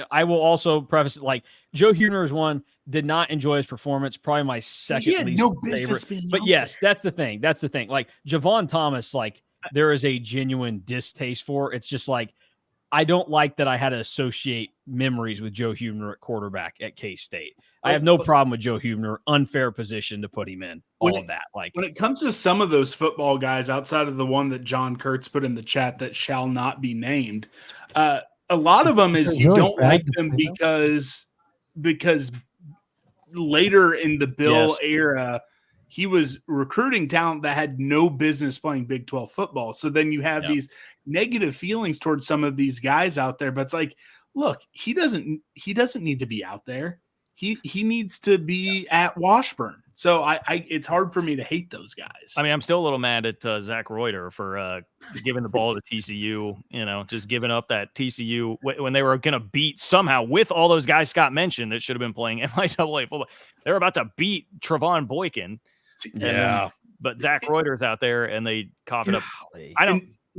I will also preface it like Joe Huebner is one. Did not enjoy his performance. Probably my second least favorite. But yes, that's the thing. Like Javon Thomas, like there is a genuine distaste for. It's just like I don't like that I had to associate memories with Joe Huebner at quarterback at K-State. I have no problem with Joe Huebner. Unfair position to put him in. All of that. Like when it comes to some of those football guys outside of the one that John Kurtz put in the chat that shall not be named, a lot of them is you don't like them because later in the Bill era, he was recruiting talent that had no business playing Big 12 football. So then you have these negative feelings towards some of these guys out there. But it's like, look, he doesn't need to be out there. He needs to be at Washburn. So it's hard for me to hate those guys. I mean, I'm still a little mad at Zach Reuter for giving the ball to TCU, just giving up that TCU when they were going to beat somehow with all those guys Scott mentioned that should have been playing MIAA football. They were about to beat Trevon Boykin. Yeah. But Zach Reuter's out there and they cough it up.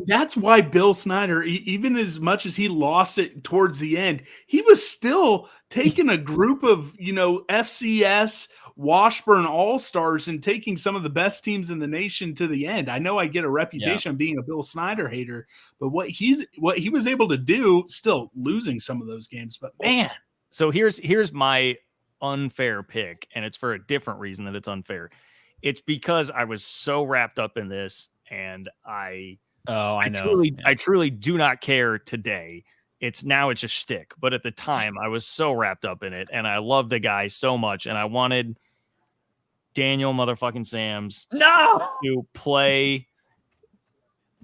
That's why Bill Snyder, even as much as he lost it towards the end, he was still taking a group of, FCS Washburn All-Stars and taking some of the best teams in the nation to the end. I know I get a reputation of being a Bill Snyder hater, but what he was able to do, still losing some of those games. But man, so here's my unfair pick, and it's for a different reason that it's unfair. It's because I was so wrapped up in this, and I truly do not care today. It's a shtick, but at the time I was so wrapped up in it, and I love the guy so much, and I wanted Daniel motherfucking Sams to play.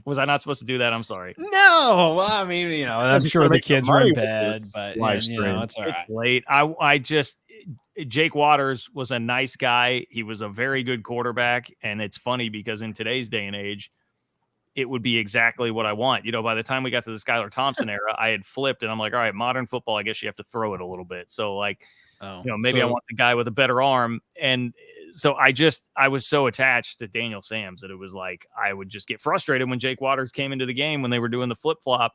Was I not supposed to do that? I'm sorry. No, well, I mean, I'm sure the kids were in bed, but it's all right. It's late. I just Jake Waters was a nice guy. He was a very good quarterback, and it's funny because in today's day and age, it would be exactly what I want. By the time we got to the Skylar Thompson era, I had flipped, and I'm like, all right, modern football, I guess you have to throw it a little bit. So like, maybe I want the guy with a better arm. And so I was so attached to Daniel Sams that it was like, I would just get frustrated when Jake Waters came into the game when they were doing the flip flop,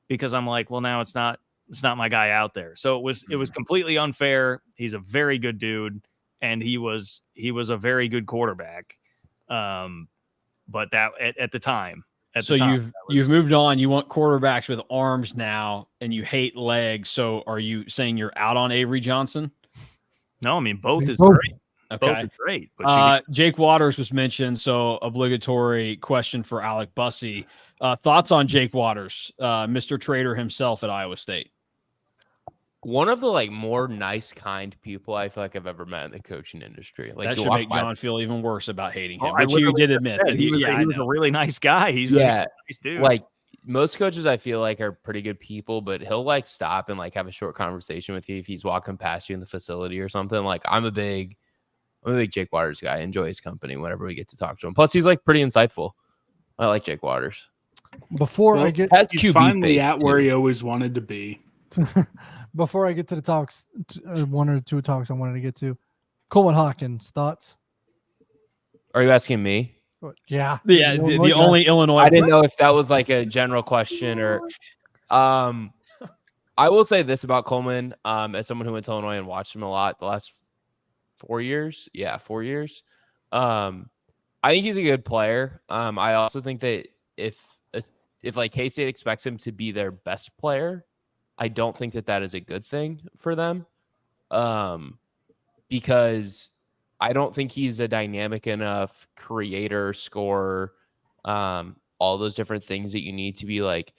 because I'm like, well, now it's not my guy out there. So it was completely unfair. He's a very good dude, and he was a very good quarterback. But that at the time. You've moved on. You want quarterbacks with arms now, and you hate legs. So are you saying you're out on Avery Johnson? No, I mean both is great. Okay, both is great. But Jake Waters was mentioned, so obligatory question for Alec Bussey. Thoughts on Jake Waters, Mr. Trader himself at Iowa State? one of the like more nice, kind people I feel like I've ever met in the coaching industry. Like that should make John feel even worse about hating him. I But you did literally admit said that he was a really nice guy. He's a nice dude. like most coaches I feel like are pretty good people, but he'll like stop and like have a short conversation with you if he's walking past you in the facility or something. Like I'm a big Jake Waters guy. I enjoy his company whenever we get to talk to him. Plus, he's like pretty insightful. I like Jake Waters. Before I get he's finally at where he always wanted to be. Before I get to the talks, one or two talks I wanted to get to. Coleman Hawkins, thoughts? Are you asking me? Yeah. The only Illinois. I didn't know if that was like a general question or. I will say this about Coleman, as someone who went to Illinois and watched him a lot the last 4 years. Yeah, 4 years. I think he's a good player. I also think that if like K-State expects him to be their best player, I don't think that is a good thing for them. Because I don't think he's a dynamic enough creator, scorer, all those different things that you need to be like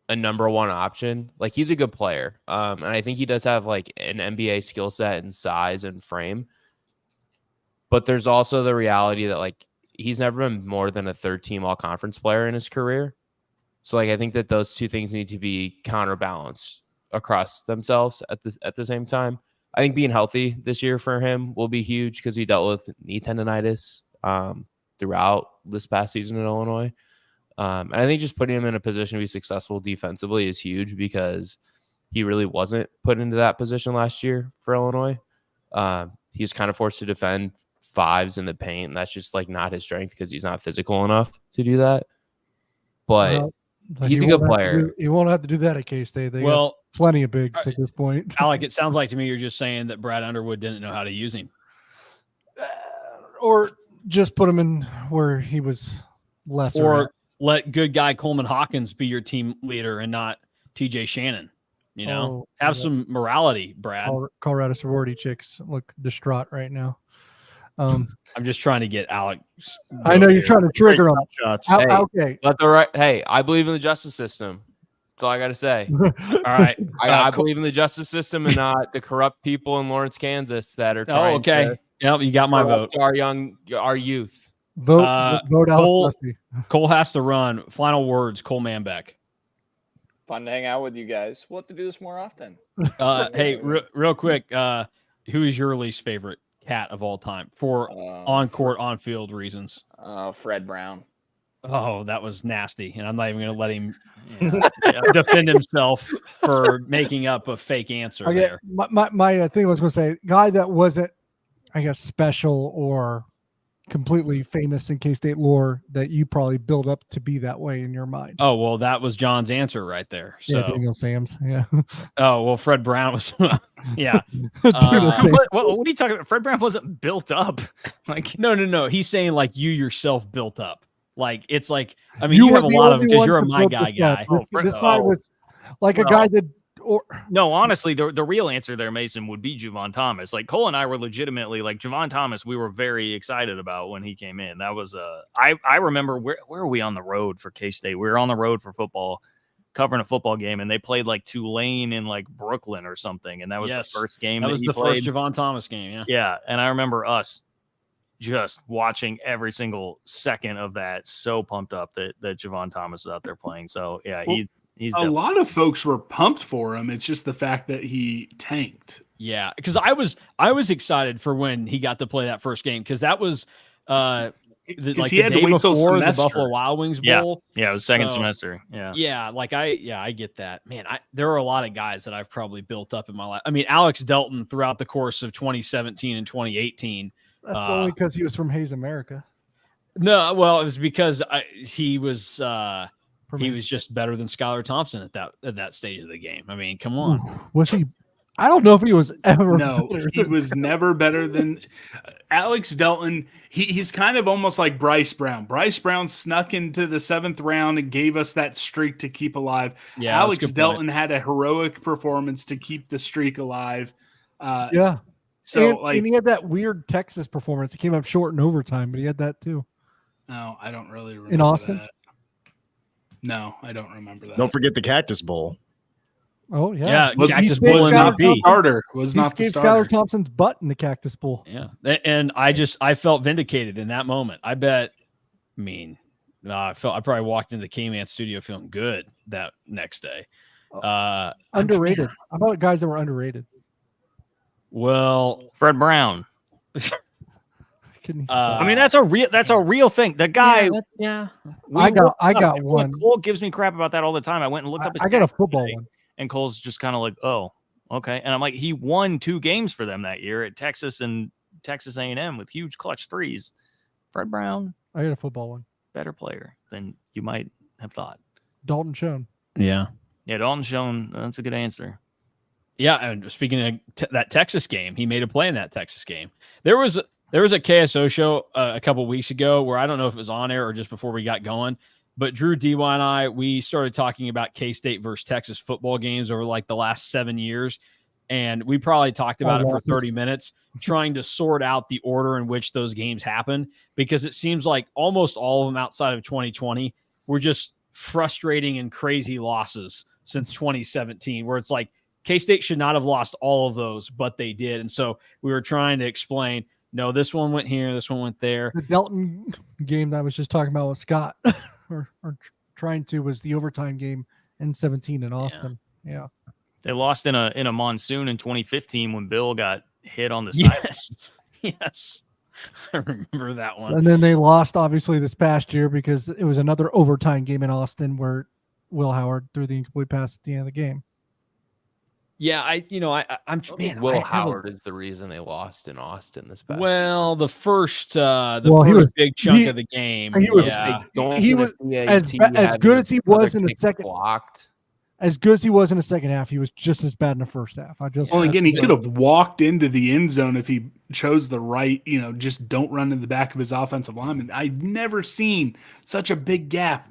a number one option. Like he's a good player. And I think he does have like an NBA skill set and size and frame. But there's also the reality that like he's never been more than a third team all conference player in his career. So like I think that those two things need to be counterbalanced across themselves at the same time. I think being healthy this year for him will be huge because he dealt with knee tendonitis throughout this past season in Illinois. And I think just putting him in a position to be successful defensively is huge because he really wasn't put into that position last year for Illinois. He was kind of forced to defend fives in the paint, and that's just like not his strength because he's not physical enough to do that. But he's a good player. You won't have to do that at K-State. They got plenty of bigs at this point. Alec, it sounds like to me you're just saying that Brad Underwood didn't know how to use him. Or just put him in where he was lesser. Or let good guy Coleman Hawkins be your team leader and not TJ Shannon. You know, have some morality, Brad. Colorado sorority chicks look distraught right now. I'm just trying to get Alec. I know you're trying to trigger him. Okay. Hey, I believe in the justice system. That's all I got to say. All right. I believe in the justice system and not the corrupt people in Lawrence, Kansas that are trying to. Yep, you got my vote. Our youth. Vote out. Cole has to run. Final words, Cole Manbeck. Fun to hang out with you guys. We'll have to do this more often. Hey, real quick, who is your least favorite cat of all time for on-court, on-field reasons? Fred Brown. Oh, that was nasty, and I'm not even going to let him defend himself for making up a fake answer there. My thing I was going to say, guy that wasn't, I guess, special or completely famous in K-State lore that you probably build up to be that way in your mind. Oh, well, that was John's answer right there. So. Yeah, Daniel Sams. Yeah. Oh, well, Fred Brown was. Yeah. What are you talking about? Fred Brown wasn't built up. Like no. He's saying like you yourself built up. Like it's like I mean you have a lot of because you're a my guy guy. This guy was like a guy that. No, honestly, the real answer there, Mason, would be Javon Thomas. Like Cole and I were legitimately like Javon Thomas. We were very excited about when he came in. That was I remember where were we on the road for K-State? We were on the road for football, covering a football game, and they played like Tulane in like Brooklyn or something. And that was the first game. That was the first Javon Thomas game. Yeah. Yeah. And I remember us just watching every single second of that. So pumped up that Javon Thomas is out there playing. So yeah, he's a lot of folks were pumped for him. It's just the fact that he tanked. Yeah, because I was excited for when he got to play that first game because that was like he had the day to wait till before the semester. Buffalo Wild Wings Bowl. Yeah, it was second semester. Yeah, like I get that. Man, there are a lot of guys that I've probably built up in my life. I mean, Alex Delton throughout the course of 2017 and 2018. That's only because he was from Hayes America. No, well, it was because he was just better than Skylar Thompson at that stage of the game. I mean, come on. Was he? I don't know if he was ever. No, he was never better than Alex Delton. He's kind of almost like Bryce Brown. Bryce Brown snuck into the 7th round and gave us that streak to keep alive. Yeah, Alex Delton had a heroic performance to keep the streak alive. Yeah. So and he had that weird Texas performance. He came up short in overtime, but he had that too. No, I don't really remember in Austin. That. No, I don't remember that. Don't forget the Cactus Bowl. Oh yeah, Yeah, Cactus Bowl Bowl not the MVP. starter. Was he not the gave starter. Skylar Thompson's butt in the Cactus Bowl. Yeah, and I felt vindicated in that moment. I bet. I mean, I probably walked into the K-Man studio feeling good that next day. Underrated. How about guys that were underrated? Well, Fred Brown. Couldn't he stop? I mean, that's a real thing. The guy. Yeah. I got one. Cole gives me crap about that all the time. I went and looked up his I got a stats football today, one. and Cole's just kind of like, oh, okay. And I'm like, he won 2 games for them that year at Texas and Texas A&M with huge clutch threes. Fred Brown, I got a football one. better player than you might have thought. Dalton Schoen. Yeah. Yeah, Dalton Schoen, that's a good answer. Yeah, and speaking of that Texas game, he made a play in that Texas game. There was a KSO show a couple weeks ago where I don't know if it was on air or just before we got going, but Drew, DY, and I, we started talking about K-State versus Texas football games over like the last 7 years, and we probably talked about it for 30 minutes, trying to sort out the order in which those games happen, because it seems like almost all of them outside of 2020 were just frustrating and crazy losses since 2017, where it's like K-State should not have lost all of those, but they did. And so we were trying to explain, no, this one went here, this one went there. The Delton game that I was just talking about with Scott, or trying to, was the overtime game in 17 in Austin. Yeah. They lost in a monsoon in 2015 when Bill got hit on the side. Yes. I remember that one. And then they lost, obviously, this past year because it was another overtime game in Austin where Will Howard threw the incomplete pass at the end of the game. Yeah, I'm man. Will Howard is the reason they lost in Austin this past. Well, the first he was big chunk of the game. He was he was as good as he was in the second. Blocked. As good as he was in the second half, he was just as bad in the first half. Well, again, he could have walked into the end zone if he chose the right, just don't run in the back of his offensive lineman. I've never seen such a big gap.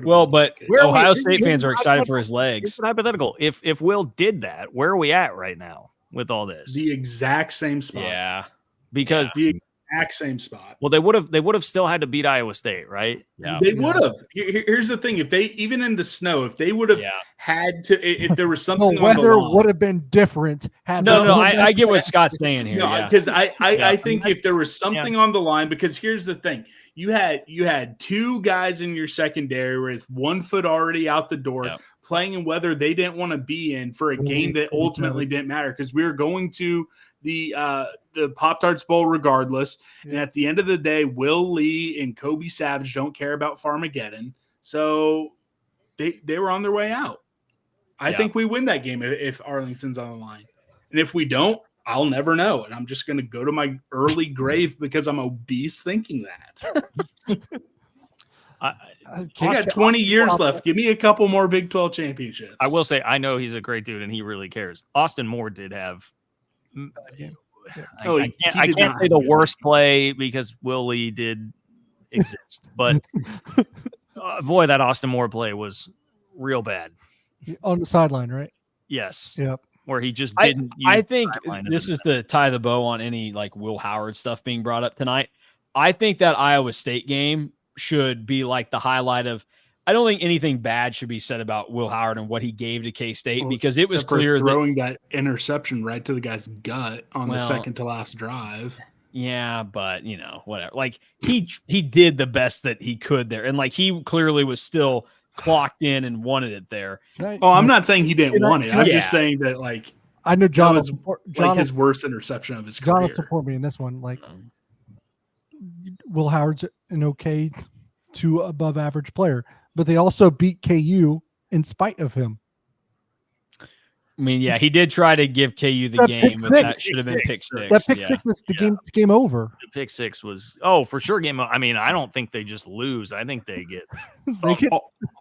Well, but Ohio State fans are excited for his legs. Hypothetical. If Will did that, where are we at right now with all this? The exact same spot. Yeah. Because the exact same spot. Well, they would have still had to beat Iowa State, right? Yeah. They would have. Here's the thing: if they, even in the snow, if they would have had to, if there was something, the weather would have been different. I get what Scott's saying here. No, because I think if there was something on the line, because here's the thing: you had 2 guys in your secondary with 1 foot already out the door, playing in weather they didn't want to be in for a game that ultimately didn't matter, because we were going to the Pop-Tarts Bowl regardless. And at the end of the day, Will Lee and Kobe Savage don't care about Farmageddon. So they were on their way out. I think we win that game if Arlington's on the line. And if we don't, I'll never know. And I'm just going to go to my early grave because I'm obese thinking that. I got 20 years left. Give me a couple more Big 12 championships. I will say, I know he's a great dude and he really cares. Austin Moore did have I can't say the worst play because Will Lee did exist, but boy, that Austin Moore play was real bad. On the sideline, right? Yes. Yep. Where he just didn't. I think this is to tie the bow on any like Will Howard stuff being brought up tonight. I think that Iowa State game should be like the highlight of. I don't think anything bad should be said about Will Howard and what he gave to K-State, because it was clear throwing that interception right to the guy's gut on the second to last drive. Yeah, but whatever. Like he did the best that he could there, and like he clearly was still clocked in and wanted it there. I'm not saying he didn't want it. I'm just saying that like I know John was like his worst interception of his career. John will support me in this one. Like Will Howard's an okay to above average player, but they also beat KU in spite of him. I mean, yeah, he did try to give KU the game, but that should have been pick 6. That pick 6, that's the game over. The pick 6 was for sure game. I mean, I don't think they just lose. I think they get.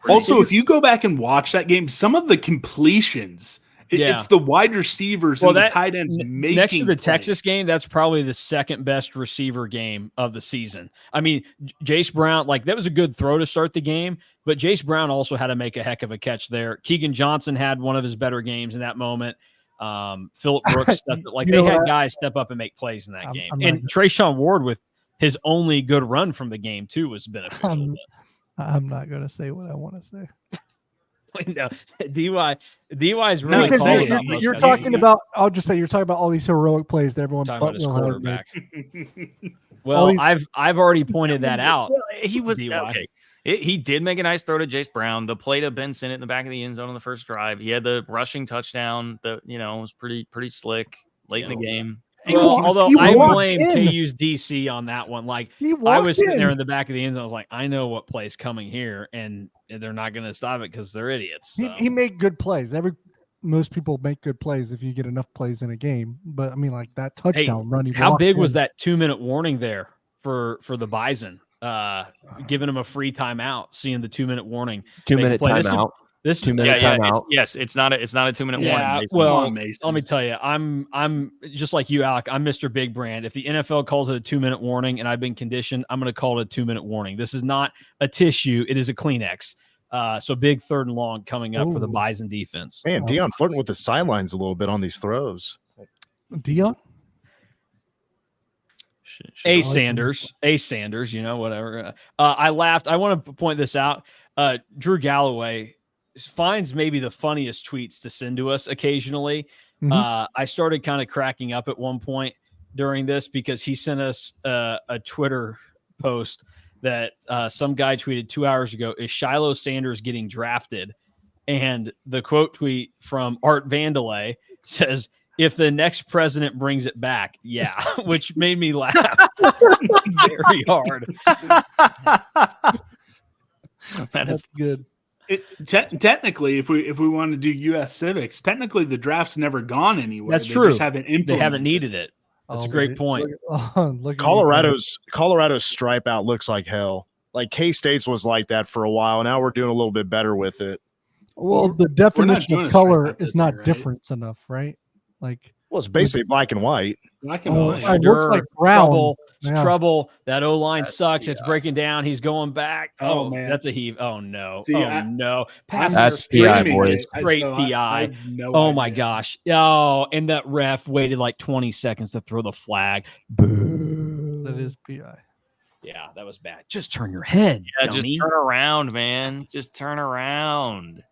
Also, if you go back and watch that game, some of the completions, it's the wide receivers and the tight ends making next to the plays. Texas game. That's probably the second best receiver game of the season. I mean, Jace Brown, like that was a good throw to start the game, but Jace Brown also had to make a heck of a catch there. Keegan Johnson had one of his better games in that moment. Phillip Brooks stepped, they had guys step up and make plays in that game. And Trayshawn Ward with his only good run from the game too was beneficial. I'm not going to say what I want to say. No, DY is really Because calling you're talking about. I'll just say you're talking about all these heroic plays that everyone talking about his will have quarterback. made. Well, I've already pointed that out. Well, he was DY. okay. He did make a nice throw to Jace Brown. The play to Ben Sinnott in the back of the end zone on the first drive. He had the rushing touchdown that was pretty slick late in the game. Well, although I blame in. KU's DC on that one. Like I was sitting there in the back of the end zone. I was like, I know what play's coming here, and they're not going to stop it because they're idiots. So. He made good plays. Most people make good plays if you get enough plays in a game. But I mean, like that touchdown run. How big was that 2-minute warning there for the Bison? Giving him a free timeout, seeing the 2-minute warning. 2-minute timeout. This 2-minute timeout. It's not a 2-minute warning. Well, let me tell you, I'm just like you, Alec. I'm Mr. Big Brand. If the NFL calls it a 2-minute warning and I've been conditioned, I'm going to call it a 2-minute warning. This is not a tissue; it is a Kleenex. So big 3rd and long coming up for the Bison defense. Man, Dion flirting with the sidelines a little bit on these throws. Dion. Sanders, whatever. I laughed. I want to point this out. Drew Galloway finds maybe the funniest tweets to send to us occasionally. Mm-hmm. I started kind of cracking up at one point during this because he sent us a Twitter post that some guy tweeted 2 hours ago, is Shiloh Sanders getting drafted? And the quote tweet from Art Vandelay says, if the next president brings it back, yeah, which made me laugh very hard. That's good. Technically, if we want to do U.S. civics, technically the draft's never gone anywhere. That's They true. Just haven't implemented. They haven't needed it. That's a great point. Colorado's stripe out looks like hell. Like K-State's was like that for a while. Now we're doing a little bit better with it. Well, the definition of color is not difference enough, right? Like, well, it's basically black and white. Black and white. It looks like brown. Trouble. That O-line sucks. It's breaking down. He's going back. Oh, man. That's a heave. Oh, no. See, no. That's PI, boys. Straight PI. Oh, my gosh. Oh, and that ref waited like 20 seconds to throw the flag. Boo. That is PI. Yeah, that was bad. Just turn your head. Yeah, dummy. just turn around, man. Just turn around.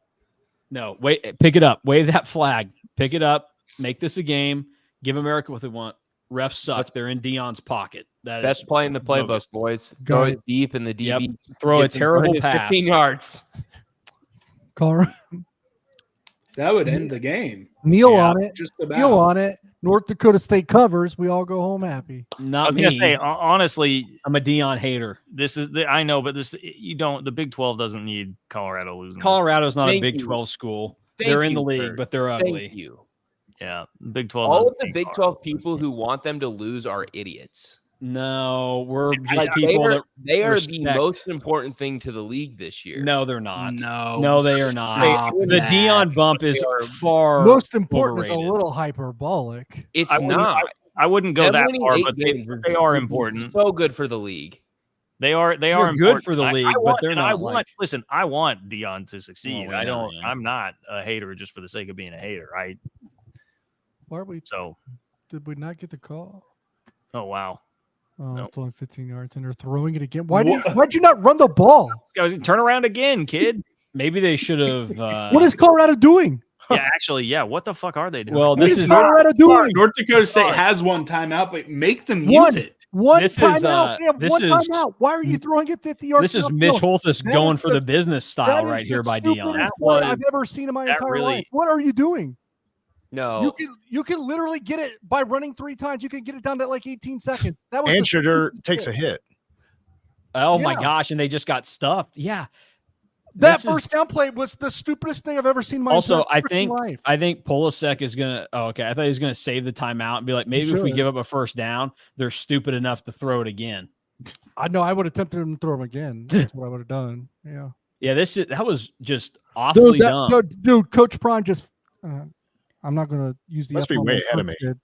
No, wait. Pick it up. Wave that flag. Pick it up. Make this a game. Give America what they want. Refs suck. They're in Dion's pocket. That Best play in the playbook, boys. Throw it deep in the DB. Yep. Throw a terrible pass. 15 yards. Colorado. That would end the game. Kneel on it. Just about. Kneel on it. North Dakota State covers. We all go home happy. Not I was me. gonna say, honestly, I'm a Dion hater. I know, but the Big 12 doesn't need Colorado losing. Colorado's not Thank a Big you. 12 school. Thank They're in the you, league, Kurt. but they're ugly. Thank you. Yeah, Big 12. All of doesn't the need Big Colorado 12 people who want them to lose are idiots. No, we're just Like, people that they are respect. the most important thing to the league this year. No, they're not. No, they are not. stop The that. Dion bump is far Most important is a overrated. little hyperbolic. It's I wouldn't- not. I wouldn't go Them that winning far, 8 but games they are important. So good for the league. They are They're important. good for the I league, but want- they're and not I want, like- listen, I want Dion to succeed. Oh, yeah, man. I'm not a hater just for the sake of being a hater. Why are we? So, Did we not get the call? oh wow. Oh, No. it's only 15 yards, and they're throwing it again. Why'd you not run the ball? Guys, turn around again, kid. Maybe they should have. What is Colorado doing? Yeah, actually, yeah. What the fuck are they doing? Well, What this is is Colorado doing? North Dakota State Sorry. has one timeout, but make them One. use it. One This is, timeout. They have this one is- timeout. Why are you throwing it 50 yards? this is upfield? Mitch Holthus That going is for the the- business That style is right the here by stupidest Dion. That play was- I've ever seen in my that entire really- life. What are you doing? No. You can literally get it by running 3 times. You can get it down to like 18 seconds. That was And the Shedeur stupidest takes a shit. hit. Oh my Yeah. gosh, and they just got stuffed. Yeah. That This is- first down play was the stupidest thing I've ever seen in my Also, entire I freaking think life. Polasek is gonna. Oh, okay. I thought he was gonna save the timeout and be like, maybe if we should. give up a first down, they're stupid enough to throw it again. I know I would have tempted him to throw him again. That's what I would have done. Yeah. Yeah, that was just awfully dumb. Dude, Coach Prime just. I'm not going to use the. Must be F-bomb way like ahead of Coach me. did,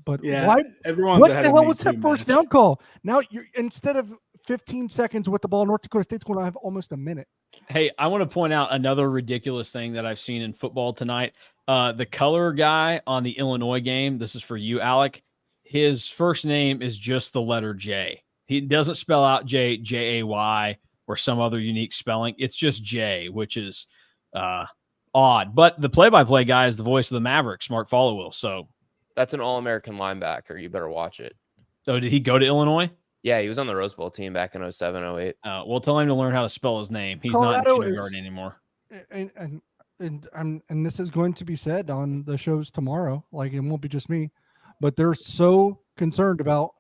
But Yeah, why? everyone's What ahead the of hell me was that too, first man. down call? Now you're instead of 15 seconds with the ball, North Dakota State's going to have almost a minute. Hey, I want to point out another ridiculous thing that I've seen in football tonight. The color guy on the Illinois game, this is for you, Alec. His first name is just the letter J. He doesn't spell out J-A-Y, or some other unique spelling. It's just J, which is odd. But the play-by-play guy is the voice of the Mavericks, Mark Followill. So That's an All-American linebacker. You better watch it. So did he go to Illinois? Yeah, he was on the Rose Bowl team back in 07, 08. Well, tell him to learn how to spell his name. He's Colorado not in kindergarten anymore. And this is going to be said on the shows tomorrow. Like, it won't be just me, but they're so concerned about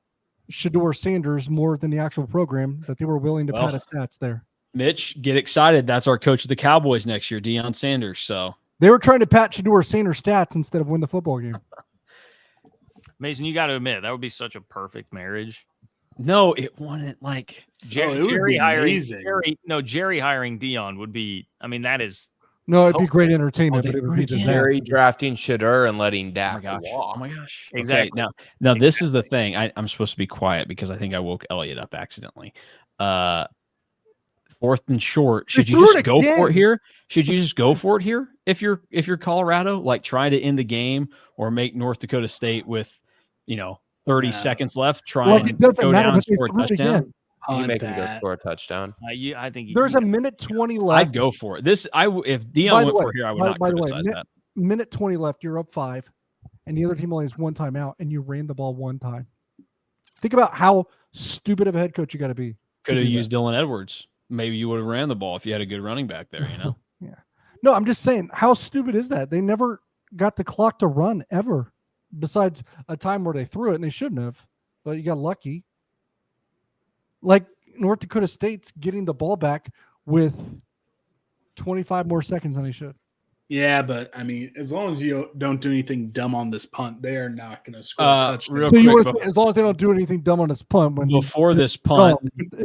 Shedeur Sanders more than the actual program that they were willing to pad his stats there. Mitch, get excited. That's our coach of the Cowboys next year, Deion Sanders. So they were trying to pat Shedeur Sanders stats instead of win the football game. Mason, you got to admit that would be such a perfect marriage. No, it wouldn't. Like Jerry hiring Deion would be. I mean, that is. No, it'd be great entertainment. But it would be Jerry drafting Shedeur and letting Dak walk. Oh my gosh! Exactly. Okay, now this is the thing. I'm supposed to be quiet because I think I woke Elliot up accidentally. 4th and short. Should you just go for it here? Should you just go for it here? If you're Colorado, like try to end the game or make North Dakota State with 30 seconds left. Try and go down and score a touchdown. You make him go score a touchdown. I think there's a minute 20 left. I'd go for it. If Deion went for it here, I would not criticize that. Minute 20 left. You're up 5, and the other team only has one timeout, and you ran the ball one time. Think about how stupid of a head coach you got to be. Could have used Dylan Edwards. Maybe you would have ran the ball if you had a good running back there. Yeah. No, I'm just saying, how stupid is that? They never got the clock to run ever. Besides a time where they threw it and they shouldn't have, but you got lucky. Like North Dakota State's getting the ball back with 25 more seconds than they should. Yeah, but I mean, as long as you don't do anything dumb on this punt, they are not going to score a touchdown. As long as they don't do anything dumb on this punt. Before this punt,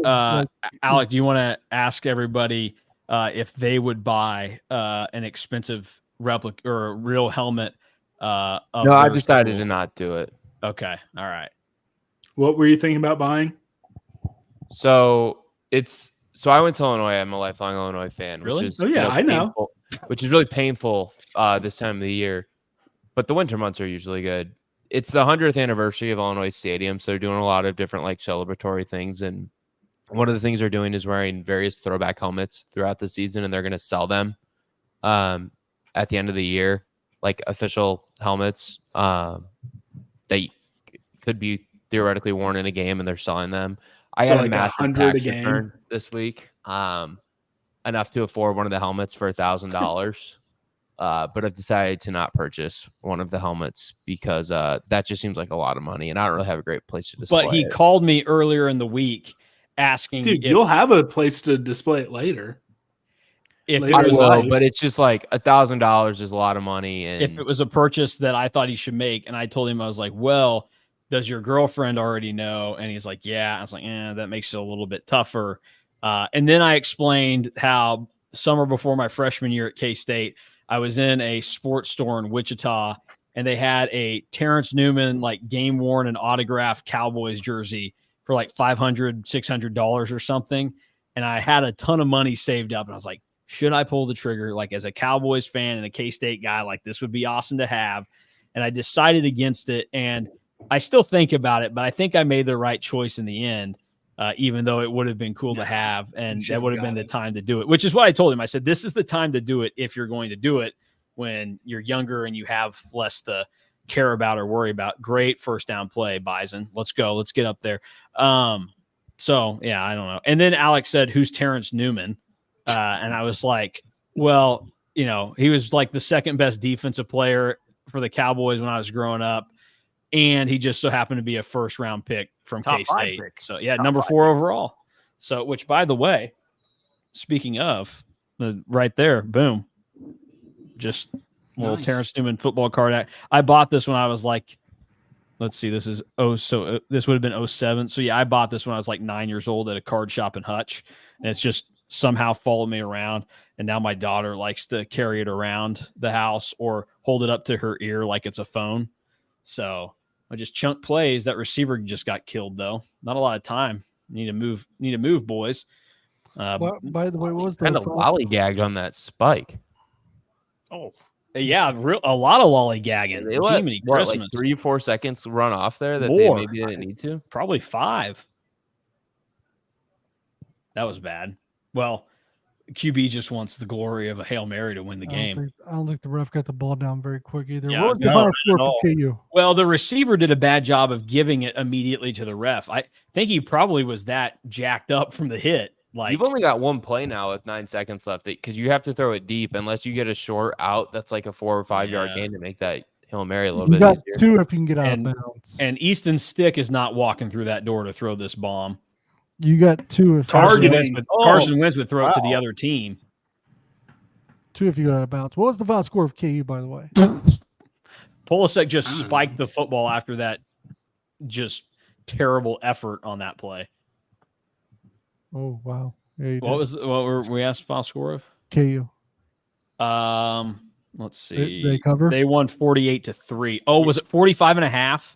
Alec, do you want to ask everybody if they would buy an expensive replica or a real helmet? No, I decided to not do it. Okay. All right. What were you thinking about buying? So I went to Illinois. I'm a lifelong Illinois fan. Really? Which is, I know. Which is really painful this time of the year. But the winter months are usually good. It's the 100th anniversary of Illinois Stadium, so they're doing a lot of different celebratory things. And one of the things they're doing is wearing various throwback helmets throughout the season, and they're going to sell them at the end of the year. Like official helmets that could be theoretically worn in a game, and they're selling them. I got a massive tax return this week, enough to afford one of the helmets for $1,000. But I've decided to not purchase one of the helmets because that just seems like a lot of money, and I don't really have a great place to display it. But he called me earlier in the week asking. Dude, you'll have a place to display it later. If I will, but it's just like $1,000 is a lot of money. And if it was a purchase that I thought he should make, and I told him, I was like, well, does your girlfriend already know? And he's like, yeah. I was like, that makes it a little bit tougher. And then I explained how summer before my freshman year at K-State, I was in a sports store in Wichita, and they had a Terrence Newman, game worn and autographed Cowboys jersey for $500, $600 or something. And I had a ton of money saved up, and I was like, should I pull the trigger? As a Cowboys fan and a K-State guy, this would be awesome to have. And I decided against it. And I still think about it, but I think I made the right choice in the end, even though it would have been cool to have. And that would have been the time to do it, which is what I told him. I said, this is the time to do it if you're going to do it when you're younger and you have less to care about or worry about. Great first down play, Bison. Let's go. Let's get up there. So, yeah, I don't know. And then Alex said, who's Terrence Newman? And I was like, well, he was the second best defensive player for the Cowboys when I was growing up. And he just so happened to be a first round pick from K-State. So yeah, number 4 overall. So, which by the way, speaking of right there, boom, just little Terrence Newman football card. I bought this when I was let's see, this is this would have been 07. So yeah, I bought this when I was 9 years old at a card shop in Hutch, and it's just somehow followed me around. And now my daughter likes to carry it around the house or hold it up to her ear like it's a phone. So I just chunk plays. That receiver just got killed though. Not a lot of time. Need to move, boys. By the way, what was the kind of lollygagged on that spike? Oh, yeah, a lot of lollygagging. They let, 3-4 seconds run off there that they maybe didn't need to? Probably 5. That was bad. Well, QB just wants the glory of a Hail Mary to win the game. I don't think the ref got the ball down very quick either. Yeah, What was the no, final not score at for all. KU? Well, the receiver did a bad job of giving it immediately to the ref. I think he probably was that jacked up from the hit. Like, You've only got one play now with 9 seconds left because you have to throw it deep unless you get a short out that's like a 4 or 5 yard gain to make that Hail Mary a little You bit got easier. 2 if you can get out of bounds. And Easton Stick is not walking through that door to throw this bomb. You got 2 if Targeting. Carson Wentz would throw it to the other team. 2 if you got out of bounds. What was the final score of KU, by the way? Pulisic just spiked the football after that just terrible effort on that play. Oh wow! Yeah, What were we asked final score of? KU? Let's see. They cover. They won 48-3. Oh, was it 45.5?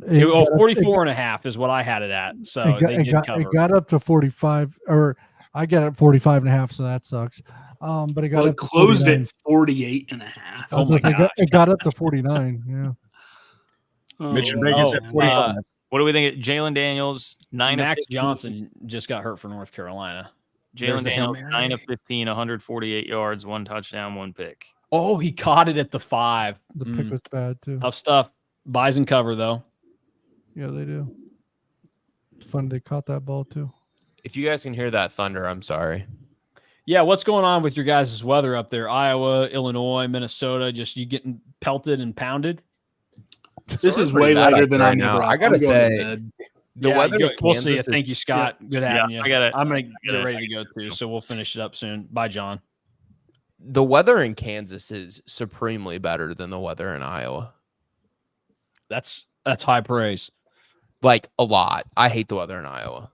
44.5 is what I had it at. So they did cover. It got up to 45, or I got it 45.5, so that sucks. But it got up to closed 49. at 48.5. Oh my gosh. It got up to 49. Yeah. Mitch and Vegas at 45. What do we think? Jalen Daniels, 9 of Max 15. Johnson just got hurt for North Carolina. Jalen Daniels, 9 of 15, 148 yards, 1 touchdown, 1 pick. Oh, he caught it at the 5. The pick was bad too. Tough stuff. Buys and cover though. Yeah, they do. It's fun they caught that ball too. If you guys can hear that thunder, I'm sorry. Yeah, what's going on with your guys' weather up there? Iowa, Illinois, Minnesota, just you getting pelted and pounded? This is way later than I'm now. ever. I gotta say, the weather. We'll see you. Thank you, Scott. Good having you. I'm gonna get gotta- ready to go too, so we'll finish it up soon. Bye, John. The weather in Kansas is supremely better than the weather in Iowa. That's high praise. Like a lot. I hate the weather in Iowa.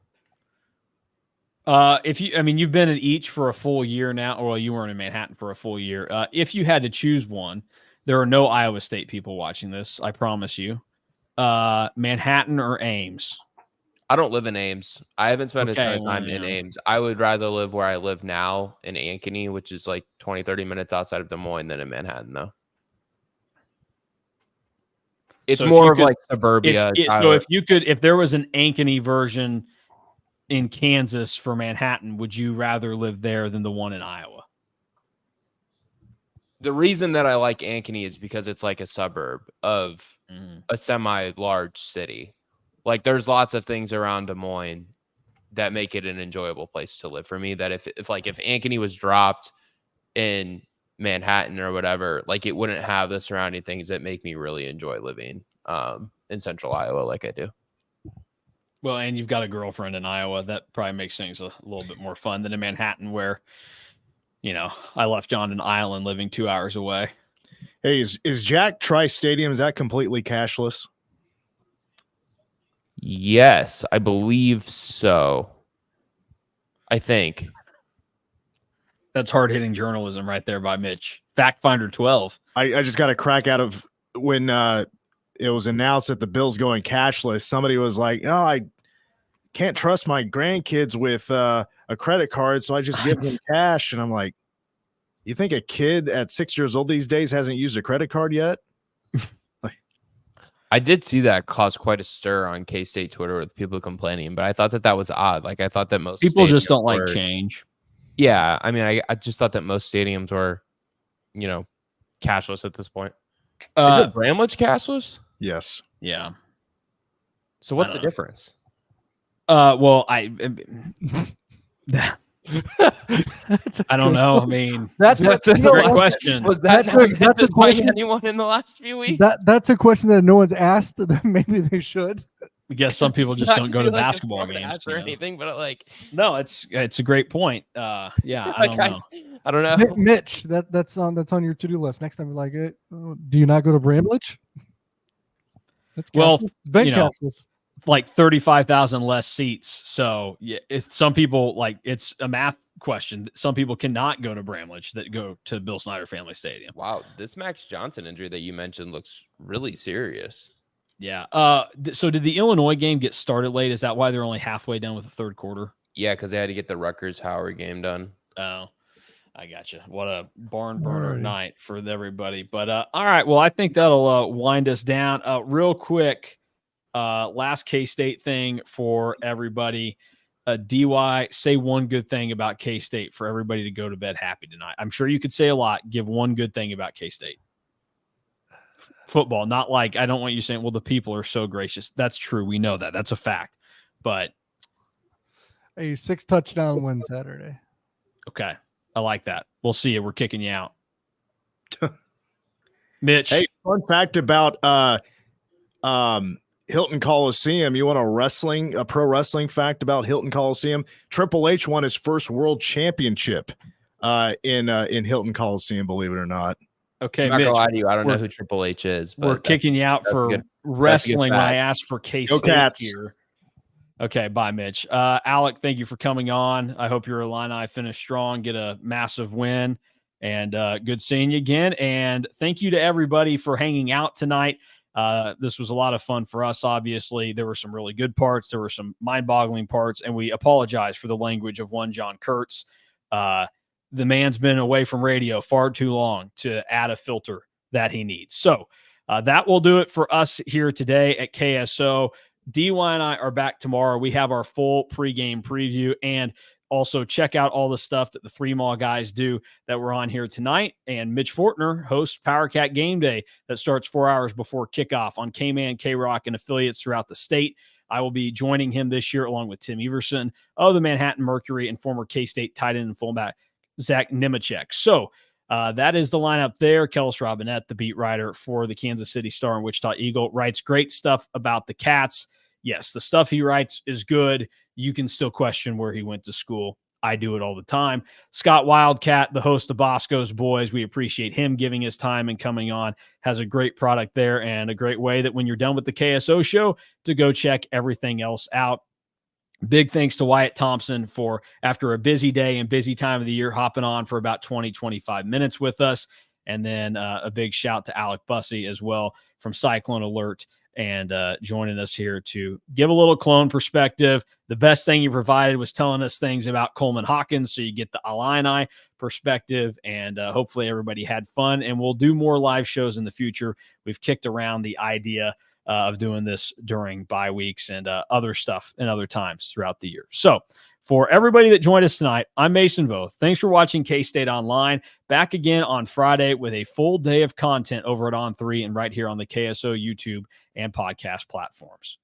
You've been in each for a full year now. Well, you weren't in Manhattan for a full year. If you had to choose one, there are no Iowa State people watching this. I promise you. Manhattan or Ames? I don't live in Ames. I haven't spent a ton of time in Ames. I would rather live where I live now in Ankeny, which is like 20, 30 minutes outside of Des Moines, than in Manhattan, though. It's more of like suburbia. If there was an Ankeny version in Kansas for Manhattan, would you rather live there than the one in Iowa? The reason that I like Ankeny is because it's like a suburb of a semi-large city. Like there's lots of things around Des Moines that make it an enjoyable place to live for me. That if Ankeny was dropped in Manhattan or whatever, like it wouldn't have the surrounding things that make me really enjoy living in central Iowa like I do. Well, and you've got a girlfriend in Iowa. That probably makes things a little bit more fun than in Manhattan, where, I left John in Island living 2 hours away. Hey, is Jack Trice Stadium, is that completely cashless? Yes, I believe so. I think. That's hard-hitting journalism right there by Mitch. Fact Finder 12. I just got a crack out of when it was announced that the bill's going cashless. Somebody was like, "Oh, I can't trust my grandkids with a credit card, so I just give them cash." And I'm like, you think a kid at 6 years old these days hasn't used a credit card yet? I did see that cause quite a stir on K-State Twitter with people complaining, but I thought that was odd. Like I thought that most people just don't like change. Yeah, I mean, I just thought that most stadiums were, cashless at this point. Is it Bramlage cashless? Yes. Yeah. So what's the difference? Well, I don't know. I mean, that's a great question. Was that's a question anyone in the last few weeks? That's a question that no one's asked. That maybe they should. I guess some people just don't go to basketball games or anything, but no, it's a great point. Yeah, I don't know. Mitch, that's on your to-do list. Next time, do you not go to Bramlage? That's well, it's been cashless. Like 35,000 less seats. So yeah, some people it's a math question. Some people cannot go to Bramlage that go to Bill Snyder Family Stadium. Wow, this Max Johnson injury that you mentioned looks really serious. Yeah. So did the Illinois game get started late? Is that why they're only halfway done with the third quarter? Yeah, because they had to get the Rutgers-Howard game done. Oh, I gotcha. What a barn burner night for everybody. But all right, well, I think that'll wind us down real quick. Last K-State thing for everybody. DY, say one good thing about K-State for everybody to go to bed happy tonight. I'm sure you could say a lot. Give one good thing about K-State. Football, not like, I don't want you saying, well, the people are so gracious. That's true. We know that. That's a fact. But a 6-touchdown win Saturday. Okay. I like that. We'll see you. We're kicking you out. Mitch. Hey, fun fact about Hilton Coliseum. You want a pro wrestling fact about Hilton Coliseum? Triple H won his first world championship in Hilton Coliseum, believe it or not. Okay, I'm not Mitch, gonna lie to you. I don't know who Triple H is. But we're kicking you out for wrestling when I asked for K-State here. Okay, bye, Mitch. Alec, thank you for coming on. I hope your Illini finish strong, get a massive win, and good seeing you again. And thank you to everybody for hanging out tonight. This was a lot of fun for us, obviously. There were some really good parts. There were some mind-boggling parts, and we apologize for the language of one John Kurtz. The man's been away from radio far too long to add a filter that he needs. So that will do it for us here today at KSO. DY and I are back tomorrow. We have our full pregame preview, and also check out all the stuff that the Three Mall guys do that we're on here tonight. And Mitch Fortner hosts Power Cat Game Day that starts 4 hours before kickoff on K-Man, K-Rock, and affiliates throughout the state. I will be joining him this year along with Tim Everson of the Manhattan Mercury and former K-State tight end and fullback Zach Nemechek. So that is the lineup there. Kellis Robinette, the beat writer for the Kansas City Star and Wichita Eagle, writes great stuff about the Cats. Yes, the stuff he writes is good. You can still question where he went to school. I do it all the time. Scott Wildcat, the host of Bosco's Boys, we appreciate him giving his time and coming on. Has a great product there and a great way that when you're done with the KSO show to go check everything else out. Big thanks to Wyatt Thompson for, after a busy day and busy time of the year, hopping on for about 20, 25 minutes with us. And then a big shout to Alec Bussey as well from Cyclone Alert and joining us here to give a little clone perspective. The best thing he provided was telling us things about Coleman Hawkins, so you get the Illini perspective, and hopefully everybody had fun. And we'll do more live shows in the future. We've kicked around the idea of doing this during bye weeks and other stuff and other times throughout the year. So for everybody that joined us tonight, I'm Mason Vo. Thanks for watching K-State Online. Back again on Friday with a full day of content over at On3 and right here on the KSO YouTube and podcast platforms.